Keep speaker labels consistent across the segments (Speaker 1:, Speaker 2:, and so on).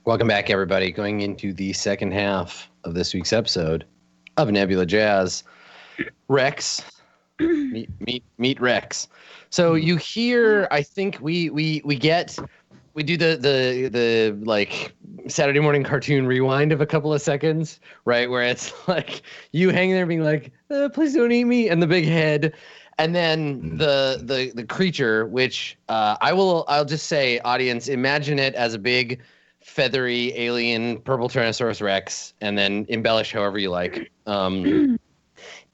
Speaker 1: Welcome back, everybody. Going into the second half of this week's episode of Nebula Jazz. Rex, meet Rex. So you hear, I think we do the like Saturday morning cartoon rewind of a couple of seconds, right? Where it's like you hanging there being like, please don't eat me, and the big head. And then the creature, which I'll just say, audience, imagine it as a big feathery alien purple Tyrannosaurus Rex, and then embellish however you like.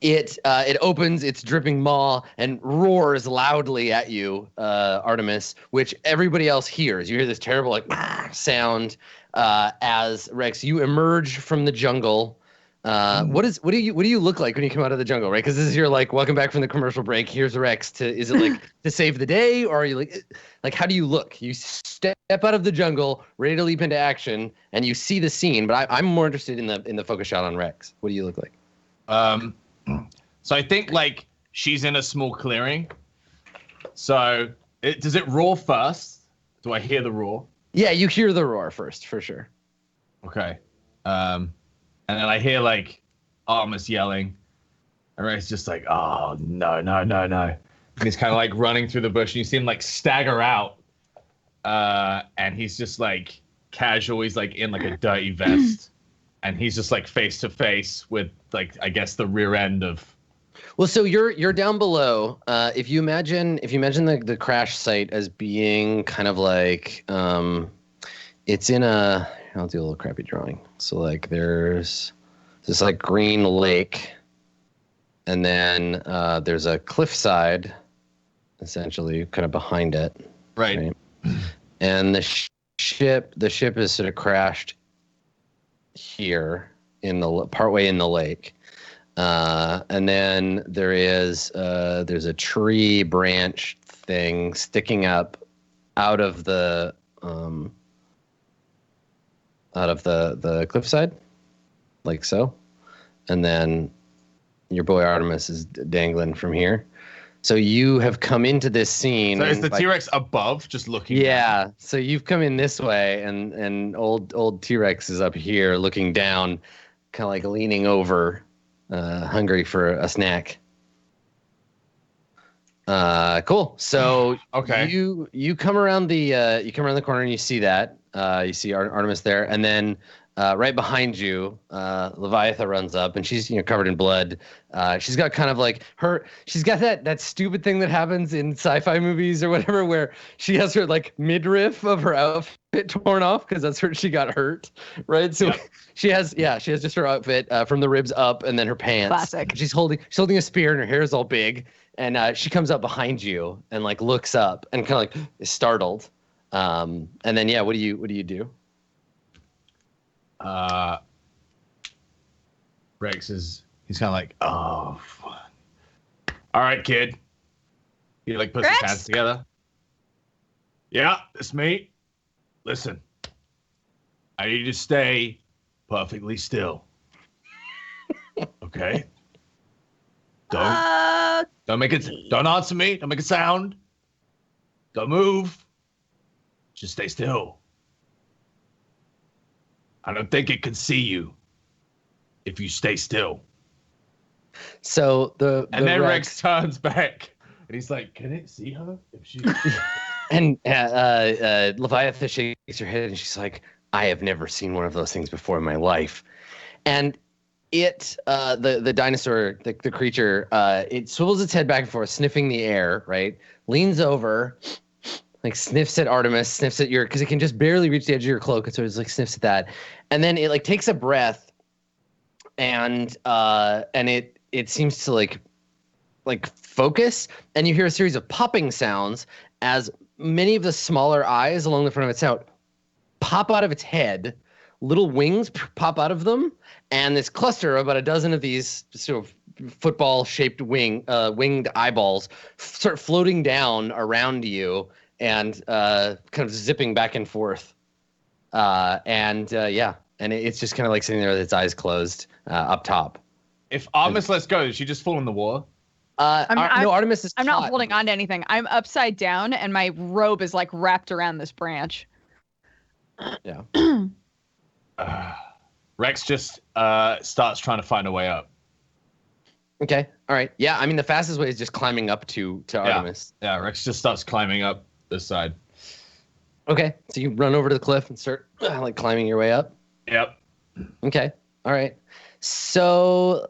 Speaker 1: It opens its dripping maw and roars loudly at you, Artemis, which everybody else hears. You hear this terrible like sound as Rex, you emerge from the jungle. What do you look like when you come out of the jungle, right? Because this is your like welcome back from the commercial break. Here's Rex. Is it like to save the day, or are you like how do you look? You step out of the jungle, ready to leap into action, and you see the scene. But I'm more interested in the focus shot on Rex. What do you look like?
Speaker 2: So I think like she's in a small clearing. So does it roar first? Do I hear the roar?
Speaker 1: Yeah, you hear the roar first for sure.
Speaker 2: Okay. And then I hear like Artemis yelling, and Ray's just like, "Oh no!" And he's kind of like running through the bush, and you see him like stagger out, and he's just like casual. He's like in like a dirty vest, and he's just like face to face with like I guess the rear end of.
Speaker 1: Well, so you're down below. If you imagine the crash site as being kind of like it's in a. I'll do a little crappy drawing. So like there's this like green lake, and then there's a cliffside, essentially kind of behind it.
Speaker 2: Right.
Speaker 1: And the ship is sort of crashed here in the partway in the lake. And then there's a tree branch thing sticking up out of the cliffside, like so, and then your boy Artemis is dangling from here. So you have come into this scene.
Speaker 2: So is the T-Rex above, just looking?
Speaker 1: Yeah.
Speaker 2: Down?
Speaker 1: So you've come in this way, and old T-Rex is up here looking down, kind of like leaning over, hungry for a snack. Cool. So
Speaker 2: okay.
Speaker 1: You come around the corner and you see that. You see Artemis there, and then right behind you, Leviatha runs up, and she's covered in blood. She's got kind of like she's got that stupid thing that happens in sci-fi movies or whatever, where she has her like midriff of her outfit torn off because that's where she got hurt, right? So she has just her outfit from the ribs up, and then her pants.
Speaker 3: Classic.
Speaker 1: She's holding a spear, and her hair is all big, and she comes up behind you and like looks up and kind of like is startled. And then what do you do?
Speaker 2: Rex he's kind of like, oh, all right, kid. He like puts his hands together. Yeah, it's me. Listen, I need you to stay perfectly still. Okay. Don't answer me. Don't make a sound. Don't move. Just stay still. I don't think it can see you if you stay still.
Speaker 1: So
Speaker 2: and then Rex turns back and he's like, "Can it see her if she?"
Speaker 1: And Leviatha shakes her head and she's like, "I have never seen one of those things before in my life." And the dinosaur, the creature, it swivels its head back and forth, sniffing the air. Right, leans over. Like sniffs at Artemis, sniffs at because it can just barely reach the edge of your cloak, and so it's like sniffs at that, and then it like takes a breath, and it seems to like focus, and you hear a series of popping sounds as many of the smaller eyes along the front of its snout pop out of its head, little wings pop out of them, and this cluster of about a dozen of these sort of football-shaped winged eyeballs start floating down around you. And kind of zipping back and forth, and it's just kind of like sitting there with its eyes closed up top.
Speaker 2: If Artemis lets go, does she just fall in the water?
Speaker 1: No, Artemis is.
Speaker 3: I'm not holding on to anything. I'm upside down, and my robe is like wrapped around this branch.
Speaker 1: Yeah.
Speaker 2: Rex just starts trying to find a way up.
Speaker 1: Okay. All right. Yeah. I mean, the fastest way is just climbing up to Artemis.
Speaker 2: Yeah. Rex just starts climbing up this side.
Speaker 1: Okay. So you run over to the cliff and start like climbing your way up.
Speaker 2: Yep.
Speaker 1: Okay. All right. So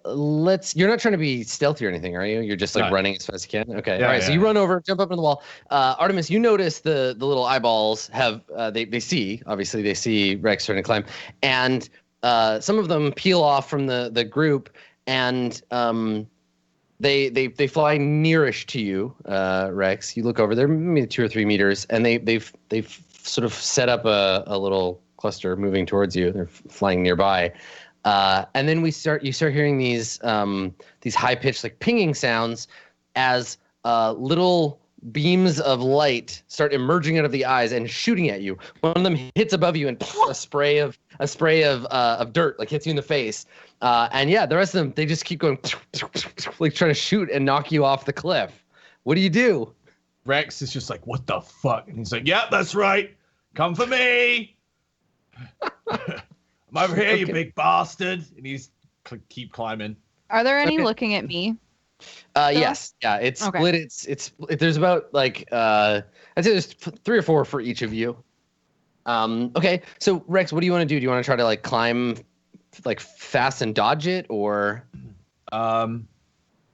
Speaker 1: you're not trying to be stealthy or anything, are you? You're just like running as fast as you can. Okay.
Speaker 2: Yeah,
Speaker 1: all right. So you run over, jump up on the wall. Artemis, you notice the little eyeballs have they see Rex starting to climb, and some of them peel off from the group, and they fly nearish to you, Rex. You look over, they're maybe 2 or 3 meters, and they've sort of set up a little cluster moving towards you. They're flying nearby. And then you start hearing these high pitched like pinging sounds as little beams of light start emerging out of the eyes and shooting at you. One of them hits above you, and a spray of dirt like hits you in the face. And yeah, the rest of them, they just keep going like trying to shoot and knock you off the cliff. What do you do?
Speaker 2: Rex is just like, what the fuck? And he's like, yeah, that's right. Come for me. I'm over here, you big bastard. And he's keep climbing.
Speaker 3: Are there any looking at me?
Speaker 1: Yes. Yeah, it's split. It's there's about like I'd say there's 3 or 4 for each of you. Okay. So Rex, what do you want to do? Do you want to try to like climb like fast and dodge it, or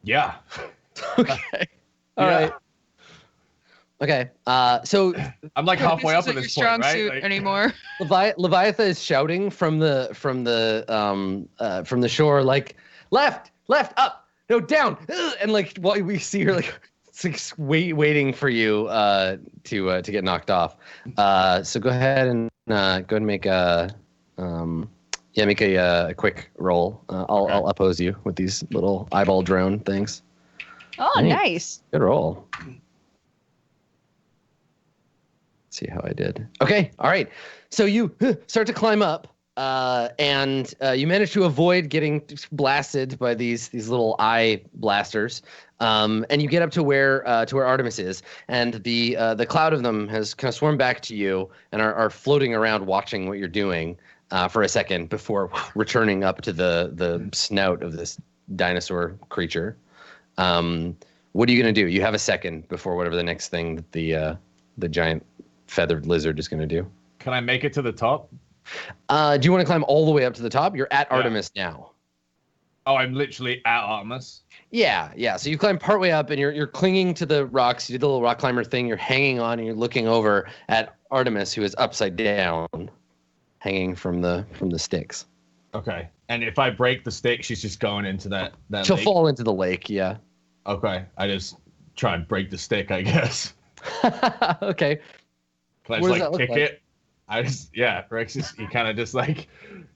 Speaker 2: yeah.
Speaker 1: Okay. All right. Okay. So
Speaker 2: I'm like halfway up at this point, right?
Speaker 3: Like, anymore.
Speaker 1: Leviathan is shouting from the shore, like left, up, no, down, and like what we see her like waiting for you to get knocked off. So go ahead and make a quick roll. I'll oppose you with these little eyeball drone things.
Speaker 3: Oh, nice.
Speaker 1: Good roll. See how I did. Okay, all right. So you start to climb up, and you manage to avoid getting blasted by these little eye blasters, and you get up to where Artemis is, and the cloud of them has kind of swarmed back to you and are floating around, watching what you're doing for a second before returning up to the snout of this dinosaur creature. What are you gonna do? You have a second before whatever the next thing that the giant feathered lizard is going to do.
Speaker 2: Can I make it to the top?
Speaker 1: Do you want to climb all the way up to the top? You're at Artemis now.
Speaker 2: Oh, I'm literally at Artemis.
Speaker 1: Yeah. So you climb partway up, and you're clinging to the rocks. You did the little rock climber thing. You're hanging on, and you're looking over at Artemis, who is upside down, hanging from the sticks.
Speaker 2: Okay. And if I break the stick, she's just going into that
Speaker 1: She'll
Speaker 2: lake?
Speaker 1: fall into the lake. Yeah.
Speaker 2: Okay. I just try and break the stick, I guess.
Speaker 1: Okay.
Speaker 2: Can I just like kick it? Rex he kind of just like,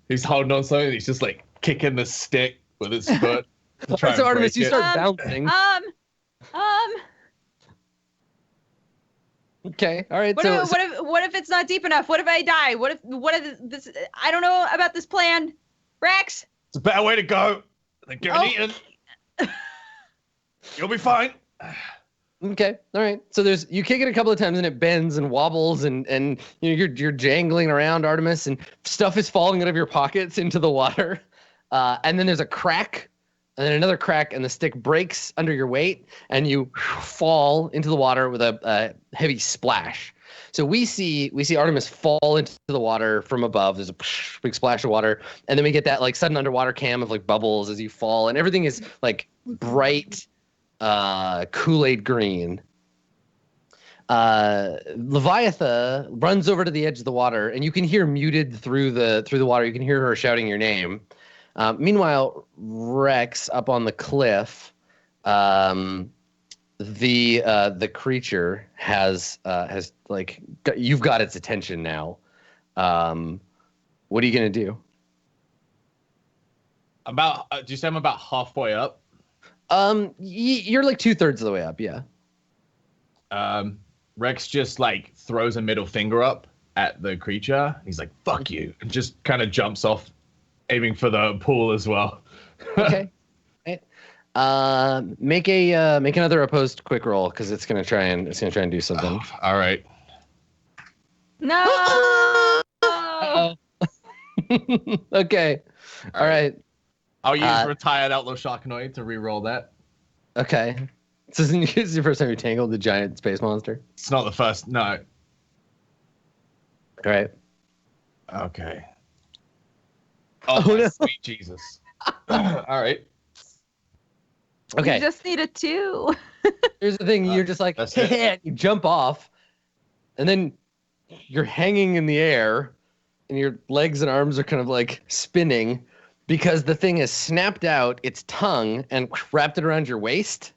Speaker 2: he's holding on something. He's just like kicking the stick with his foot.
Speaker 1: So Artemis, you start bouncing. Okay, all right.
Speaker 3: What if it's not deep enough? What if I die? What if this? I don't know about this plan, Rex.
Speaker 2: It's a better way to go than getting eaten. You'll be fine.
Speaker 1: Okay, all right. So you kick it a couple of times and it bends and wobbles and you're jangling around, Artemis, and stuff is falling out of your pockets into the water. And then there's a crack, and then another crack, and the stick breaks under your weight, and you fall into the water with a heavy splash. So we see Artemis fall into the water from above. There's a big splash of water, and then we get that like sudden underwater cam of like bubbles as you fall, and everything is like bright. Kool-Aid green. Leviatha runs over to the edge of the water, and you can hear muted through the water. You can hear her shouting your name. Meanwhile, Rex up on the cliff, the creature has like you've got its attention now. What are you gonna do?
Speaker 2: Do you say I'm about halfway up?
Speaker 1: You're like 2/3 of the way up, yeah.
Speaker 2: Rex just like throws a middle finger up at the creature. He's like, "Fuck you," and just kind of jumps off, aiming for the pool as well.
Speaker 1: Okay. Right. Make another opposed quick roll because it's gonna try and do something.
Speaker 2: All right.
Speaker 3: No.
Speaker 1: Okay. All right.
Speaker 2: I'll use Retired Outlaw Sharknoid to re-roll that.
Speaker 1: Okay. So this is your first time you tangled the giant space monster?
Speaker 2: It's not the first. No.
Speaker 1: All right.
Speaker 2: Okay. Oh,
Speaker 1: Oh,
Speaker 2: my
Speaker 1: no.
Speaker 2: sweet Jesus. All right.
Speaker 1: Okay.
Speaker 3: You just need a 2.
Speaker 1: Here's the thing. You're just like, hey, you jump off, and then you're hanging in the air, and your legs and arms are kind of like spinning because the thing has snapped out its tongue and wrapped it around your waist.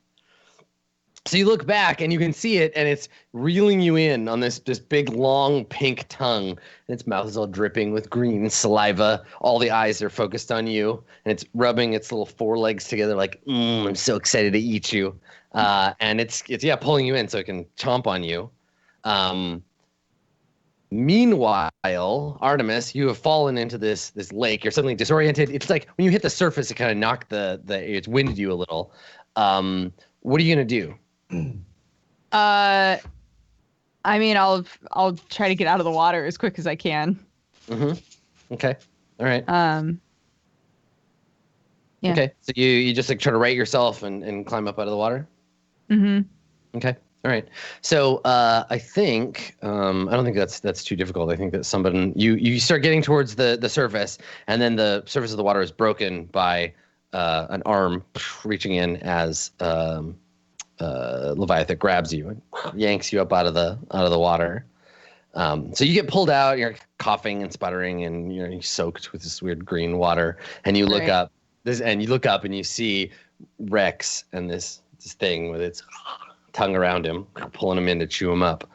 Speaker 1: So you look back and you can see it, and it's reeling you in on this big, long, pink tongue. And its mouth is all dripping with green saliva. All the eyes are focused on you, and it's rubbing its little forelegs together like, I'm so excited to eat you. And it's pulling you in so it can chomp on you. Meanwhile, Artemis, you have fallen into this lake. You're suddenly disoriented. It's like when you hit the surface, it kind of knocked it's winded you a little. What are you gonna do?
Speaker 3: I mean, I'll try to get out of the water as quick as I can.
Speaker 1: Mm-hmm. Okay. All right.
Speaker 3: Yeah.
Speaker 1: Okay. So you just like try to right yourself and climb up out of the water?
Speaker 3: Mm-hmm.
Speaker 1: Okay. All right. So I think I don't think that's too difficult. I think that you start getting towards the surface, and then the surface of the water is broken by an arm reaching in as Leviathan grabs you and yanks you up out of the water. So you get pulled out. You're coughing and sputtering, and you're soaked with this weird green water. And you look up and you see Rex and this thing with its tongue around him, pulling him in to chew him up.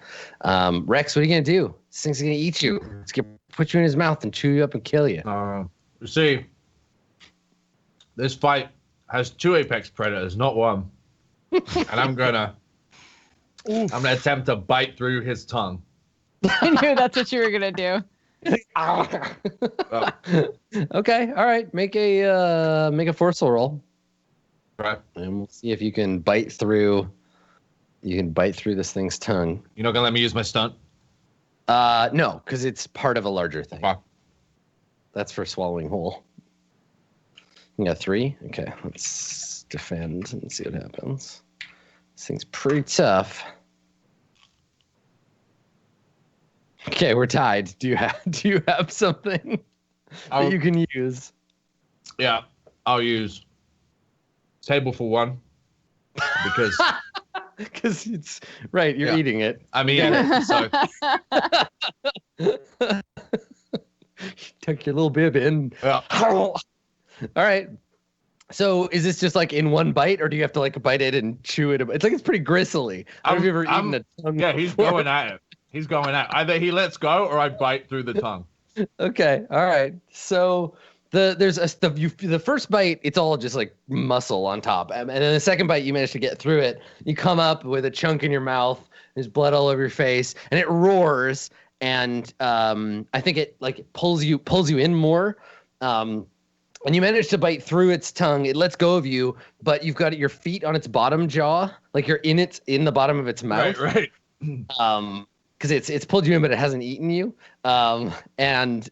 Speaker 1: Rex, what are you gonna do? This thing's gonna eat you. It's gonna put you in his mouth and chew you up and kill you.
Speaker 2: You see, this fight has 2 apex predators, not 1. And I'm gonna attempt to bite through his tongue.
Speaker 3: I knew that's what you were gonna do.
Speaker 1: Okay, all right. Make a forceful roll.
Speaker 2: Right.
Speaker 1: And we'll see if you can bite through. You can bite through this thing's tongue.
Speaker 2: You're not gonna let me use my stunt?
Speaker 1: No, because it's part of a larger thing.
Speaker 2: Okay.
Speaker 1: That's for swallowing whole. You got 3? Okay, let's defend and see what happens. This thing's pretty tough. Okay, we're tied. Do you have something that you can use?
Speaker 2: Yeah, I'll use table for 1 because
Speaker 1: it's right. You're eating it.
Speaker 2: I'm eating it. So
Speaker 1: tuck your little bib in.
Speaker 2: Yeah.
Speaker 1: All right. So is this just like in one bite, or do you have to like bite it and chew it? It's like it's pretty gristly. Have you ever eaten a tongue?
Speaker 2: Yeah, he's going at it. He's going at it. Either he lets go or I bite through the tongue.
Speaker 1: Okay. All right. So the first bite, it's all just like muscle on top, and then the second bite, you manage to get through it. You come up with a chunk in your mouth. There's blood all over your face, and it roars. And I think it like pulls you in more. And you manage to bite through its tongue. It lets go of you, but you've got your feet on its bottom jaw, like you're in the bottom of its mouth.
Speaker 2: Right.
Speaker 1: Because it's pulled you in, but it hasn't eaten you. And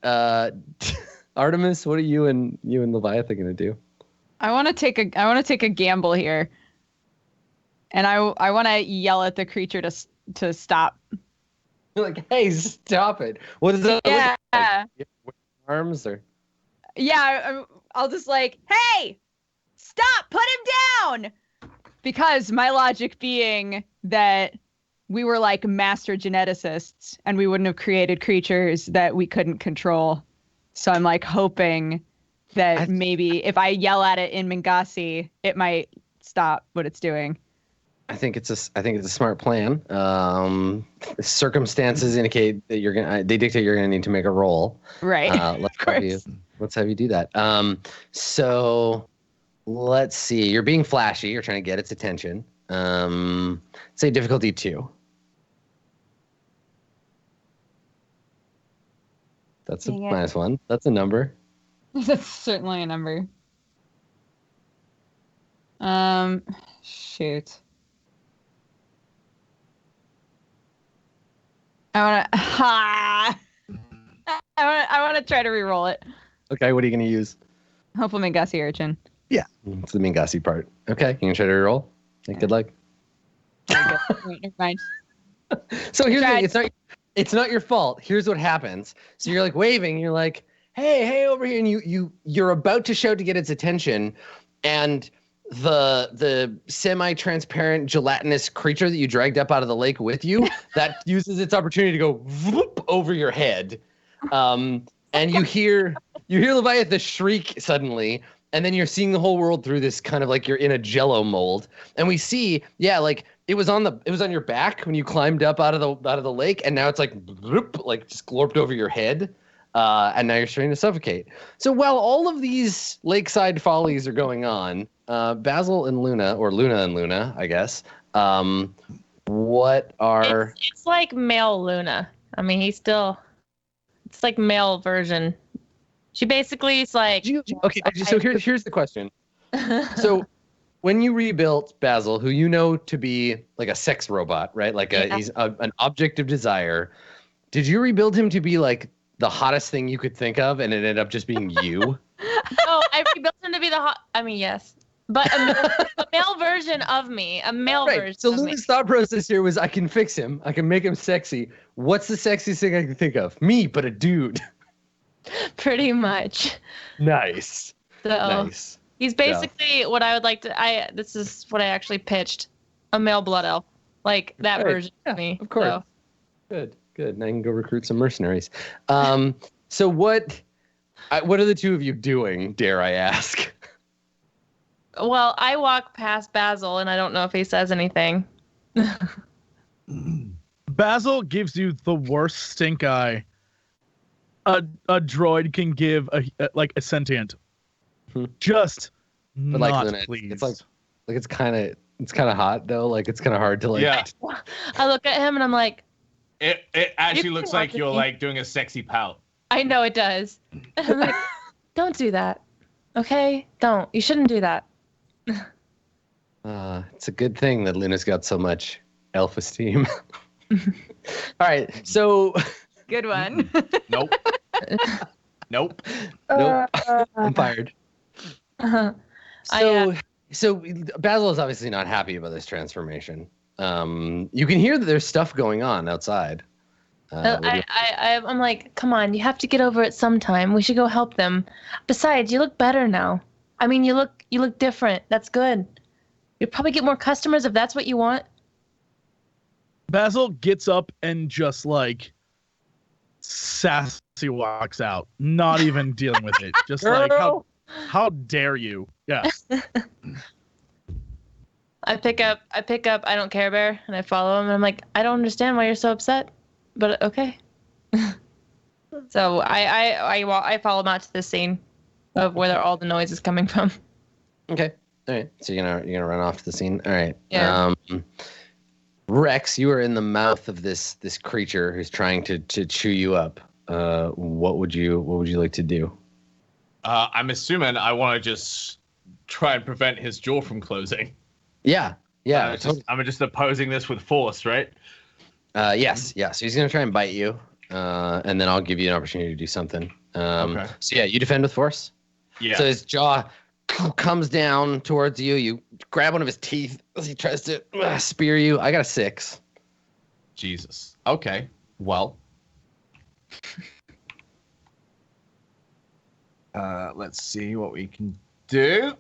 Speaker 1: Artemis, what are you and Leviathan gonna do?
Speaker 3: I want to take a gamble here, and I want to yell at the creature to stop.
Speaker 1: You're like, hey, stop it! What is that?
Speaker 3: Yeah.
Speaker 1: Like, arms or?
Speaker 3: Yeah, I'll just like, hey, stop, put him down. Because my logic being that we were like master geneticists and we wouldn't have created creatures that we couldn't control. So I'm like hoping that maybe if I yell at it in Mingasi, it might stop what it's doing.
Speaker 1: I think it's a smart plan. Circumstances indicate that they dictate you're gonna need to make a roll.
Speaker 3: Right.
Speaker 1: Let's have you do that. So let's see. You're being flashy. You're trying to get its attention. Say difficulty 2. That's
Speaker 3: Dang
Speaker 1: a
Speaker 3: it.
Speaker 1: -1. That's a number.
Speaker 3: That's certainly a number. Shoot. I want want to try to re-roll it.
Speaker 1: Okay, what are you gonna use?
Speaker 3: Hopefully, Mingasi urchin.
Speaker 1: Yeah, it's the Mingasi part. Okay, you can try to re-roll. Good luck.
Speaker 3: Never mind.
Speaker 1: So here's the thing, it's not your fault. Here's what happens. So you're like waving, you're like, hey, over here, and you're about to shout to get its attention, and the semi-transparent gelatinous creature that you dragged up out of the lake with you that uses its opportunity to go whoop over your head, and you hear Leviathan shriek suddenly. And then you're seeing the whole world through this kind of like you're in a Jello mold, and we see, like it was on your back when you climbed up out of the lake, and now it's like just glorped over your head, and now you're starting to suffocate. So while all of these lakeside follies are going on, Basil and Luna, or Luna and Luna, I guess, what are?
Speaker 4: It's like male Luna. I mean, it's like male version. She basically is like...
Speaker 1: Okay, so here's the question. So when you rebuilt Basil, who you know to be like a sex robot, right? Like he's an object of desire. Did you rebuild him to be like the hottest thing you could think of, and it ended up just being you?
Speaker 4: No, I rebuilt him to be the hot... I mean, yes. But a male version of me. A male version
Speaker 1: So
Speaker 4: of me.
Speaker 1: Luna's thought process here was, I can fix him. I can make him sexy. What's the sexiest thing I can think of? Me, but a dude.
Speaker 4: Pretty much.
Speaker 1: Nice.
Speaker 4: So
Speaker 1: Nice.
Speaker 4: He's basically what I would like to. This is what I actually pitched: a male blood elf, like that version of me.
Speaker 1: Of course. So. Good. Now I can go recruit some mercenaries. So what are the two of you doing? Dare I ask?
Speaker 4: Well, I walk past Basil, and I don't know if he says anything.
Speaker 5: Basil gives you the worst stink eye a droid can give a sentient. Just but
Speaker 1: like
Speaker 5: not
Speaker 1: Luna,
Speaker 5: pleased.
Speaker 1: it's like it's kind of hot though. Like it's kind of hard to like.
Speaker 2: Yeah.
Speaker 4: I look at him and I'm like,
Speaker 2: It actually looks like you're
Speaker 4: me.
Speaker 2: like doing a sexy pout.
Speaker 4: I know it does. I'm like, don't do that. Okay? Don't. You shouldn't do that.
Speaker 1: It's a good thing that Luna's got so much elf-esteem. All right, so
Speaker 3: Good one.
Speaker 2: Nope. Nope.
Speaker 1: I'm fired. So Basil is obviously not happy about this transformation. You can hear that there's stuff going on outside.
Speaker 4: I'm like, come on, you have to get over it sometime. We should go help them. Besides, you look better now. I mean, you look different. That's good. You'll probably get more customers if that's what you want.
Speaker 5: Basil gets up and just like sassy walks out, not even dealing with it. Just like, how dare you? Yeah.
Speaker 4: I pick up I don't care bear and I follow him and I'm like, I don't understand why you're so upset, but okay. So I follow him out to the scene of where all the noise is coming from.
Speaker 1: Okay. All right. So you're gonna run off to the scene. All right.
Speaker 4: Yeah.
Speaker 1: Rex, you are in the mouth of this creature who's trying to chew you up. What would you like to do?
Speaker 2: I'm assuming I want to just try and prevent his jaw from closing.
Speaker 1: Yeah.
Speaker 2: I'm just opposing this with force, right?
Speaker 1: Yes. So he's gonna try and bite you, and then I'll give you an opportunity to do something.
Speaker 2: Okay.
Speaker 1: So yeah, you defend with force.
Speaker 2: Yeah.
Speaker 1: So his jaw comes down towards you. You grab one of his teeth as he tries to spear you. I got a 6.
Speaker 2: Jesus. Okay. Well. Let's see what we can do.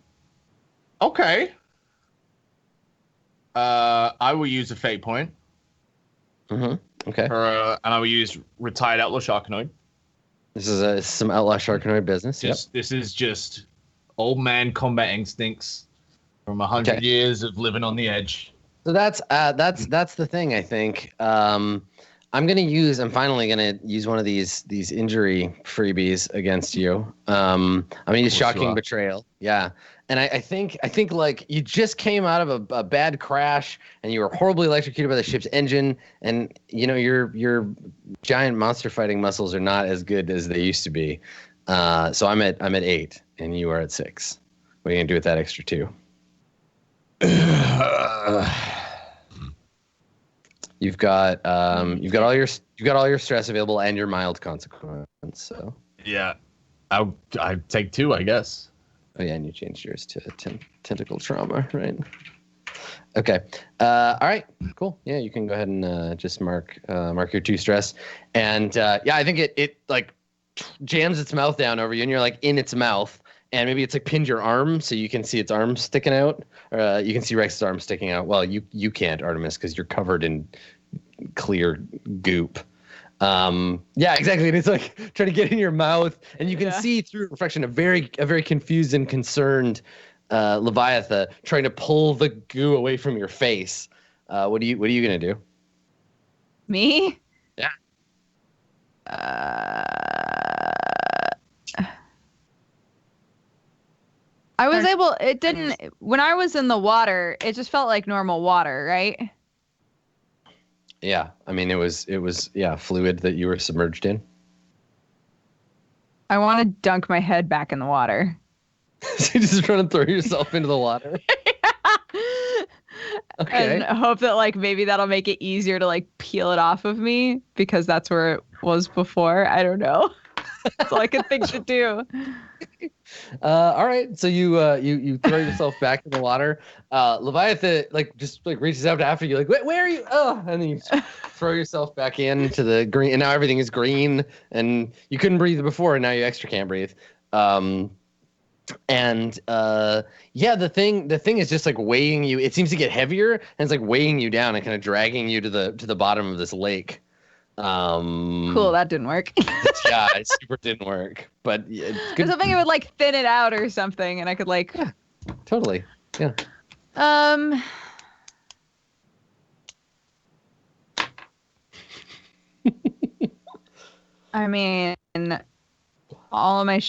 Speaker 2: Okay. I will use a fate point.
Speaker 1: Mm-hmm. Okay.
Speaker 2: And I will use retired outlaw Sharkanoid.
Speaker 1: This is some outlaw Sharkanoid business.
Speaker 2: This is just old man combat instincts from 100 years of living on the edge.
Speaker 1: So that's the thing. I think I'm finally gonna use one of these injury freebies against you. I'm gonna use shocking betrayal. Yeah. And I think like you just came out of a bad crash and you were horribly electrocuted by the ship's engine, and you know your giant monster fighting muscles are not as good as they used to be. So I'm at 8 and you are at 6. What are you gonna do with that extra 2? You've got all your stress available and your mild consequence. So
Speaker 2: Yeah. I'd take 2, I guess.
Speaker 1: Oh yeah, and you changed yours to tentacle trauma, right? Okay. All right. Cool. Yeah, you can go ahead and just mark your 2 stress, and yeah, I think it like jams its mouth down over you, and you're like in its mouth, and maybe it's like pinned your arm so you can see its arm sticking out, or you can see Rex's arm sticking out. Well, you can't, Artemis, because you're covered in clear goop. Yeah, exactly. And it's like trying to get in your mouth, and you can see through reflection a very confused and concerned Leviathan trying to pull the goo away from your face. What are you gonna do?
Speaker 3: Me?
Speaker 1: Yeah.
Speaker 3: I was able. It didn't. When I was in the water, it just felt like normal water, right?
Speaker 1: Yeah, I mean it was fluid that you were submerged in.
Speaker 3: I want to dunk my head back in the water.
Speaker 1: So you just trying to throw yourself into the water. Okay.
Speaker 3: And hope that like maybe that'll make it easier to like peel it off of me because that's where it was before. I don't know. That's all I could think to do.
Speaker 1: All right, so you throw yourself back in the water. Leviathan just reaches out after you, like, where are you? Oh, and then you throw yourself back into the green, and now everything is green, and you couldn't breathe before, and now you extra can't breathe. And yeah, the thing is just like weighing you. It seems to get heavier, and it's like weighing you down and kind of dragging you to the bottom of this lake.
Speaker 3: Cool, that didn't work.
Speaker 1: Yeah, it super didn't work, but yeah, it's
Speaker 3: I
Speaker 1: good.
Speaker 3: was hoping it would like thin it out or something, and I could like.
Speaker 1: Yeah, totally. Yeah.
Speaker 3: I mean, all of my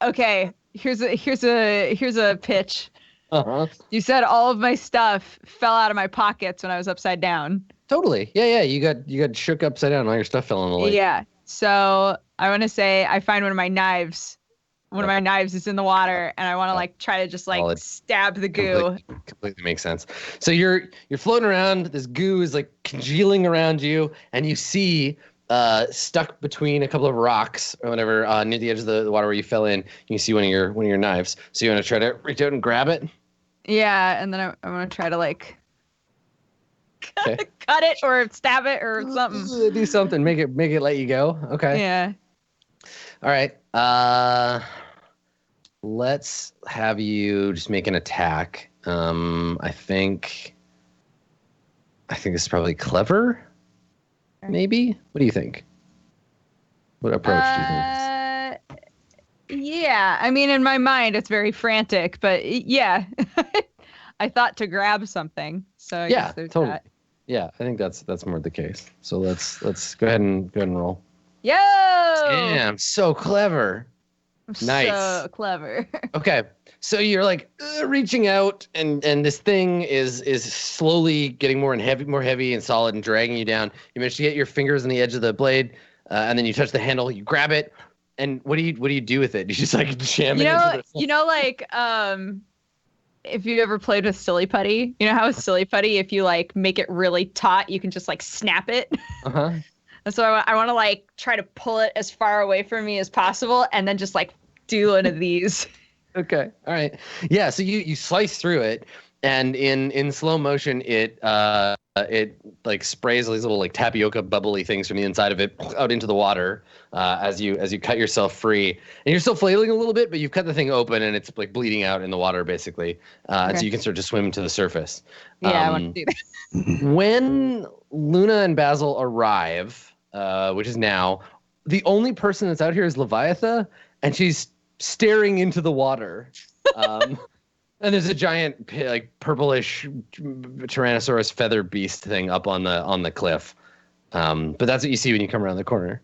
Speaker 3: okay. Here's a pitch.
Speaker 1: Uh-huh.
Speaker 3: You said all of my stuff fell out of my pockets when I was upside down.
Speaker 1: Totally. Yeah. You got shook upside down. All your stuff fell in the lake.
Speaker 3: Yeah. So I want to say I find one of my knives. One of my knives is in the water, and I want to like try to just like stab the goo.
Speaker 1: Completely makes sense. So you're floating around. This goo is like congealing around you, and you see stuck between a couple of rocks or whatever near the edge of the water where you fell in. You can see one of your knives. So you want to try to reach out and grab it.
Speaker 3: Yeah, and then I want to try to like
Speaker 1: Okay.
Speaker 3: cut it or stab it or something.
Speaker 1: Do something. Make it let you go. Okay.
Speaker 3: Yeah.
Speaker 1: All right. Let's have you just make an attack. I think this is probably clever. Maybe. What do you think? What approach do you think?
Speaker 3: Yeah. I mean, in my mind, it's very frantic, but yeah, I thought to grab something. So I guess there's
Speaker 1: totally.
Speaker 3: that.
Speaker 1: Yeah, I think that's more the case. So let's go ahead and roll.
Speaker 3: Yo!
Speaker 1: Damn, so clever. Nice.
Speaker 3: So clever.
Speaker 1: Okay, so you're like reaching out, and this thing is slowly getting more heavy and solid and dragging you down. You manage to get your fingers on the edge of the blade, and then you touch the handle. You grab it, and what do you do with it? You just like jam it into the.
Speaker 3: Like if you ever played with silly putty, you know how with silly putty, if you like make it really taut, you can just like snap it.
Speaker 1: Uh-huh.
Speaker 3: And so I want to like try to pull it as far away from me as possible, and then just like do one of these.
Speaker 1: Okay. All right. Yeah. So you slice through it, and in slow motion, it like sprays these little like tapioca bubbly things from the inside of it out into the water as you cut yourself free, and you're still flailing a little bit, but you've cut the thing open and it's like bleeding out in the water basically, and so you can start to swim to the surface.
Speaker 3: Yeah, I want to do that.
Speaker 1: When Luna and Basil arrive, which is now, the only person that's out here is Leviathan, and she's staring into the water. And there's a giant like purplish Tyrannosaurus feather beast thing up on the cliff. But that's what you see when you come around the corner.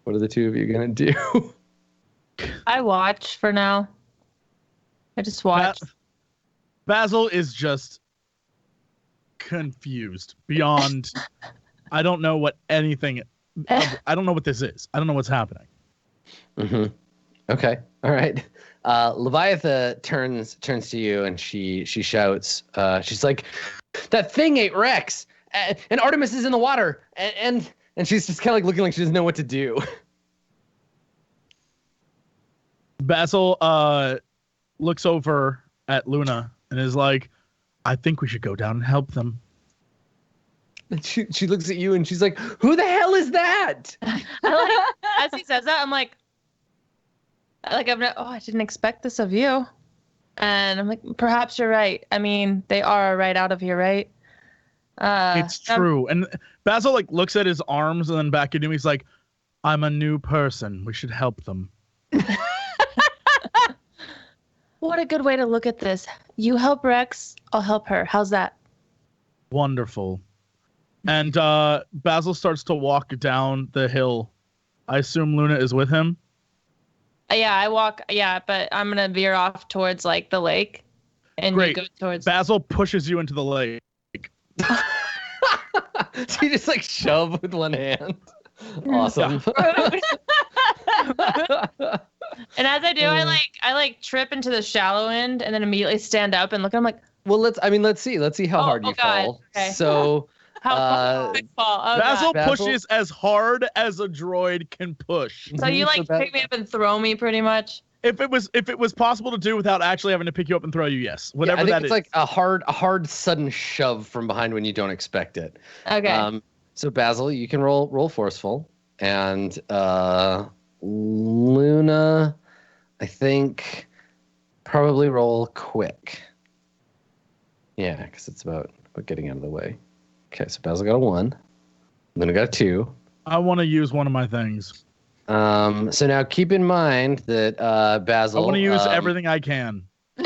Speaker 1: What are the two of you gonna do?
Speaker 4: I watch for now. I just watch.
Speaker 5: Basil is just confused beyond. I don't know what anything. I don't know what this is. I don't know what's happening.
Speaker 1: Mm-hmm. Okay. All right. Leviatha turns to you and she shouts. She's like, "That thing ate Rex, and Artemis is in the water, and she's just kind of like looking like she doesn't know what to do."
Speaker 5: Basil looks over at Luna and is like, "I think we should go down and help them."
Speaker 1: And she looks at you and she's like, "Who the hell is that?"
Speaker 4: As he says that, I'm like I didn't expect this of you. And I'm like, perhaps you're right. I mean, they are right out of here, right?
Speaker 5: It's true. And Basil like looks at his arms and then back at him. He's like, "I'm a new person. We should help them."
Speaker 4: What a good way to look at this. You help Rex, I'll help her. How's that?
Speaker 5: Wonderful. And Basil starts to walk down the hill. I assume Luna is with him.
Speaker 4: Yeah, I walk. Yeah, but I'm gonna veer off towards like the lake, and
Speaker 5: Great.
Speaker 4: you go towards.
Speaker 5: Basil pushes you into the lake.
Speaker 1: She just like shove with one hand. Awesome.
Speaker 4: And as I do, I like trip into the shallow end, and then immediately stand up and look. I'm like,
Speaker 1: Well, let's see how hard you
Speaker 4: God.
Speaker 1: fall.
Speaker 4: Okay.
Speaker 1: So
Speaker 4: how far do I fall? Oh,
Speaker 5: Basil
Speaker 4: God.
Speaker 5: pushes as hard as a droid can push.
Speaker 4: So you like
Speaker 1: So
Speaker 4: pick me up and throw me, pretty much.
Speaker 5: If it was possible to do without actually having to pick you up and throw you, yes.
Speaker 1: I
Speaker 5: Whatever
Speaker 1: think
Speaker 5: that
Speaker 1: it's
Speaker 5: is.
Speaker 1: like a hard sudden shove from behind when you don't expect it.
Speaker 4: Okay.
Speaker 1: So Basil, you can roll forceful, and Luna, I think probably roll quick. Yeah, because it's about getting out of the way. Okay, so Basil got a 1. Luna got a 2.
Speaker 5: I want to use one of my things.
Speaker 1: So now keep in mind that Basil.
Speaker 5: I want to use everything I can.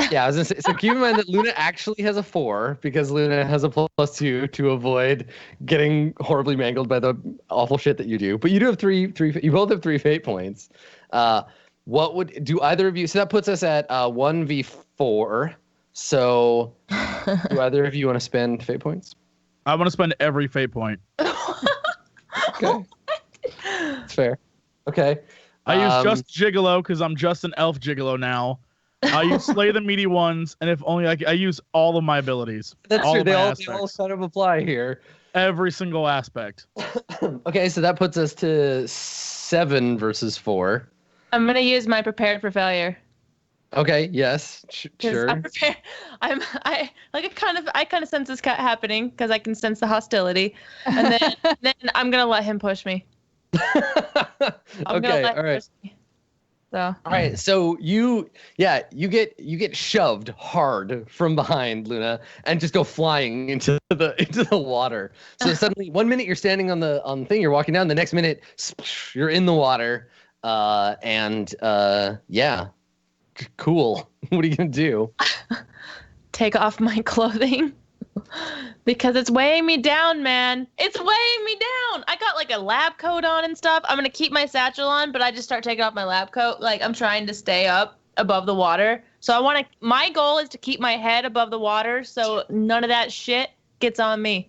Speaker 1: Yeah, I was gonna say. So keep in mind that Luna actually has a 4 because Luna has a +2 to avoid getting horribly mangled by the awful shit that you do. But you do have three. You both have 3 fate points. What would do either of you? So that puts us at 1v4. So do either of you want to spend fate points?
Speaker 5: I want to spend every fate point.
Speaker 1: Okay, it's fair. Okay.
Speaker 5: I use just Gigolo because I'm just an elf Gigolo now. I use Slay the Meaty Ones, and if only I use all of my abilities.
Speaker 1: That's
Speaker 5: all
Speaker 1: true.
Speaker 5: of
Speaker 1: They
Speaker 5: my
Speaker 1: all
Speaker 5: aspects.
Speaker 1: kind of apply here.
Speaker 5: Every single aspect.
Speaker 1: Okay, so that puts us to 7 versus 4.
Speaker 4: I'm gonna use my prepared for failure.
Speaker 1: Okay. Yes.
Speaker 4: 'Cause
Speaker 1: Sure.
Speaker 4: I'm prepared. I kind of sense this happening because I can sense the hostility, and then I'm gonna let him push me. I'm gonna
Speaker 1: Okay.
Speaker 4: let
Speaker 1: All
Speaker 4: him
Speaker 1: right.
Speaker 4: push me. So.
Speaker 1: All right. So you get shoved hard from behind, Luna, and just go flying into the water. So suddenly, 1 minute you're standing on the thing, you're walking down. The next minute, you're in the water. Yeah. Cool. What are you gonna do?
Speaker 4: Take off my clothing because it's weighing me down, man. It's weighing me down. I got like a lab coat on and stuff. I'm gonna keep my satchel on, but I just start taking off my lab coat. Like I'm trying to stay up above the water. So my goal is to keep my head above the water so none of that shit gets on me.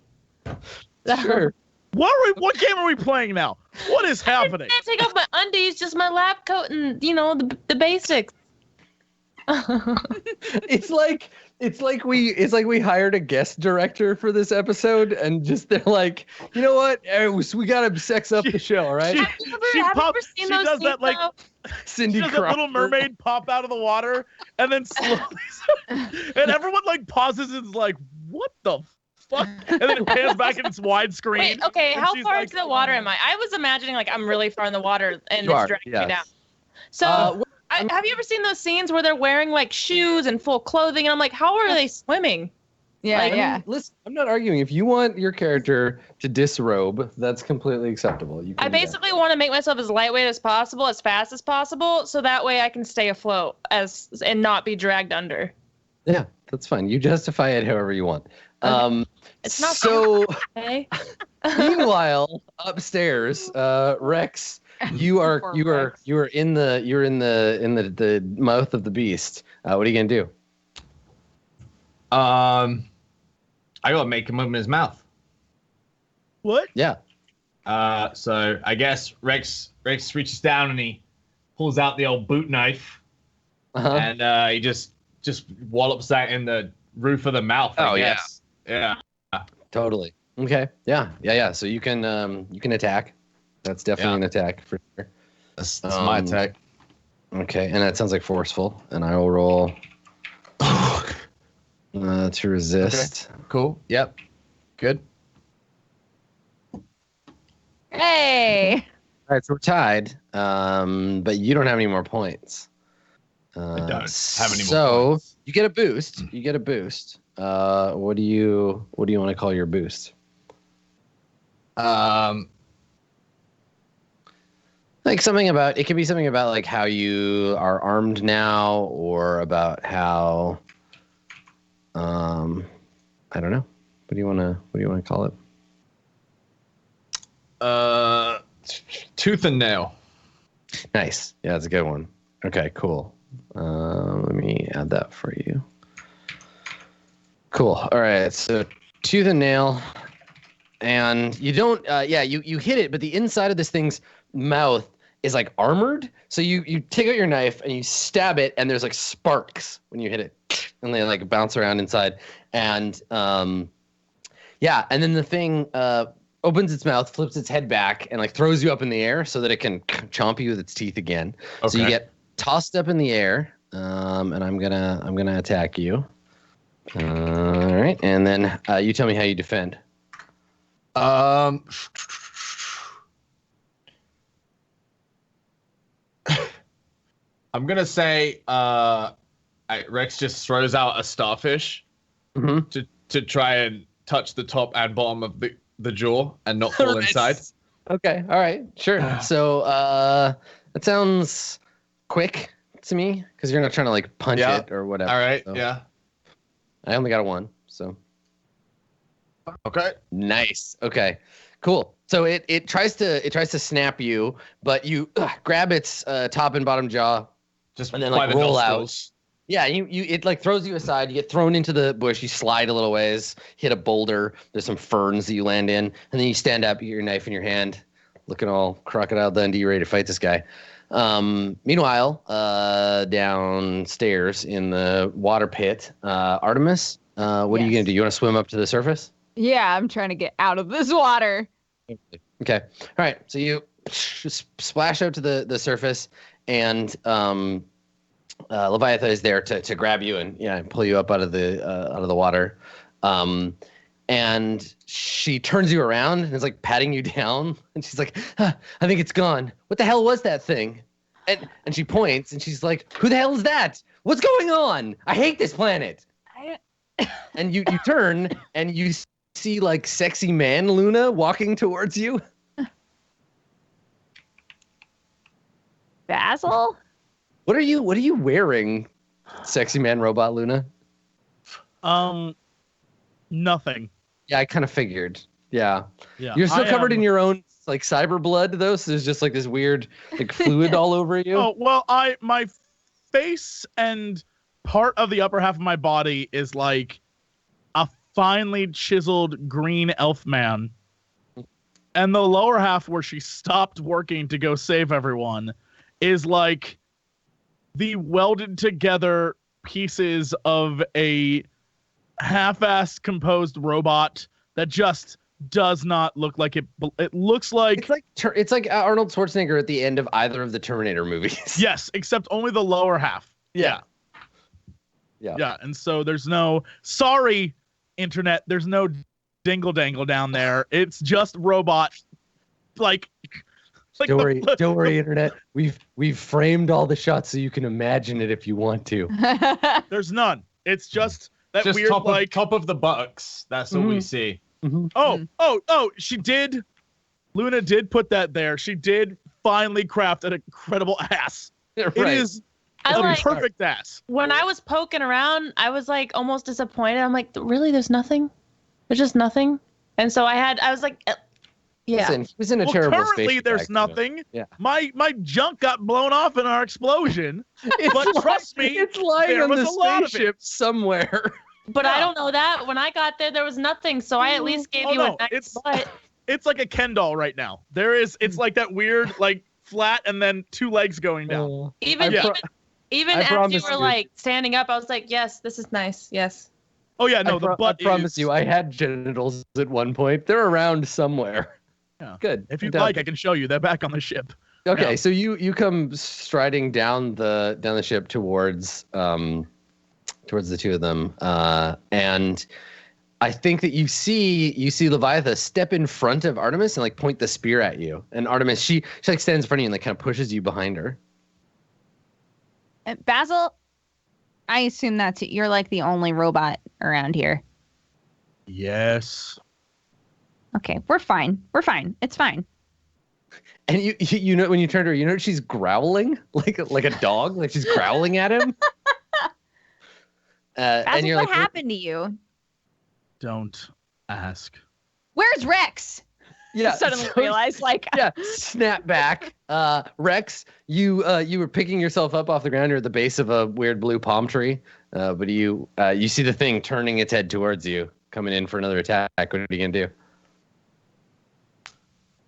Speaker 1: Sure.
Speaker 5: What game are we playing now? What is happening?
Speaker 4: I can't take off my undies, just my lab coat and the basics.
Speaker 1: It's like we hired a guest director for this episode, and just they're like, you know what? We gotta sex up the show, all right?
Speaker 4: Have you ever seen those
Speaker 5: does that
Speaker 4: scenes,
Speaker 5: like
Speaker 4: though?
Speaker 1: Cindy
Speaker 5: does that Little
Speaker 1: Crawford.
Speaker 5: Mermaid pop out of the water and then slowly and everyone like pauses and is like, what the fuck? And then it pans back and it's widescreen.
Speaker 4: Wait, okay,
Speaker 5: and
Speaker 4: how
Speaker 5: she's
Speaker 4: far
Speaker 5: like,
Speaker 4: into the water am I? I was imagining like I'm really far in the water and
Speaker 1: You
Speaker 4: it's
Speaker 1: are,
Speaker 4: dragging me
Speaker 1: yes.
Speaker 4: down. So have you ever seen those scenes where they're wearing like shoes and full clothing and I'm like, how are they swimming?
Speaker 3: Yeah,
Speaker 4: Like,
Speaker 3: yeah.
Speaker 1: Listen, I'm not arguing. If you want your character to disrobe, that's completely acceptable. You can
Speaker 4: I
Speaker 1: do that.
Speaker 4: basically want to make myself as lightweight as possible, as fast as possible, so that way I can stay afloat and not be dragged under.
Speaker 1: Yeah, that's fine. You justify it however you want.
Speaker 4: It's not
Speaker 1: so.
Speaker 4: Okay.
Speaker 1: Meanwhile, upstairs, Rex, you are in the mouth of the beast. What are you gonna do?
Speaker 2: I gotta make him open his mouth.
Speaker 5: What?
Speaker 1: Yeah.
Speaker 2: So I guess Rex reaches down and he pulls out the old boot knife, and he just wallops that in the roof of the mouth. I guess. Yeah.
Speaker 1: Totally. Okay. Yeah. So you can attack. That's definitely an attack for sure.
Speaker 2: That's my attack.
Speaker 1: Okay, and that sounds like forceful, and I will roll to resist.
Speaker 2: Okay. Cool. Yep. Good.
Speaker 3: Hey.
Speaker 1: All right, so we're tied, but you don't have any more points.
Speaker 2: I don't have any more
Speaker 1: So
Speaker 2: points.
Speaker 1: you get a boost. What do you want to call your boost? Like something about it can be something about like how you are armed now, or about how I don't know. What do you want to call it?
Speaker 2: Tooth and nail.
Speaker 1: Nice. Yeah, that's a good one. Okay, cool. Let me add that for you. Cool. All right. So tooth and nail, and you don't. You hit it, but the inside of this thing's mouth is like armored. So you take out your knife and you stab it, and there's like sparks when you hit it, and they like bounce around inside. And and then the thing opens its mouth, flips its head back, and like throws you up in the air so that it can chomp you with its teeth again. Okay. So you get tossed up in the air, and I'm gonna attack you. All right, and then you tell me how you defend.
Speaker 2: I'm gonna say Rex just throws out a starfish to try and touch the top and bottom of the jaw and not fall inside.
Speaker 1: Okay, all right, sure. So that sounds quick to me because you're not trying to like punch it or whatever.
Speaker 2: All right,
Speaker 1: so.
Speaker 2: yeah.
Speaker 1: I only got a 1, so.
Speaker 2: Okay.
Speaker 1: Nice. Okay. Cool. So it tries to snap you, but you grab its top and bottom jaw,
Speaker 2: just
Speaker 1: and then
Speaker 2: by
Speaker 1: like
Speaker 2: the
Speaker 1: roll
Speaker 2: nostrils.
Speaker 1: out. Yeah, it like throws you aside. You get thrown into the bush. You slide a little ways, hit a boulder. There's some ferns that you land in, and then you stand up, you get your knife in your hand, looking all Crocodile Dundee, ready to fight this guy. Meanwhile, downstairs in the water pit, Artemis, what are you gonna do? You want to swim up to the surface?
Speaker 3: Yeah, I'm trying to get out of this water.
Speaker 1: Okay. All right. So you splash out to the surface, and Leviathan is there to grab you and pull you up out of the water. And she turns you around and is like patting you down, and she's like, I think it's gone. What the hell was that thing? And she points and she's like, who the hell is that? What's going on? I hate this planet. And you turn and you see like sexy man Luna walking towards you.
Speaker 3: Basil?
Speaker 1: What are you wearing, sexy man robot Luna?
Speaker 5: Nothing.
Speaker 1: Yeah, I kind of figured. Yeah.
Speaker 5: Yeah.
Speaker 1: You're still covered in your own like cyber blood though, so there's just like this weird like fluid all over you.
Speaker 5: Oh, well, my face and part of the upper half of my body is like a finely chiseled green elf man. And the lower half where she stopped working to go save everyone is like the welded together pieces of a half-assed composed robot that just does not look like it. It looks like
Speaker 1: it's like Arnold Schwarzenegger at the end of either of the Terminator movies.
Speaker 5: Yes, except only the lower half.
Speaker 1: Yeah.
Speaker 5: And so there's no internet. There's no dingle dangle down there. It's just robot. Like
Speaker 1: don't worry, internet. We've framed all the shots so you can imagine it if you want to.
Speaker 5: There's none. It's just that
Speaker 2: just
Speaker 5: weird
Speaker 2: top of the bucks. That's what we see.
Speaker 1: Mm-hmm.
Speaker 5: Oh, she did. Luna did put that there. She did finally craft an incredible ass.
Speaker 1: Right.
Speaker 5: It is a perfect ass.
Speaker 4: When I was poking around, I was like almost disappointed. I'm like, really? There's nothing? There's just nothing? And so I was like, yeah.
Speaker 1: Listen, he was in a terrible
Speaker 5: currently
Speaker 1: space
Speaker 5: there's
Speaker 1: attack,
Speaker 5: nothing.
Speaker 1: Yeah.
Speaker 5: My junk got blown off in our explosion. But trust me,
Speaker 1: it's lying on the spaceship
Speaker 5: it.
Speaker 1: somewhere.
Speaker 4: But I don't know that. When I got there was nothing. So I at least gave you a nice butt.
Speaker 5: It's like a Ken doll right now. It's like that weird, like flat and then 2 legs going down.
Speaker 4: Even
Speaker 1: I
Speaker 4: even as you
Speaker 1: promise
Speaker 4: were
Speaker 1: you.
Speaker 4: like standing up, I was like, yes, this is nice. Yes.
Speaker 5: Oh yeah, no, the butt
Speaker 1: I promise
Speaker 5: is-
Speaker 1: you, I had genitals at one point. They're around somewhere.
Speaker 5: Yeah.
Speaker 1: Good.
Speaker 5: If you'd
Speaker 1: Doubt
Speaker 5: like,
Speaker 1: it.
Speaker 5: I can show you. They're back on the ship.
Speaker 1: Okay,
Speaker 5: No.
Speaker 1: so you come striding down the ship towards the 2 of them, and I think that you see Leviatha step in front of Artemis and like point the spear at you. And Artemis, she like stands in front of you and like kind of pushes you behind her.
Speaker 3: Basil, I assume you're like the only robot around here.
Speaker 5: Yes.
Speaker 3: Okay, we're fine. We're fine. It's fine.
Speaker 1: And you know when you turn to her, she's growling like a dog, like she's growling at him.
Speaker 3: Basil,
Speaker 1: and you're
Speaker 3: what
Speaker 1: like,
Speaker 3: happened to you?
Speaker 5: Don't ask.
Speaker 3: Where's Rex?
Speaker 1: yeah,
Speaker 3: Suddenly
Speaker 1: so-
Speaker 3: realized, like,
Speaker 1: yeah, snap back. Rex, you were picking yourself up off the ground. You're at the base of a weird blue palm tree, but you see the thing turning its head towards you, coming in for another attack. What are you gonna do?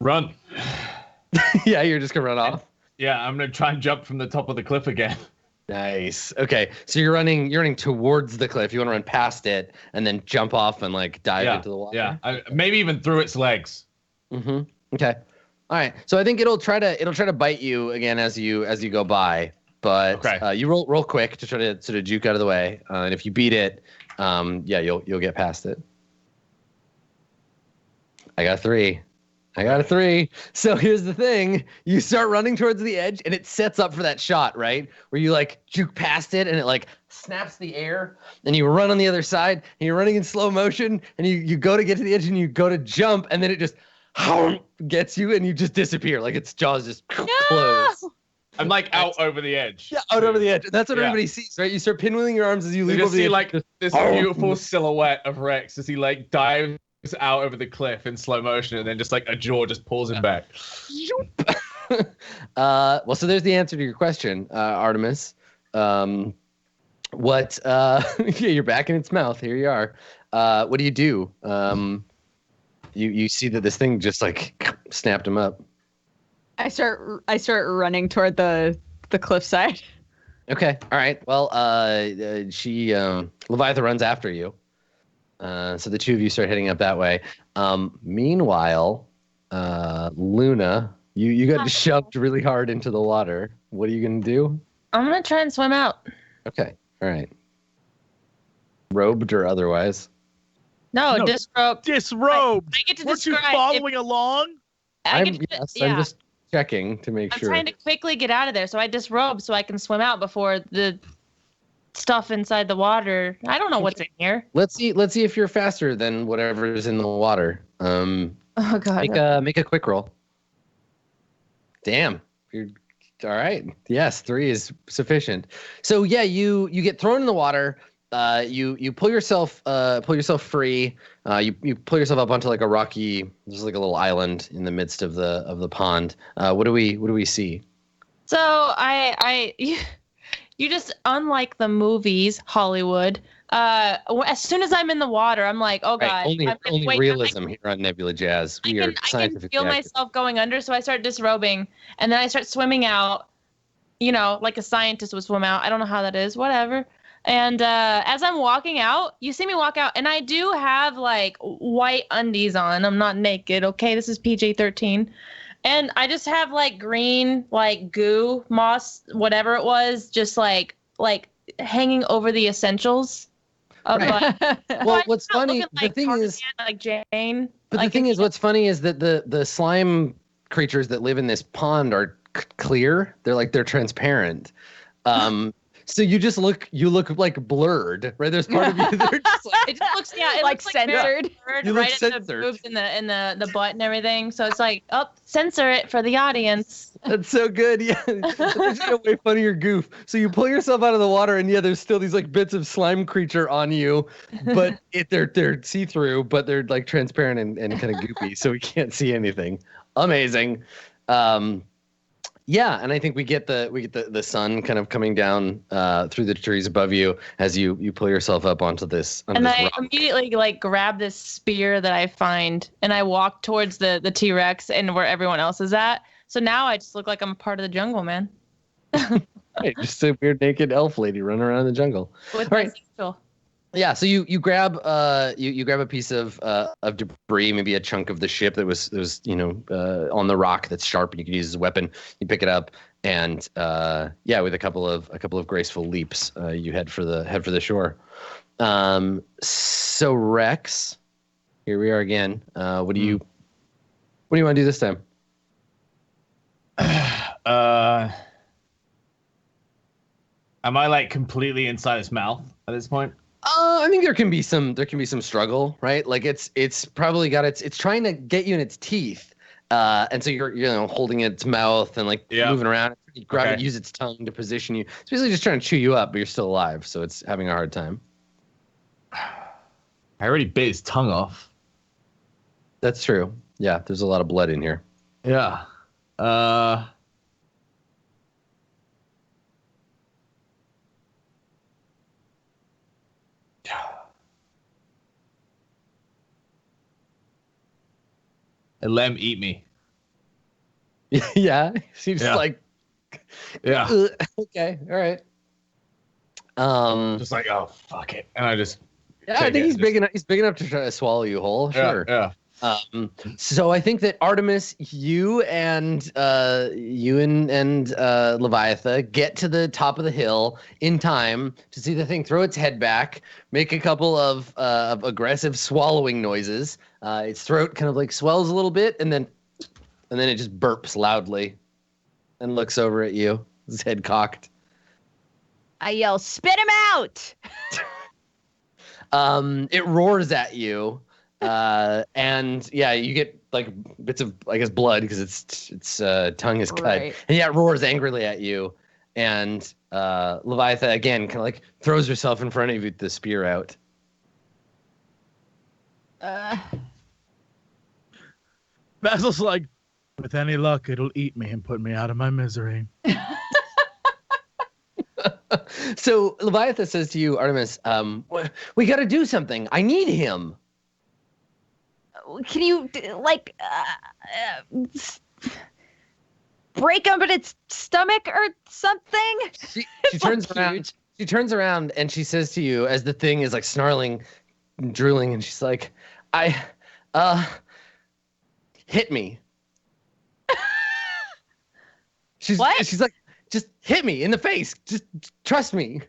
Speaker 2: Run.
Speaker 1: Yeah, you're just gonna run off.
Speaker 2: Yeah, I'm gonna try and jump from the top of the cliff again.
Speaker 1: Nice. Okay, so you're running towards the cliff. You want to run past it and then jump off and like dive into the water.
Speaker 2: Yeah, maybe even through its legs.
Speaker 1: Mm-hmm. Okay. All right. So I think it'll try to bite you again as you go by. But
Speaker 2: Okay.
Speaker 1: You roll quick to try to sort of juke out of the way. And if you beat it, yeah, you'll get past it. I got a 3. So here's the thing. You start running towards the edge and it sets up for that shot, right? Where you like juke past it and it like snaps the air and you run on the other side and you're running in slow motion and you go to get to the edge and you go to jump and then it just gets you and you just disappear. Like its jaws just close.
Speaker 2: I'm like out over the edge.
Speaker 1: Yeah, out over the edge. That's what
Speaker 2: Yeah.
Speaker 1: everybody sees, right? You start pinwheeling your arms as you
Speaker 2: You
Speaker 1: leap
Speaker 2: just
Speaker 1: over the
Speaker 2: see
Speaker 1: edge.
Speaker 2: like this beautiful silhouette of Rex as he like dives out over the cliff in slow motion and then just like a jaw just pulls him back.
Speaker 1: Well, so there's the answer to your question, Artemis. Yeah, you're back in its mouth. Here you are. What do you do? You see that this thing just like snapped him up.
Speaker 3: I start running toward the cliffside.
Speaker 1: Okay. All right. Well, Leviatha runs after you. So the 2 of you start heading up that way. Meanwhile, Luna, you got shoved really hard into the water. What are you gonna do?
Speaker 4: I'm gonna try and swim out.
Speaker 1: Okay. All right. Robed or otherwise?
Speaker 4: No,
Speaker 5: No.
Speaker 4: disrobed.
Speaker 5: Disrobed.
Speaker 4: I get to
Speaker 5: Weren't you
Speaker 4: describe.
Speaker 5: following along?
Speaker 1: I'm just checking to make
Speaker 4: I'm
Speaker 1: sure.
Speaker 4: trying to quickly get out of there, so I disrobe so I can swim out before the stuff inside the water. I don't know what's in here.
Speaker 1: Let's see if you're faster than whatever's in the water.
Speaker 4: Oh god.
Speaker 1: Make a quick roll. Damn. You're all right. Yes, 3 is sufficient. So yeah, you get thrown in the water. You pull yourself free. You pull yourself up onto like a rocky, there's like a little island in the midst of the pond. What do we see?
Speaker 4: So you just, unlike the movies, Hollywood. As soon as I'm in the water, I'm like, oh god.
Speaker 1: Right, only realism here on Nebula Jazz. We are
Speaker 4: I can
Speaker 1: scientifically
Speaker 4: feel
Speaker 1: accurate.
Speaker 4: myself going under, so I start disrobing, and then I start swimming out. You know, like a scientist would swim out. I don't know how that is. Whatever. And as I'm walking out, you see me walk out, and I do have like white undies on. I'm not naked. Okay, this is PG-13. And I just have like green, like goo, moss, whatever it was, just like hanging over the essentials. Of,
Speaker 1: Right.
Speaker 4: like,
Speaker 1: Well,
Speaker 4: I'm
Speaker 1: what's
Speaker 4: not
Speaker 1: funny,
Speaker 4: looking
Speaker 1: the
Speaker 4: like
Speaker 1: thing is,
Speaker 4: Tarzan, like Jane.
Speaker 1: but
Speaker 4: like,
Speaker 1: the thing is, what's funny is that the slime creatures that live in this pond are clear. They're transparent. So you look like blurred, right? There's part of you that are just like,
Speaker 4: it just looks, yeah, it
Speaker 3: Like
Speaker 4: looks like
Speaker 3: censored.
Speaker 4: blurred
Speaker 1: You look
Speaker 4: right at the
Speaker 1: censored.
Speaker 4: boobs and the butt and everything. So it's like, oh, censor it for the audience.
Speaker 1: that's so good. Yeah, it's actually a way funnier goof. So you pull yourself out of the water, and yeah, there's still these like bits of slime creature on you, but they're see-through, but they're like transparent and kind of goopy, so we can't see anything. Amazing. Yeah, and I think we get the sun kind of coming down through the trees above you as you pull yourself up onto this.
Speaker 4: And I
Speaker 1: rock.
Speaker 4: immediately like grab this spear that I find, and I walk towards the T-Rex and where everyone else is at. So now I just look like I'm a part of the jungle, man.
Speaker 1: Right, just a weird naked elf lady running around in the jungle.
Speaker 4: With
Speaker 1: All
Speaker 4: my
Speaker 1: right.
Speaker 4: sigil.
Speaker 1: Yeah, so you grab you grab a piece of debris, maybe a chunk of the ship that was on the rock that's sharp and you could use as a weapon. You pick it up and with a couple of graceful leaps, you head for the shore. So Rex, here we are again. What do you want to do this time?
Speaker 2: Am I like completely inside his mouth at this point?
Speaker 1: I think there can be some struggle, right? Like it's probably got it's trying to get you in its teeth, and so you're holding its mouth and like moving around. You grab it, use its tongue to position you. It's basically just trying to chew you up, but you're still alive, so it's having a hard time.
Speaker 2: I already bit his tongue off.
Speaker 1: That's true. Yeah, there's a lot of blood in here.
Speaker 2: Yeah. And let him eat me.
Speaker 1: Yeah, she's like,
Speaker 2: yeah.
Speaker 1: Okay, all right.
Speaker 2: Just like, oh fuck it, and I just.
Speaker 1: Yeah, I think he's big enough. He's big enough to try to swallow you whole. Sure.
Speaker 2: Yeah.
Speaker 1: So I think that Artemis, you and Leviatha get to the top of the hill in time to see the thing throw its head back, make a couple of aggressive swallowing noises. Its throat kind of like swells a little bit, and then it just burps loudly, and looks over at you, his head cocked.
Speaker 3: I yell, "Spit him out!"
Speaker 1: It roars at you. And yeah, you get like bits of, I guess, blood because its tongue is cut.
Speaker 3: Right.
Speaker 1: And yeah, it roars angrily at you. And Leviatha again kind of like throws herself in front of you with the spear out.
Speaker 5: Basil's like, with any luck, it'll eat me and put me out of my misery.
Speaker 1: So Leviatha says to you, Artemis, we got to do something. I need him.
Speaker 3: Can you break open its stomach or something?
Speaker 1: She turns around. She turns around and she says to you, as the thing is like snarling, and drooling, and she's like, hit me. She's like, just hit me in the face. Just trust me.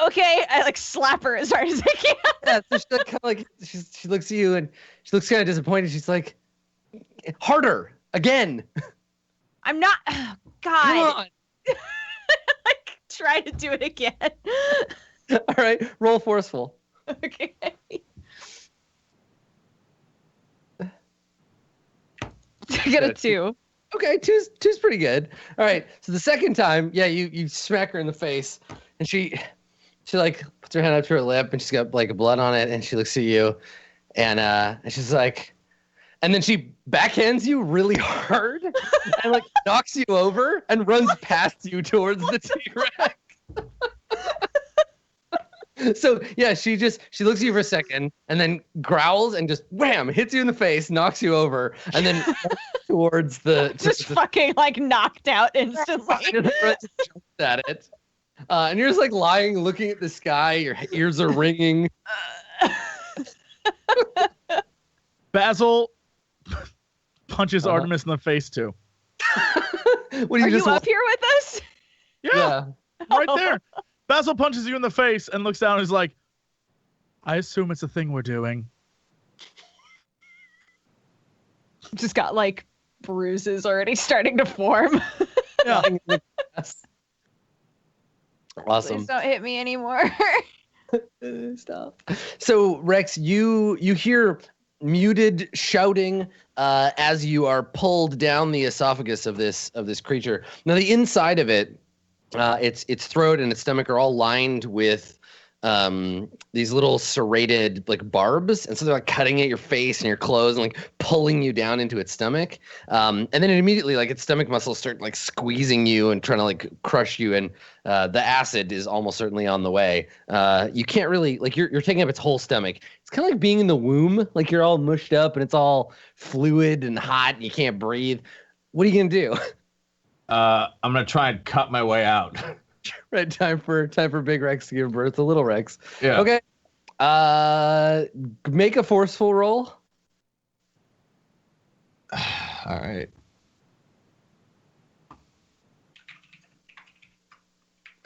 Speaker 3: Okay, I like slap her as hard as I can.
Speaker 1: Yeah, so she like, kind of like she looks at you and she looks kind of disappointed. She's like, harder again.
Speaker 3: I'm not. Oh, God.
Speaker 1: Come on.
Speaker 3: Like, try to do it again.
Speaker 1: All right, roll forceful.
Speaker 3: Okay. I got a 2.
Speaker 1: Okay, two's pretty good. All right, so the second time, yeah, you smack her in the face, and she like puts her hand up to her lip, and she's got like blood on it, and she looks at you, and she's like, and then she backhands you really hard, and like knocks you over, and runs past you towards the T-Rex. So yeah, she looks at you for a second, and then growls and just wham, hits you in the face, knocks you over, and then towards the
Speaker 3: just fucking like knocked out instantly.
Speaker 1: Jumps at it, and you're just like lying, looking at the sky. Your ears are ringing.
Speaker 5: Basil punches Artemis in the face too.
Speaker 1: What
Speaker 3: Are you up here with us?
Speaker 5: Yeah. Right there. Basil punches you in the face and looks down and is like, I assume it's a thing we're doing.
Speaker 3: Just got like bruises already starting to form.
Speaker 5: Yeah.
Speaker 1: Awesome.
Speaker 3: Please don't hit me anymore.
Speaker 1: Stop. So Rex, you hear muted shouting as you are pulled down the esophagus of this creature. Now the inside of it, its throat and its stomach are all lined with these little serrated like barbs, and so they're like cutting at your face and your clothes and like pulling you down into its stomach. And then it immediately, like, its stomach muscles start like squeezing you and trying to like crush you, and the acid is almost certainly on the way. You can't really, like, you're taking up its whole stomach. It's kind of like being in the womb, like you're all mushed up and it's all fluid and hot and you can't breathe. What are you gonna do?
Speaker 2: I'm gonna try and cut my way out.
Speaker 1: Right, time for Big Rex to give birth to Little Rex.
Speaker 2: Yeah.
Speaker 1: Okay. Make a forceful roll.
Speaker 2: All right.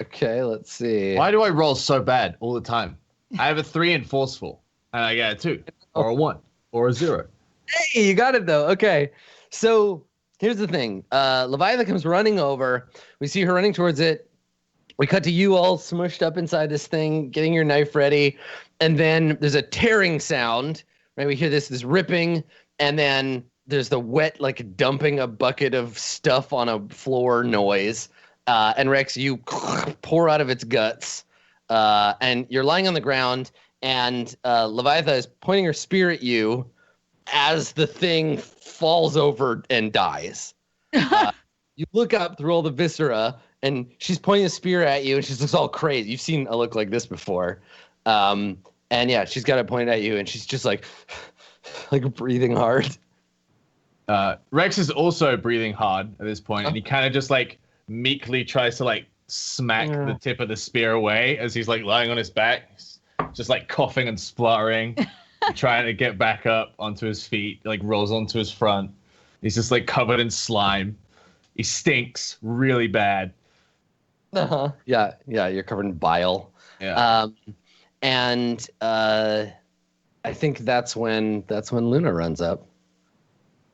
Speaker 1: Okay, let's see.
Speaker 2: Why do I roll so bad all the time? I have a 3 in forceful, and I get a 2, or a 1, or a 0.
Speaker 1: Hey, you got it though. Okay. So here's the thing. Leviathan comes running over. We see her running towards it. We cut to you all smushed up inside this thing, getting your knife ready. And then there's a tearing sound, right? We hear this ripping, and then there's the wet, like dumping a bucket of stuff on a floor noise. And Rex, you pour out of its guts, and you're lying on the ground, and Leviathan is pointing her spear at you as the thing falls over and dies. You look up through all the viscera, and she's pointing a spear at you, and she looks all crazy. You've seen a look like this before. And yeah, she's got it pointed at you, and she's just like breathing hard.
Speaker 2: Rex is also breathing hard at this point, and he kind of just like meekly tries to like smack the tip of the spear away as he's like lying on his back, just like coughing and spluttering, trying to get back up onto his feet, like rolls onto his front. He's just like covered in slime. He stinks really bad.
Speaker 1: Yeah, you're covered in bile.
Speaker 2: Yeah.
Speaker 1: And I think that's when Luna runs up.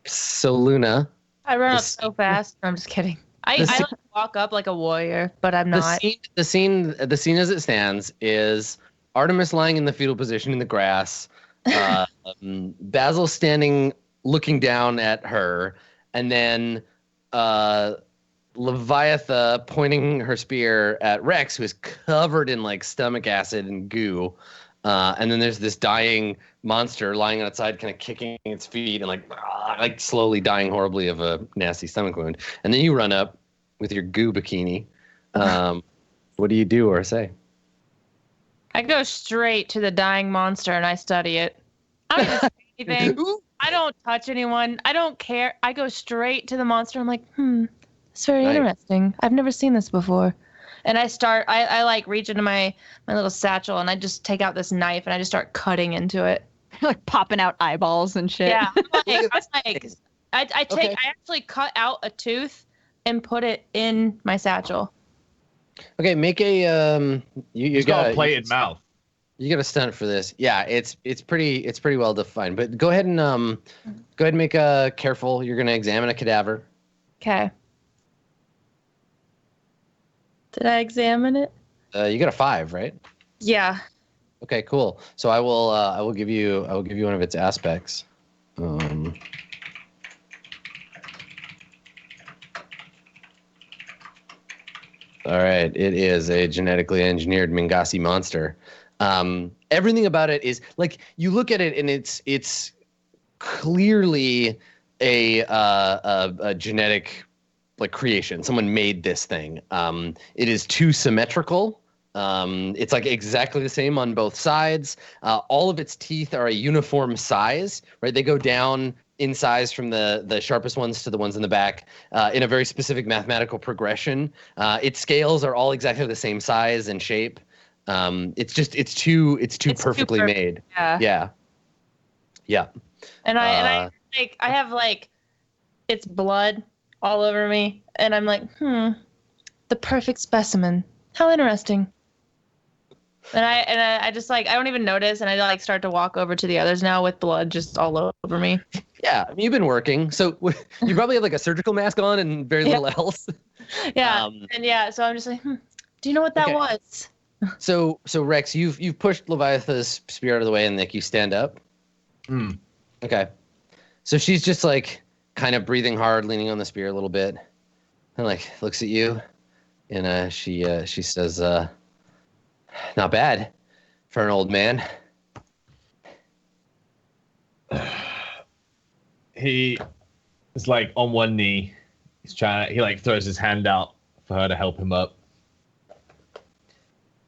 Speaker 1: So Luna,
Speaker 4: I run up so fast. I'm just kidding. I like walk up like a warrior, but I'm not.
Speaker 1: The scene as it stands is Artemis lying in the fetal position in the grass, Basil standing looking down at her, and then Leviatha pointing her spear at Rex, who is covered in like stomach acid and goo. And then there's this dying monster lying outside, kind of kicking its feet and like slowly dying horribly of a nasty stomach wound. And then you run up with your goo bikini. What do you do or say?
Speaker 4: I go straight to the dying monster and I study it. I don't even say anything. I don't touch anyone. I don't care. I go straight to the monster. I'm like, it's very interesting. I've never seen this before. And I like reach into my little satchel and I just take out this knife and I just start cutting into it.
Speaker 3: Like popping out eyeballs and shit.
Speaker 4: Yeah. I actually cut out a tooth and put it in my satchel.
Speaker 1: Okay, make a you
Speaker 2: got a plated mouth.
Speaker 1: You got a stunt for this. Yeah, it's pretty well defined. But go ahead and make a careful. You're gonna examine a cadaver.
Speaker 4: Okay. Did I examine it?
Speaker 1: You got a 5, right?
Speaker 4: Yeah.
Speaker 1: Okay, cool. So I will give you one of its aspects. All right, it is a genetically engineered Mingasi monster. Everything about it is like you look at it and it's clearly a genetic like creation. Someone made this thing. It is too symmetrical. It's like exactly the same on both sides. All of its teeth are a uniform size, right? They go down in size from the sharpest ones to the ones in the back in a very specific mathematical progression. Its scales are all exactly the same size and shape. It's too perfectly made. Yeah.
Speaker 4: And I have like its blood all over me, and I'm like, the perfect specimen. How interesting. And I just like I don't even notice, and I like start to walk over to the others now with blood just all over me.
Speaker 1: Yeah, I mean, you've been working, so you probably have like a surgical mask on and very little else.
Speaker 4: Yeah, so I'm just like, do you know what that was?
Speaker 1: So Rex, you've pushed Leviatha's spear out of the way, and like you stand up. Okay, so she's just like kind of breathing hard, leaning on the spear a little bit, and like looks at you, and she says, "Not bad for an old man."
Speaker 2: He is like on one knee. He like throws his hand out for her to help him up.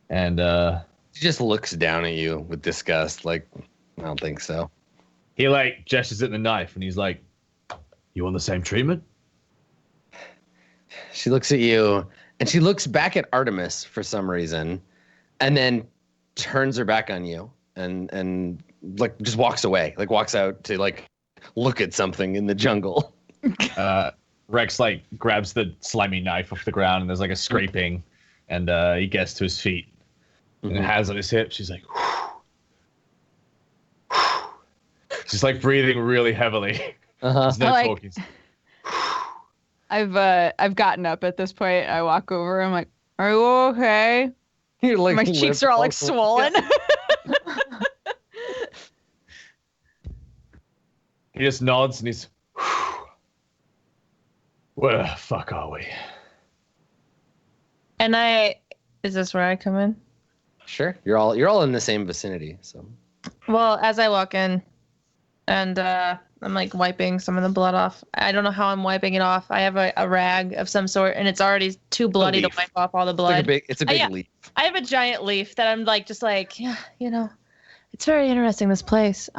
Speaker 2: And
Speaker 1: she just looks down at you with disgust, like, I don't think so.
Speaker 2: He like gestures at the knife and he's like, "You want the same treatment?"
Speaker 1: She looks at you, and she looks back at Artemis for some reason, and then turns her back on you, and like just walks away, like walks out to like look at something in the jungle.
Speaker 2: Rex like grabs the slimy knife off the ground, and there's like a scraping, and he gets to his feet, and hands on his hips. She's like, she's like breathing really heavily. There's no talking.
Speaker 3: I've gotten up at this point. I walk over. I'm like, "Are you okay?"
Speaker 1: You're like,
Speaker 3: My cheeks are all like swollen.
Speaker 2: He just nods and he's, where the fuck are we?
Speaker 4: And is this where I come in?
Speaker 1: Sure, you're all in the same vicinity. So,
Speaker 4: Well, as I walk in, and I'm like wiping some of the blood off. I don't know how I'm wiping it off. I have a rag of some sort, and it's already too bloody to
Speaker 1: leaf.
Speaker 4: wipe off all the blood.
Speaker 1: it's a big
Speaker 4: yeah.
Speaker 1: leaf.
Speaker 4: I have a giant leaf that I'm like, just like, yeah, it's very interesting, this place.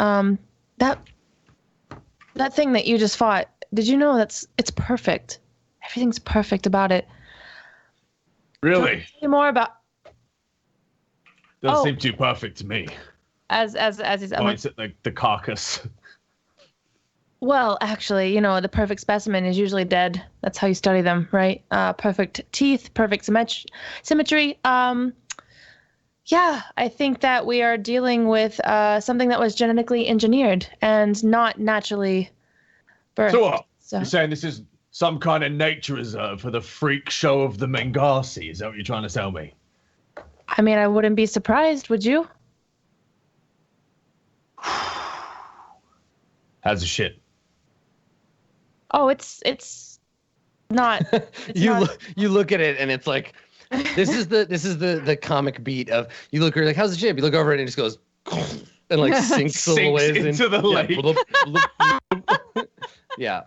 Speaker 4: That thing that you just fought, did you know it's perfect? Everything's perfect about it.
Speaker 2: Really?
Speaker 4: Tell me more about.
Speaker 2: Doesn't seem too perfect to me.
Speaker 4: As he's.
Speaker 2: Points at the carcass.
Speaker 4: Well, actually, the perfect specimen is usually dead. That's how you study them, right? Perfect teeth, perfect symmetry. Yeah, I think that we are dealing with something that was genetically engineered and not naturally birthed.
Speaker 2: So what? You're saying this is some kind of nature reserve for the freak show of the Mengasi? Is that what you're trying to tell me?
Speaker 4: I mean, I wouldn't be surprised, would you?
Speaker 2: How's the shit?
Speaker 4: Oh, it's not.
Speaker 1: You look at it and it's like, this is the comic beat of, you look at it like, how's the ship? You look over it and it just goes and like sinks a little ways
Speaker 2: into the lake.
Speaker 1: Yeah.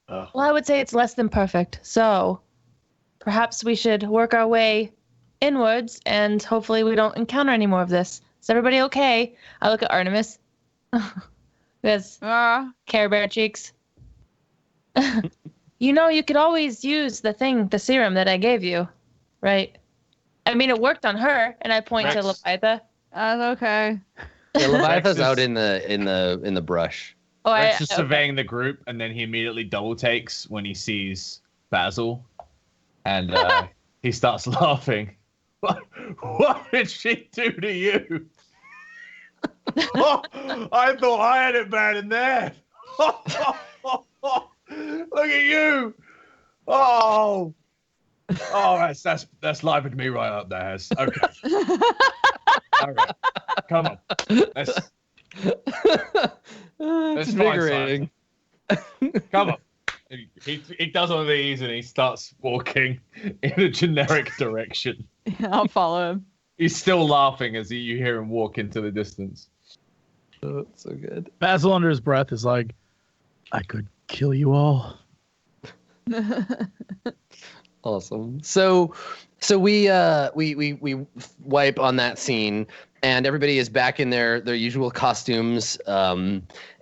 Speaker 4: Well, I would say it's less than perfect. So perhaps we should work our way inwards and hopefully we don't encounter any more of this. Is everybody okay? I look at Artemis. There's Care Bear cheeks. You could always use the serum that I gave you, right? I mean, it worked on her, and I point to Leviatha.
Speaker 3: That's okay.
Speaker 1: Yeah, Leviatha's out in the brush.
Speaker 4: Oh,
Speaker 2: Rex is surveying the group, and then he immediately double takes when he sees Basil, and he starts laughing. What did she do to you? I thought I had it bad in there. Look at you. Oh, that's livened me right up there. Okay. All right. Come on. Let's
Speaker 1: invigorating.
Speaker 2: Come on. He does one of these and he starts walking in a generic direction.
Speaker 3: Yeah, I'll follow him.
Speaker 2: He's still laughing as you hear him walk into the distance.
Speaker 1: Oh, that's so good.
Speaker 5: Basil under his breath is like, I could kill you all.
Speaker 1: Awesome. So we wipe on that scene, and everybody is back in their usual costumes,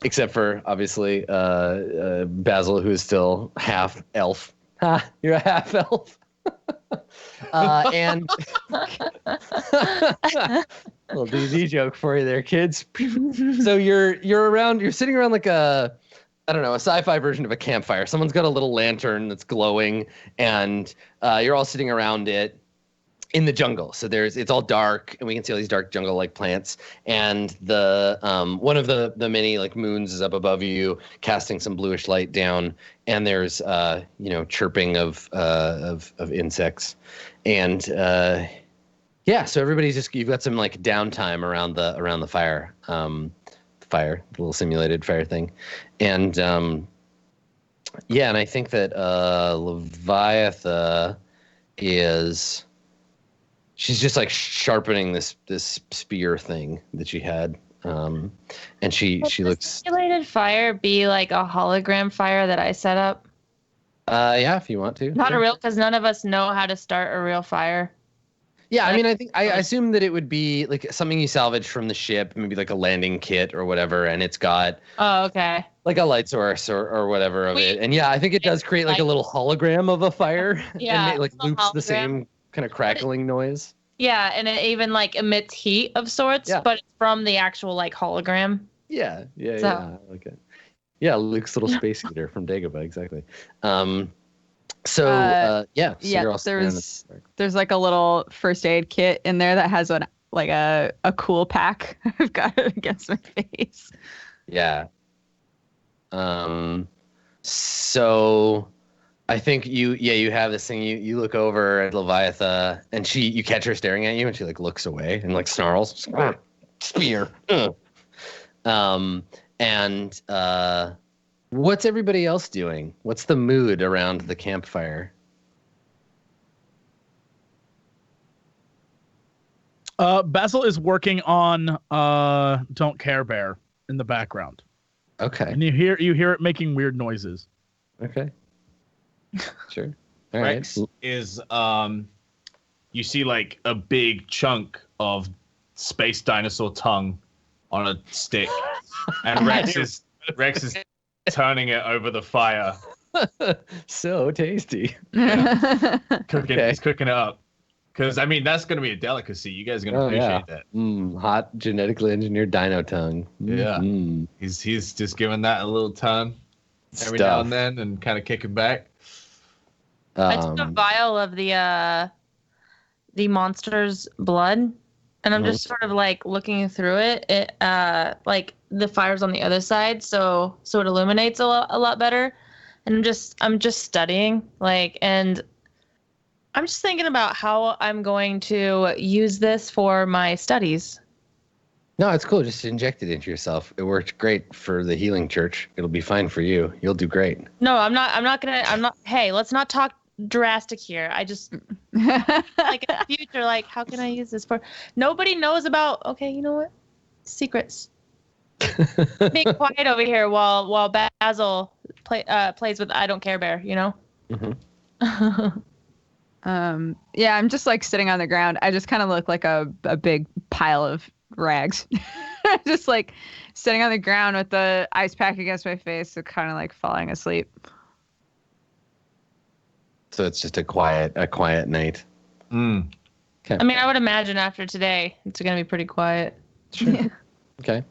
Speaker 1: except for obviously Basil, who is still half elf. Ha! You're a half elf. And little DZ joke for you there, kids. So you're sitting around like a sci-fi version of a campfire. Someone's got a little lantern that's glowing, and you're all sitting around it in the jungle. So it's all dark, and we can see all these dark jungle-like plants. And the one of the many like moons is up above you, casting some bluish light down. And there's chirping of insects, and so everybody's you've got some like downtime around the fire. The little simulated fire thing, and and I think that Leviatha she's just like sharpening this spear thing that she had, and she looks.
Speaker 4: Simulated fire be like a hologram fire that I set up?
Speaker 1: Yeah, if you want to.
Speaker 4: Not
Speaker 1: sure.
Speaker 4: a real, because none of us know how to start a real fire.
Speaker 1: Yeah, I mean, I assume that it would be like something you salvaged from the ship, maybe like a landing kit or whatever, and it's got.
Speaker 4: Oh, okay.
Speaker 1: like a light source or whatever of it. And yeah, I think it does create like a little hologram of a fire.
Speaker 4: Yeah,
Speaker 1: And it like
Speaker 4: it's a
Speaker 1: loops the
Speaker 4: hologram.
Speaker 1: same kind of crackling noise.
Speaker 4: Yeah, and it even like emits heat of sorts,
Speaker 1: Yeah.
Speaker 4: but it's from the actual like hologram.
Speaker 1: Yeah,
Speaker 4: So-
Speaker 1: yeah, I like it. Yeah, Luke's little space heater from Dagobah, exactly. Yeah, so
Speaker 3: Yeah,
Speaker 1: you're all sitting on the-
Speaker 3: there's like a little first aid kit in there that has a cool pack. I've got it against my face.
Speaker 1: Yeah. So I think you have this thing. You look over at Leviatha, and you catch her staring at you, and she like looks away and like snarls, spear. And what's everybody else doing? What's the mood around the campfire?
Speaker 5: Basil is working on Don't Care Bear in the background.
Speaker 1: Okay.
Speaker 5: And you hear it making weird noises.
Speaker 1: Okay. Sure. All
Speaker 2: Rex
Speaker 1: right.
Speaker 2: is you see like a big chunk of space dinosaur tongue on a stick, and Rex is turning it over the fire,
Speaker 1: So tasty.
Speaker 2: cooking.
Speaker 1: Okay.
Speaker 2: He's cooking it up. Because, I mean, that's going to be a delicacy. You guys are going to appreciate that.
Speaker 1: Hot genetically engineered dino tongue.
Speaker 2: Yeah.
Speaker 1: Mm.
Speaker 2: He's just giving that a little turn every now and then and kind of kicking back.
Speaker 4: I took a vial of the monster's blood, and I'm just sort of like looking through it. It like the fire's on the other side, so it illuminates a lot better. And I'm just studying, like, and I'm just thinking about how I'm going to use this for my studies.
Speaker 1: No, it's cool. Just inject it into yourself. It worked great for the healing church. It'll be fine for you. You'll do great.
Speaker 4: No, I'm not. Hey, let's not talk drastic here. I just like in the future, like, how can I use this for? Nobody knows about. Okay, you know what? Secrets. Being quiet over here while Basil plays with I Don't Care Bear. You know.
Speaker 1: Mm-hmm.
Speaker 3: Yeah, I'm just like sitting on the ground. I just kind of look like a big pile of rags. Just like sitting on the ground with the ice pack against my face, so kind of like falling asleep.
Speaker 1: So it's just a quiet night.
Speaker 2: Mm.
Speaker 1: Okay.
Speaker 4: I mean, I would imagine after today, it's gonna be pretty quiet.
Speaker 3: Sure.
Speaker 1: Okay.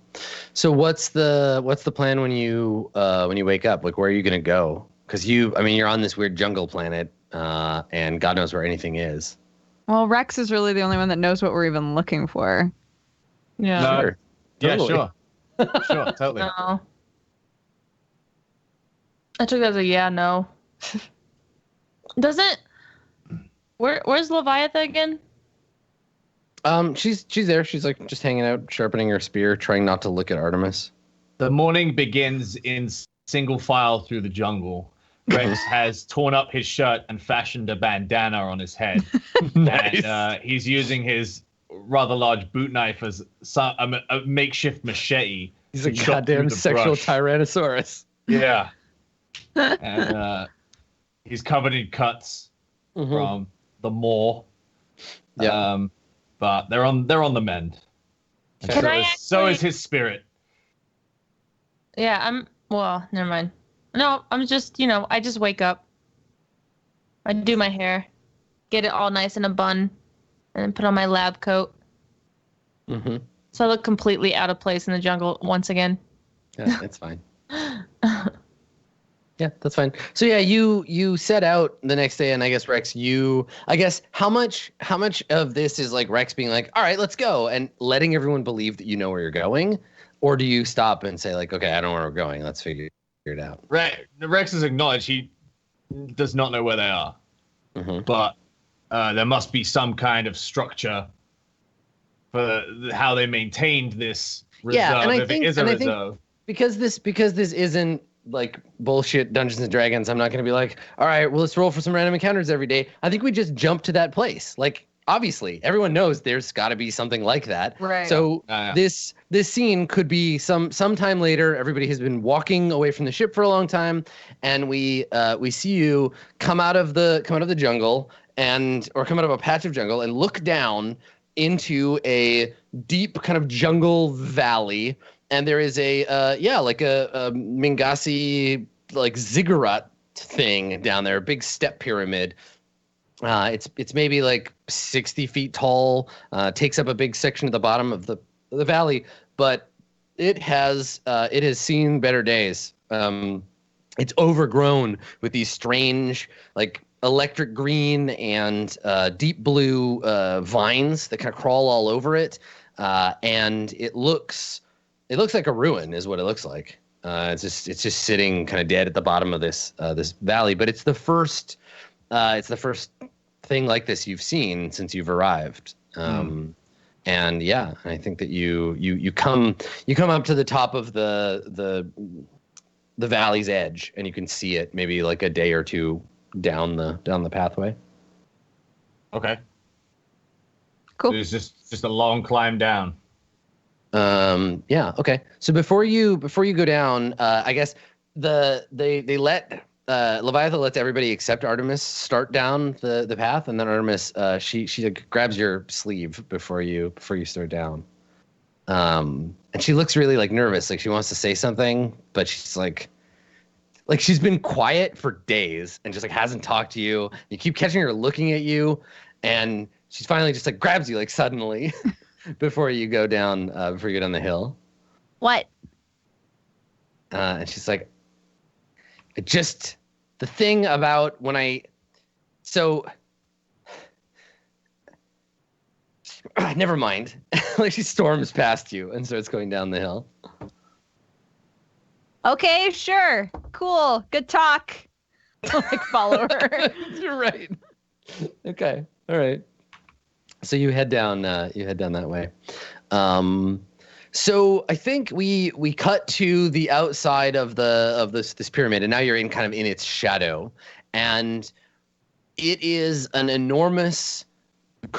Speaker 1: So what's the plan when you wake up? Like, where are you gonna go? Because you're on this weird jungle planet, and God knows where anything is.
Speaker 3: Well, Rex is really the only one that knows what we're even looking for.
Speaker 4: Yeah.
Speaker 2: No.
Speaker 1: Sure.
Speaker 2: Yeah,
Speaker 1: Totally.
Speaker 2: sure. Sure, totally.
Speaker 4: No. I took that as a yeah, no. Where's Leviatha again?
Speaker 1: She's there. She's like just hanging out, sharpening her spear, trying not to look at Artemis.
Speaker 2: The morning begins in single file through the jungle. Rex has torn up his shirt and fashioned a bandana on his head.
Speaker 1: Nice.
Speaker 2: And he's using his rather large boot knife as a makeshift machete.
Speaker 1: He's a
Speaker 2: to chop through
Speaker 1: goddamn
Speaker 2: the
Speaker 1: sexual
Speaker 2: brush.
Speaker 1: tyrannosaurus.
Speaker 2: Yeah. And he's covered in cuts from the maw.
Speaker 1: Yeah.
Speaker 2: But they're on the mend. And
Speaker 1: Can
Speaker 2: so is his spirit.
Speaker 4: Yeah, well, never mind. No, I'm just, I just wake up. I do my hair, get it all nice in a bun, and then put on my lab coat.
Speaker 1: Mm-hmm.
Speaker 4: So I look completely out of place in the jungle once again.
Speaker 1: Yeah, that's fine. Yeah, that's fine. So yeah, you set out the next day, and I guess Rex, how much of this is like Rex being like, all right, let's go, and letting everyone believe that you know where you're going, or do you stop and say like, okay, I don't know where we're going, let's figure it out.
Speaker 2: Rex has acknowledged he does not know where they are, but there must be some kind of structure for how they maintained this reserve.
Speaker 1: Yeah, and I
Speaker 2: think because this isn't like bullshit Dungeons and Dragons, I'm not going to be like, all right, well, let's roll for some random encounters every day. I think we just jump to that place. Like, obviously, everyone knows there's got to be something like that.
Speaker 3: Right.
Speaker 1: So this scene could be sometime later. Everybody has been walking away from the ship for a long time, and we see you come out of the jungle or come out of a patch of jungle and look down into a deep kind of jungle valley and there is a like a Mingasi like ziggurat thing down there, a big step pyramid. It's maybe like 60 feet tall. Takes up a big section of the bottom of the valley, but it has seen better days. It's overgrown with these strange like electric green and deep blue vines that kind of crawl all over it, and it looks like a ruin, is what it looks like. It's just sitting kind of dead at the bottom of this valley, but it's the first thing like this you've seen since you've arrived. And yeah, I think that you come up to the top of the valley's edge, and you can see it maybe like a day or two down the pathway.
Speaker 2: Okay.
Speaker 3: Cool.
Speaker 2: There's just a long climb down.
Speaker 1: Yeah. Okay. So before you go down, I guess they let Leviathan lets everybody except Artemis start down the path, and then Artemis she like grabs your sleeve before you start down. And she looks really like nervous, like she wants to say something, but she's like she's been quiet for days and just like hasn't talked to you. You keep catching her looking at you, and she's finally just like grabs you like suddenly before you go down the hill.
Speaker 3: What?
Speaker 1: And she's like, just the thing about when never mind. Like she storms past you and starts going down the hill.
Speaker 3: Okay, sure. Cool. Good talk. I'll like follow her.
Speaker 1: You're right. Okay. All right. So you head down that way. So I think we cut to the outside of this pyramid, and now you're in kind of in its shadow, and it is an enormous,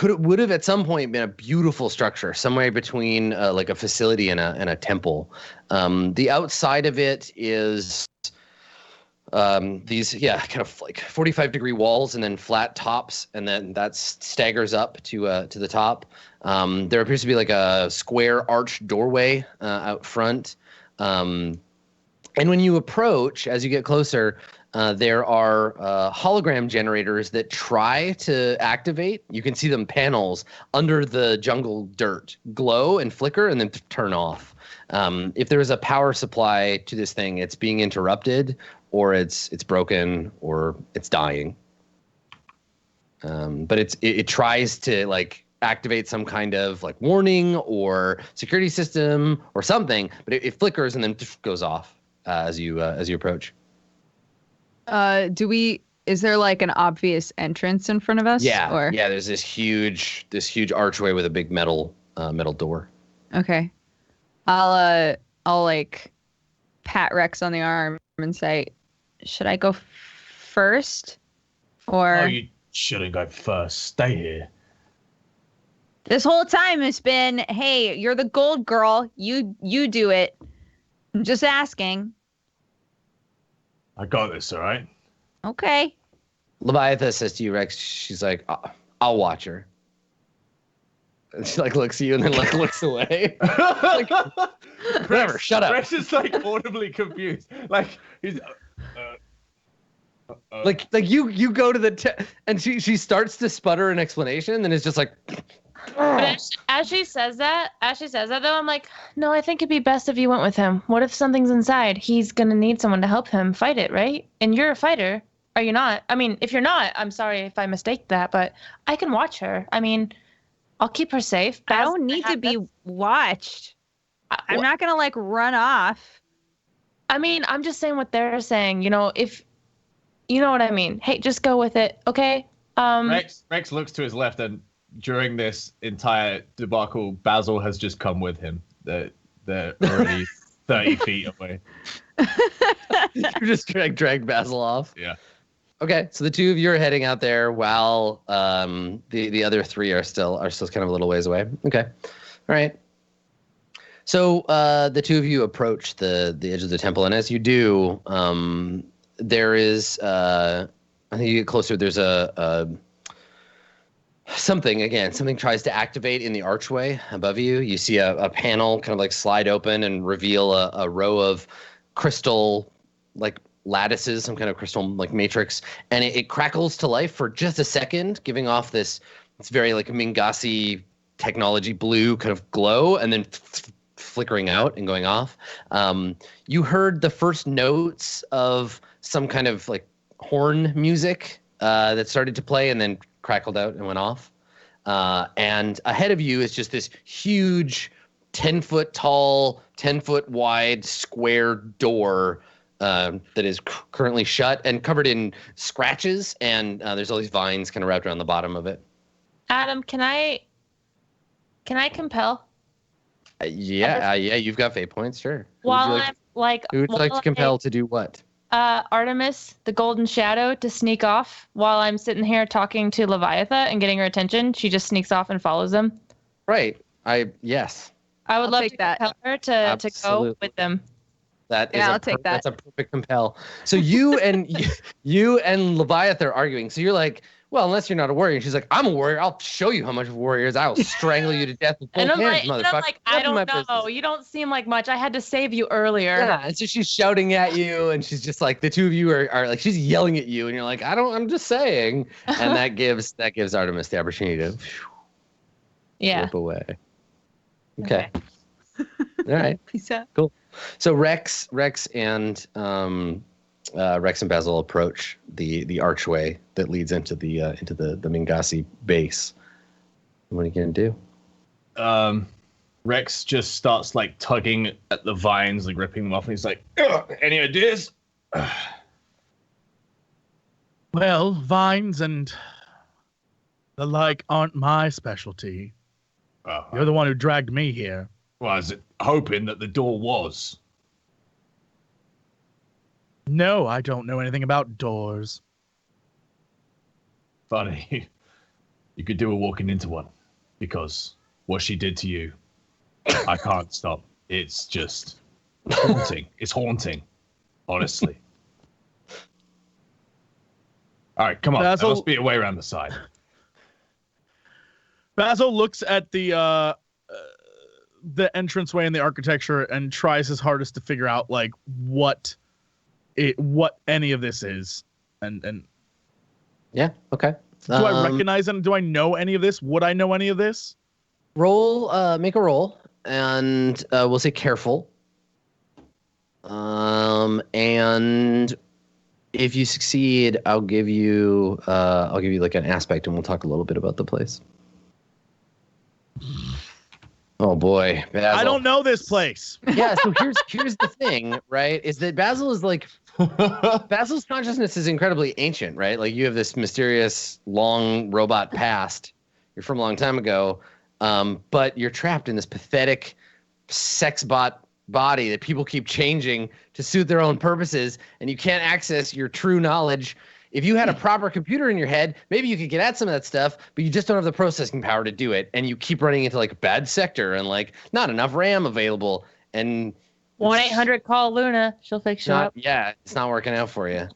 Speaker 1: would have at some point been a beautiful structure, somewhere between like a facility and a temple. The outside of it is these kind of like 45-degree walls and then flat tops, and then that staggers up to the top. There appears to be like a square arched doorway out front, and when you approach, as you get closer, there are hologram generators that try to activate. You can see them panels under the jungle dirt glow and flicker and then turn off. If there is a power supply to this thing, it's being interrupted, or it's broken, or it's dying. But it tries to like activate some kind of like warning or security system or something, but it flickers and then goes off as you approach.
Speaker 3: Is there like an obvious entrance in front of us?
Speaker 1: Yeah. Yeah. There's this huge archway with a big metal door.
Speaker 3: Okay. I'll like pat Rex on the arm and say, should I go first? Or
Speaker 2: Oh, you shouldn't go first. Stay here.
Speaker 3: this whole time it's been, hey, you're the gold girl. You do it. I'm just asking.
Speaker 2: I got this, all right?
Speaker 3: Okay.
Speaker 1: Leviathan says to you, Rex, she's like, I'll watch her. And she like looks at you and then like looks away. Like, whatever, shut up.
Speaker 2: Rex is like audibly confused. Like he's
Speaker 1: Like you go to the and she starts to sputter an explanation, and it's just like.
Speaker 4: But as she says that though, I'm like, no, I think it'd be best if you went with him. What if something's inside? He's gonna need someone to help him fight it, right? And you're a fighter, are you not? I mean, if you're not, I'm sorry if I mistake that, but I can watch her. I mean, I'll keep her safe.
Speaker 3: I don't need to be watched. I'm not gonna like run off.
Speaker 4: I mean, I'm just saying what they're saying. You know, if you know what I mean. Hey, just go with it, okay?
Speaker 2: Rex looks to his left, and during this entire debacle, Basil has just come with him. They're already 30 feet away.
Speaker 1: You just dragged Basil off.
Speaker 2: Yeah.
Speaker 1: Okay, so the two of you are heading out there while the other three are still kind of a little ways away. Okay, all right. So the two of you approach the edge of the temple, and as you do, there is I think you get closer. There's a something tries to activate in the archway above you. You see a panel kind of like slide open and reveal a row of crystal like lattices, some kind of crystal like matrix, and it crackles to life for just a second, giving off this it's very like Mingasi technology blue kind of glow, and then flickering out and going off. You heard the first notes of some kind of like horn music that started to play and then crackled out and went off. And ahead of you is just this huge 10-foot tall, 10-foot wide square door that is currently shut and covered in scratches. And there's all these vines kind of wrapped around the bottom of it.
Speaker 4: Adam, can I compel?
Speaker 1: Yeah, you've got fate points, sure.
Speaker 4: Who would you
Speaker 1: like to compel to do what?
Speaker 4: Artemis, the Golden Shadow, to sneak off while I'm sitting here talking to Leviatha and getting her attention. She just sneaks off and follows them.
Speaker 1: Right. Yes.
Speaker 4: I would
Speaker 3: I'll
Speaker 4: love
Speaker 3: take
Speaker 4: to
Speaker 3: that.
Speaker 4: compel her to go with them.
Speaker 3: I'll take that.
Speaker 1: That's a perfect compel. So you and you and Leviatha are arguing. So you're like, well, unless you're not a warrior. And she's like, I'm a warrior. I'll show you how much of a warrior is. I will strangle you to death with both
Speaker 4: And I'm
Speaker 1: hands,
Speaker 4: like,
Speaker 1: motherfucker.
Speaker 4: I don't know.
Speaker 1: Business.
Speaker 4: You don't seem like much. I had to save you earlier.
Speaker 1: Yeah, and so she's shouting at you, and she's just like, the two of you are like, she's yelling at you, and you're like, I'm just saying, and that gives Artemis the opportunity to slip away. Okay. All right.
Speaker 3: Peace out.
Speaker 1: Cool. So Rex and Basil approach the archway that leads into the Mingasi base. What are you gonna do?
Speaker 2: Rex just starts like tugging at the vines, like ripping them off, and he's like, "Any ideas?"
Speaker 5: Well, vines and the like aren't my specialty. You're the one who dragged me here.
Speaker 2: Well, I was hoping that the door was.
Speaker 5: No, I don't know anything about doors.
Speaker 2: Funny. You could do a walking into one, because what she did to you, I can't stop. It's just haunting. It's haunting, honestly. All right, come on.
Speaker 5: Basil-
Speaker 2: There must be a way around the side.
Speaker 5: Basil looks at the entranceway and the architecture and tries his hardest to figure out like what any of this is. And
Speaker 1: Yeah. Okay.
Speaker 5: do I recognize it? Do I know any of this? Would I know any of this?
Speaker 1: Roll. Make a roll, and we'll say careful. And if you succeed, I'll give you like an aspect, and we'll talk a little bit about the place. Oh boy, Basil.
Speaker 5: I don't know this place.
Speaker 1: Yeah, so here's the thing, right? Is that Basil is like Basil's consciousness is incredibly ancient, right? Like you have this mysterious long robot past. You're from a long time ago, but you're trapped in this pathetic sex bot body that people keep changing to suit their own purposes, and you can't access your true knowledge. If you had a proper computer in your head, maybe you could get at some of that stuff, but you just don't have the processing power to do it, and you keep running into like a bad sector and like not enough RAM available, and
Speaker 4: 1-800 call Luna. She'll fix you up.
Speaker 1: Yeah, it's not working out for you.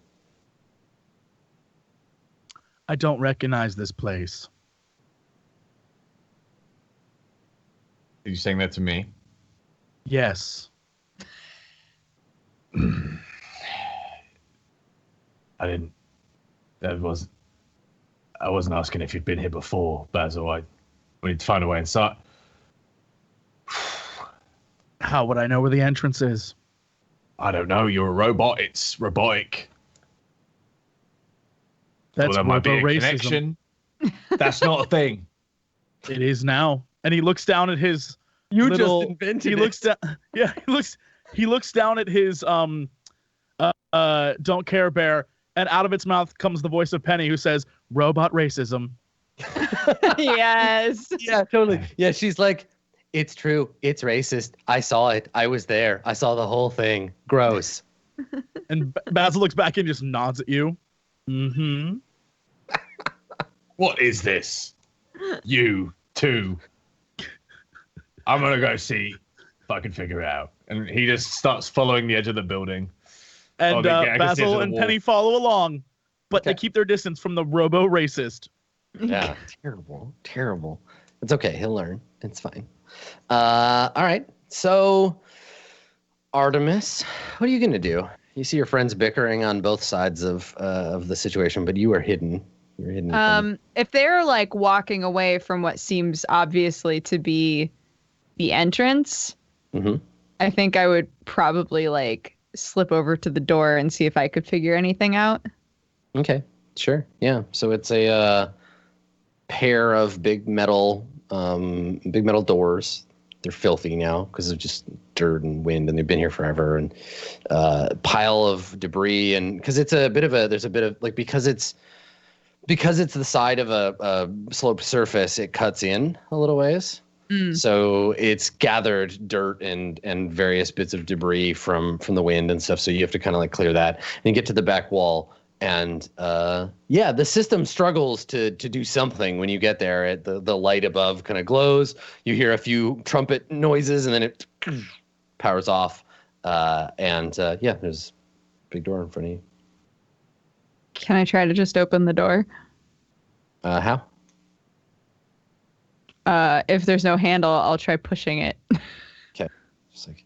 Speaker 5: I don't recognize this place.
Speaker 2: Are you saying that to me?
Speaker 5: Yes.
Speaker 2: I wasn't asking if you'd been here before, Basil. We need to find a way inside.
Speaker 5: How would I know where the entrance is?
Speaker 2: I don't know. You're a robot. It's robotic.
Speaker 5: That's
Speaker 2: there might be a
Speaker 5: racism.
Speaker 2: connection. That's not a thing.
Speaker 5: It is now. And he looks down at his
Speaker 1: You
Speaker 5: little,
Speaker 1: just invented
Speaker 5: he
Speaker 1: it.
Speaker 5: looks down yeah, he looks down at his don't care bear, and out of its mouth comes the voice of Penny, who says, "Robot racism."
Speaker 3: Yes.
Speaker 1: Yeah, totally. Yeah, she's like, it's true. It's racist. I saw it. I was there. I saw the whole thing. Gross.
Speaker 5: And Basil looks back and just nods at you. Mm-hmm.
Speaker 2: What is this? You two. I'm gonna go see if I can figure it out. And he just starts following the edge of the building.
Speaker 5: And
Speaker 2: I can see it to
Speaker 5: Basil
Speaker 2: the
Speaker 5: and
Speaker 2: wall.
Speaker 5: Penny follow along, but they
Speaker 1: Okay.
Speaker 5: keep their distance from the robo-racist.
Speaker 1: Yeah, terrible. It's okay. He'll learn. It's fine. All right. So, Artemis, what are you gonna do? You see your friends bickering on both sides of the situation, but you are hidden. You're hidden.
Speaker 3: If they're like walking away from what seems obviously to be the entrance, I think I would probably like slip over to the door and see if I could figure anything out.
Speaker 1: Okay, sure. Yeah. So it's a pair of big metal doors. They're filthy now because of just dirt and wind, and they've been here forever. And pile of debris, and because there's a bit of like because it's the side of a sloped surface, it cuts in a little ways. So it's gathered dirt and various bits of debris from the wind and stuff. So you have to kind of like clear that and get to the back wall. And the system struggles to do something when you get there. The light above kind of glows. You hear a few trumpet noises, and then it powers off. There's a big door in front of you.
Speaker 3: Can I try to just open the door?
Speaker 1: How?
Speaker 3: If there's no handle, I'll try pushing it.
Speaker 1: Okay. Just like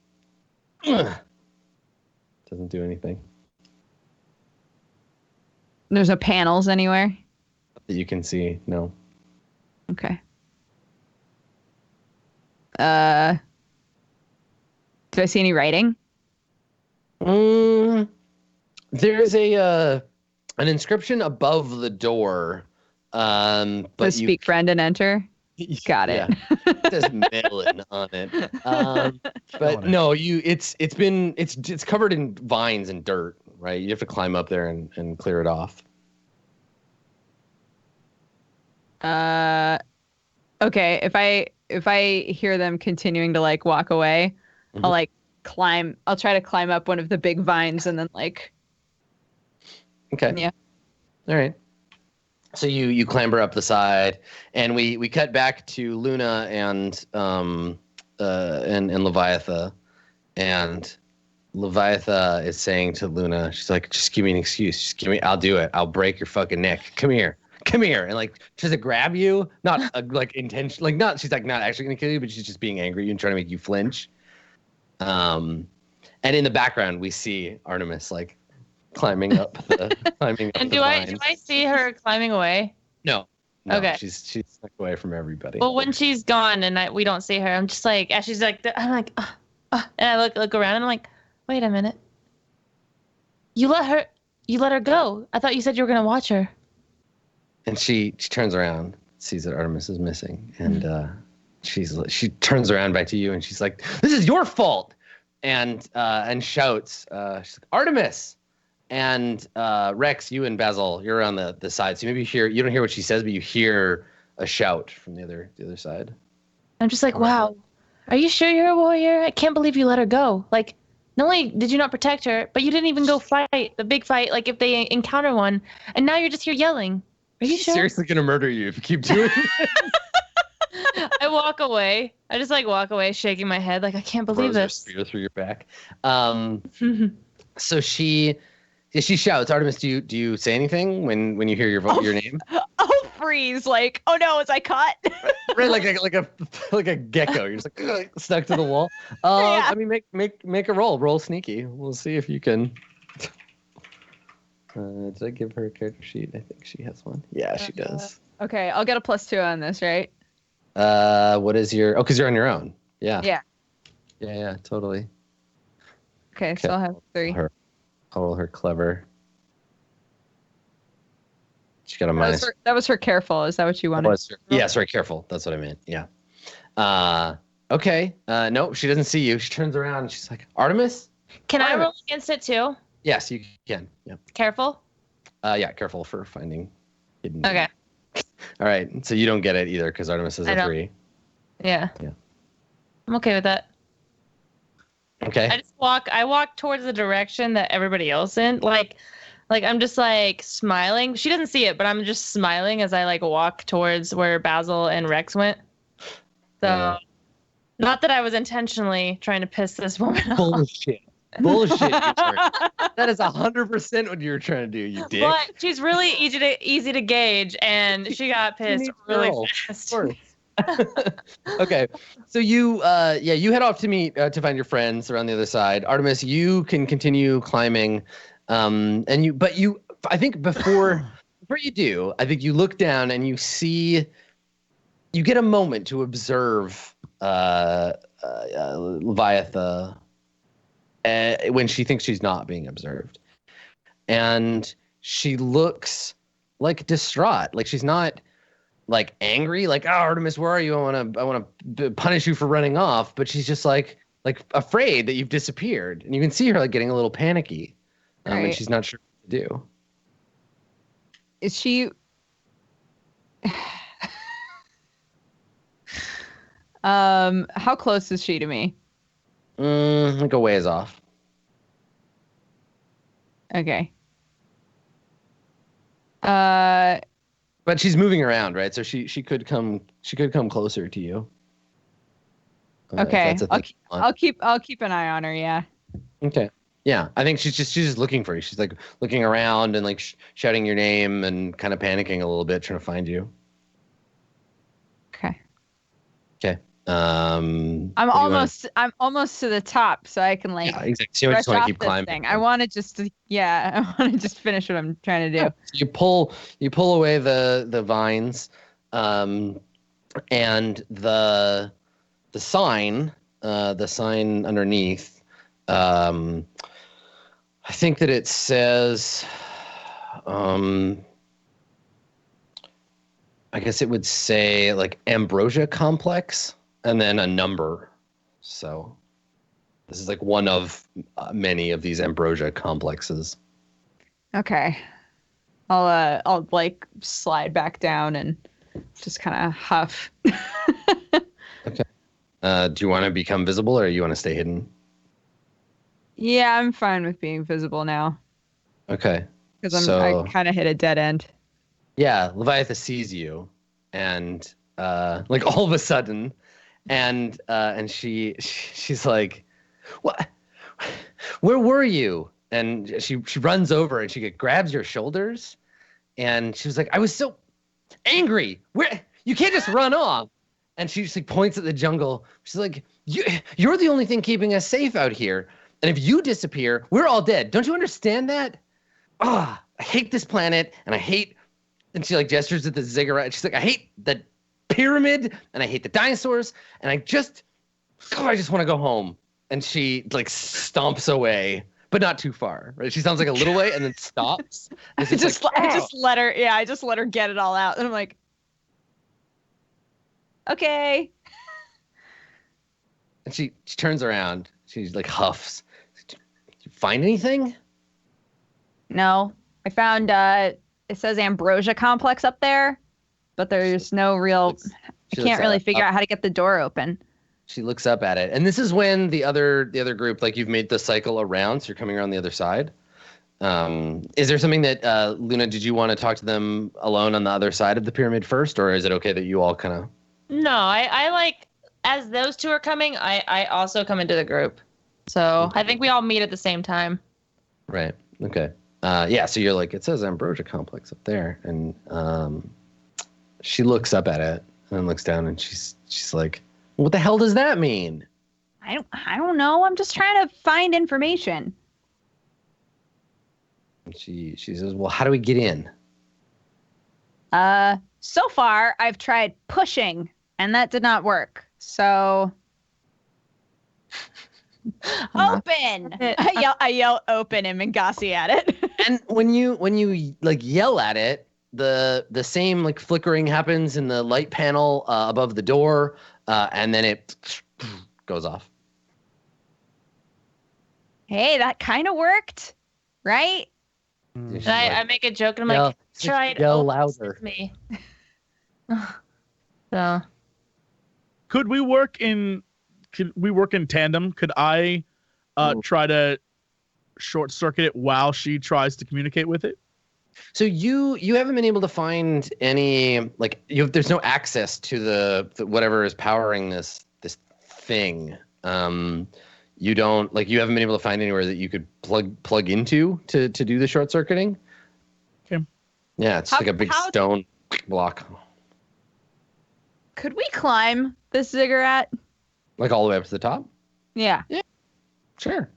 Speaker 1: doesn't do anything.
Speaker 3: There's no panels anywhere?
Speaker 1: That you can see, no.
Speaker 3: Okay. Do I see any writing?
Speaker 1: There's an inscription above the door. But
Speaker 3: Says speak friend and enter. Got it.
Speaker 1: Yeah. It says melon on it. But no, it's covered in vines and dirt, right? You have to climb up there and clear it off.
Speaker 3: Okay. If I hear them continuing to like walk away, I'll like I'll try to climb up one of the big vines and then like.
Speaker 1: Okay.
Speaker 3: Yeah.
Speaker 1: All right. So you clamber up the side, and we cut back to Luna and Leviatha, and Leviatha is saying to Luna, she's like, just give me an excuse, I'll do it, I'll break your fucking neck, come here, and like tries to grab you, not like intention, like not, she's like not actually gonna kill you, but she's just being angry and trying to make you flinch. And in the background we see Artemis like climbing up
Speaker 4: and do I see her climbing away?
Speaker 1: No,
Speaker 4: okay,
Speaker 1: she's snuck away from everybody.
Speaker 4: Well, when she's gone and we don't see her, I'm just like, as she's like, I'm like, and I look around and I'm like, wait a minute, you let her go. I thought you said you were gonna watch her.
Speaker 1: And she turns around, sees that Artemis is missing, and she turns around back to you, and she's like, this is your fault, and shouts, she's like, Artemis. And Rex, you and Basil, you're on the side, so maybe you don't hear what she says, but you hear a shout from the other side.
Speaker 4: I'm just like, wow, are you sure you're a warrior? I can't believe you let her go. Like, not only did you not protect her, but you didn't even go fight the big fight, like if they encounter one, and now you're just here yelling. Are you sure?
Speaker 1: Seriously gonna murder you if you keep doing this.
Speaker 4: I walk away. I just like walk away, shaking my head, like I can't believe this.
Speaker 1: Spear through your back. So she shouts, Artemis, do you say anything when you hear your name?
Speaker 3: I'll freeze, like, oh no, was I caught?
Speaker 1: Right, like a gecko. You're just like stuck to the wall.
Speaker 3: Yeah.
Speaker 1: I mean, make a roll sneaky. We'll see if you can. Did I give her a character sheet? I think she has one. Yeah, she does.
Speaker 3: Okay, I'll get a +2 on this, right?
Speaker 1: What is your? Oh, because you're on your own. Yeah. Yeah, totally.
Speaker 3: Okay, so I'll have 3.
Speaker 1: I'll roll her clever. She got a minus.
Speaker 3: That was her careful. Is that what you wanted?
Speaker 1: Yeah, sorry, careful. That's what I meant. Yeah. Okay. No, she doesn't see you. She turns around and she's like, Artemis?
Speaker 4: Can I roll against it too?
Speaker 1: Yes, you can. Yep.
Speaker 4: Careful?
Speaker 1: Yeah, careful for finding hidden.
Speaker 4: Okay.
Speaker 1: All right. So you don't get it either because Artemis is a 3.
Speaker 4: Yeah.
Speaker 1: Yeah.
Speaker 4: I'm okay with that.
Speaker 1: Okay.
Speaker 4: I walk towards the direction that everybody else in. Like I'm just like smiling. She doesn't see it, but I'm just smiling as I like walk towards where Basil and Rex went. So not that I was intentionally trying to piss this woman off.
Speaker 1: Bullshit. Bullshit. That is 100% what you were trying to do, you dick.
Speaker 4: But she's really easy to gauge, and she got pissed really fast.
Speaker 1: Of course. Okay, so you head off to meet to find your friends around the other side. Artemis, you can continue climbing, but I think before you do, I think you look down and you get a moment to observe Leviatha when she thinks she's not being observed, and she looks like distraught, like she's not like angry, like, oh, Artemis, where are you? I want to punish you for running off, but she's just like afraid that you've disappeared, and you can see her like getting a little panicky, and she's not sure what to do.
Speaker 3: Is she? How close is she to me?
Speaker 1: Like a ways off.
Speaker 3: Okay.
Speaker 1: But she's moving around, right? So she could come closer to you.
Speaker 3: Okay. I'll keep an eye on her. Yeah.
Speaker 1: Okay. Yeah, I think she's just looking for you. She's like looking around and like shouting your name and kind of panicking a little bit, trying to find you.
Speaker 3: Okay.
Speaker 1: Okay.
Speaker 3: I'm almost to the top, so I can like.
Speaker 1: Yeah, exactly. So you just want to keep climbing.
Speaker 3: Thing. I want to just finish what I'm trying to do.
Speaker 1: Yeah. So you pull away the vines, and the sign underneath. I think that it says, I guess it would say like Ambrosia Complex and then a number. So this is like one of many of these Ambrosia complexes.
Speaker 3: Okay. I'll like slide back down and just kind of huff.
Speaker 1: Okay. Do you want to become visible or you want to stay hidden?
Speaker 3: Yeah, I'm fine with being visible now.
Speaker 1: Okay.
Speaker 3: Because I kind of hit a dead end.
Speaker 1: Yeah, Leviatha sees you, and like all of a sudden, and she's like, "What? Where were you?" And she runs over and she grabs your shoulders, and she was like, "I was so angry. Where you can't just run off." And she just like points at the jungle. She's like, "You're the only thing keeping us safe out here. And if you disappear, we're all dead. Don't you understand that? I hate this planet, and I hate," and she like gestures at the ziggurat. She's like, "I hate the pyramid, and I hate the dinosaurs, and I just want to go home." And she like stomps away, but not too far, right? She sounds like a little way and then stops. And
Speaker 3: I just let her get it all out. And I'm like, okay.
Speaker 1: And she turns around. She's like huffs. "Did you find anything?"
Speaker 3: No, I found it says Ambrosia Complex up there, but there's no real. I can't really figure out how to get the door open.
Speaker 1: She looks up at it, and this is when the other group, like you've made the cycle around, so you're coming around the other side. Is there something that Luna? Did you want to talk to them alone on the other side of the pyramid first, or is it okay that you all kind of?
Speaker 4: No, I like as those two are coming, I also come into the group. So I think we all meet at the same time.
Speaker 1: Right. Okay. Yeah. So you're like, it says Ambrosia Complex up there, and she looks up at it and then looks down, and she's like, "What the hell does that mean?"
Speaker 3: I don't know. I'm just trying to find information.
Speaker 1: And she says, "Well, how do we get in?"
Speaker 3: So far I've tried pushing, and that did not work. So open. I yell open and Mingasi at it.
Speaker 1: And when you like yell at it, the same like flickering happens in the light panel above the door, and then it goes off.
Speaker 3: Hey, that kind of worked, right?
Speaker 4: And I make a joke and I'm like, try it.
Speaker 1: Yell louder.
Speaker 4: Me. So.
Speaker 5: Could we work in tandem? Could I try to short circuit it while she tries to communicate with it?
Speaker 1: So you haven't been able to find any like there's no access to the whatever is powering this thing. you don't like you haven't been able to find anywhere that you could plug into to do the short circuiting.
Speaker 5: Okay.
Speaker 1: Yeah, it's like a big stone block.
Speaker 3: Could we climb this ziggurat?
Speaker 1: Like all the way up to the top?
Speaker 3: Yeah.
Speaker 1: Sure.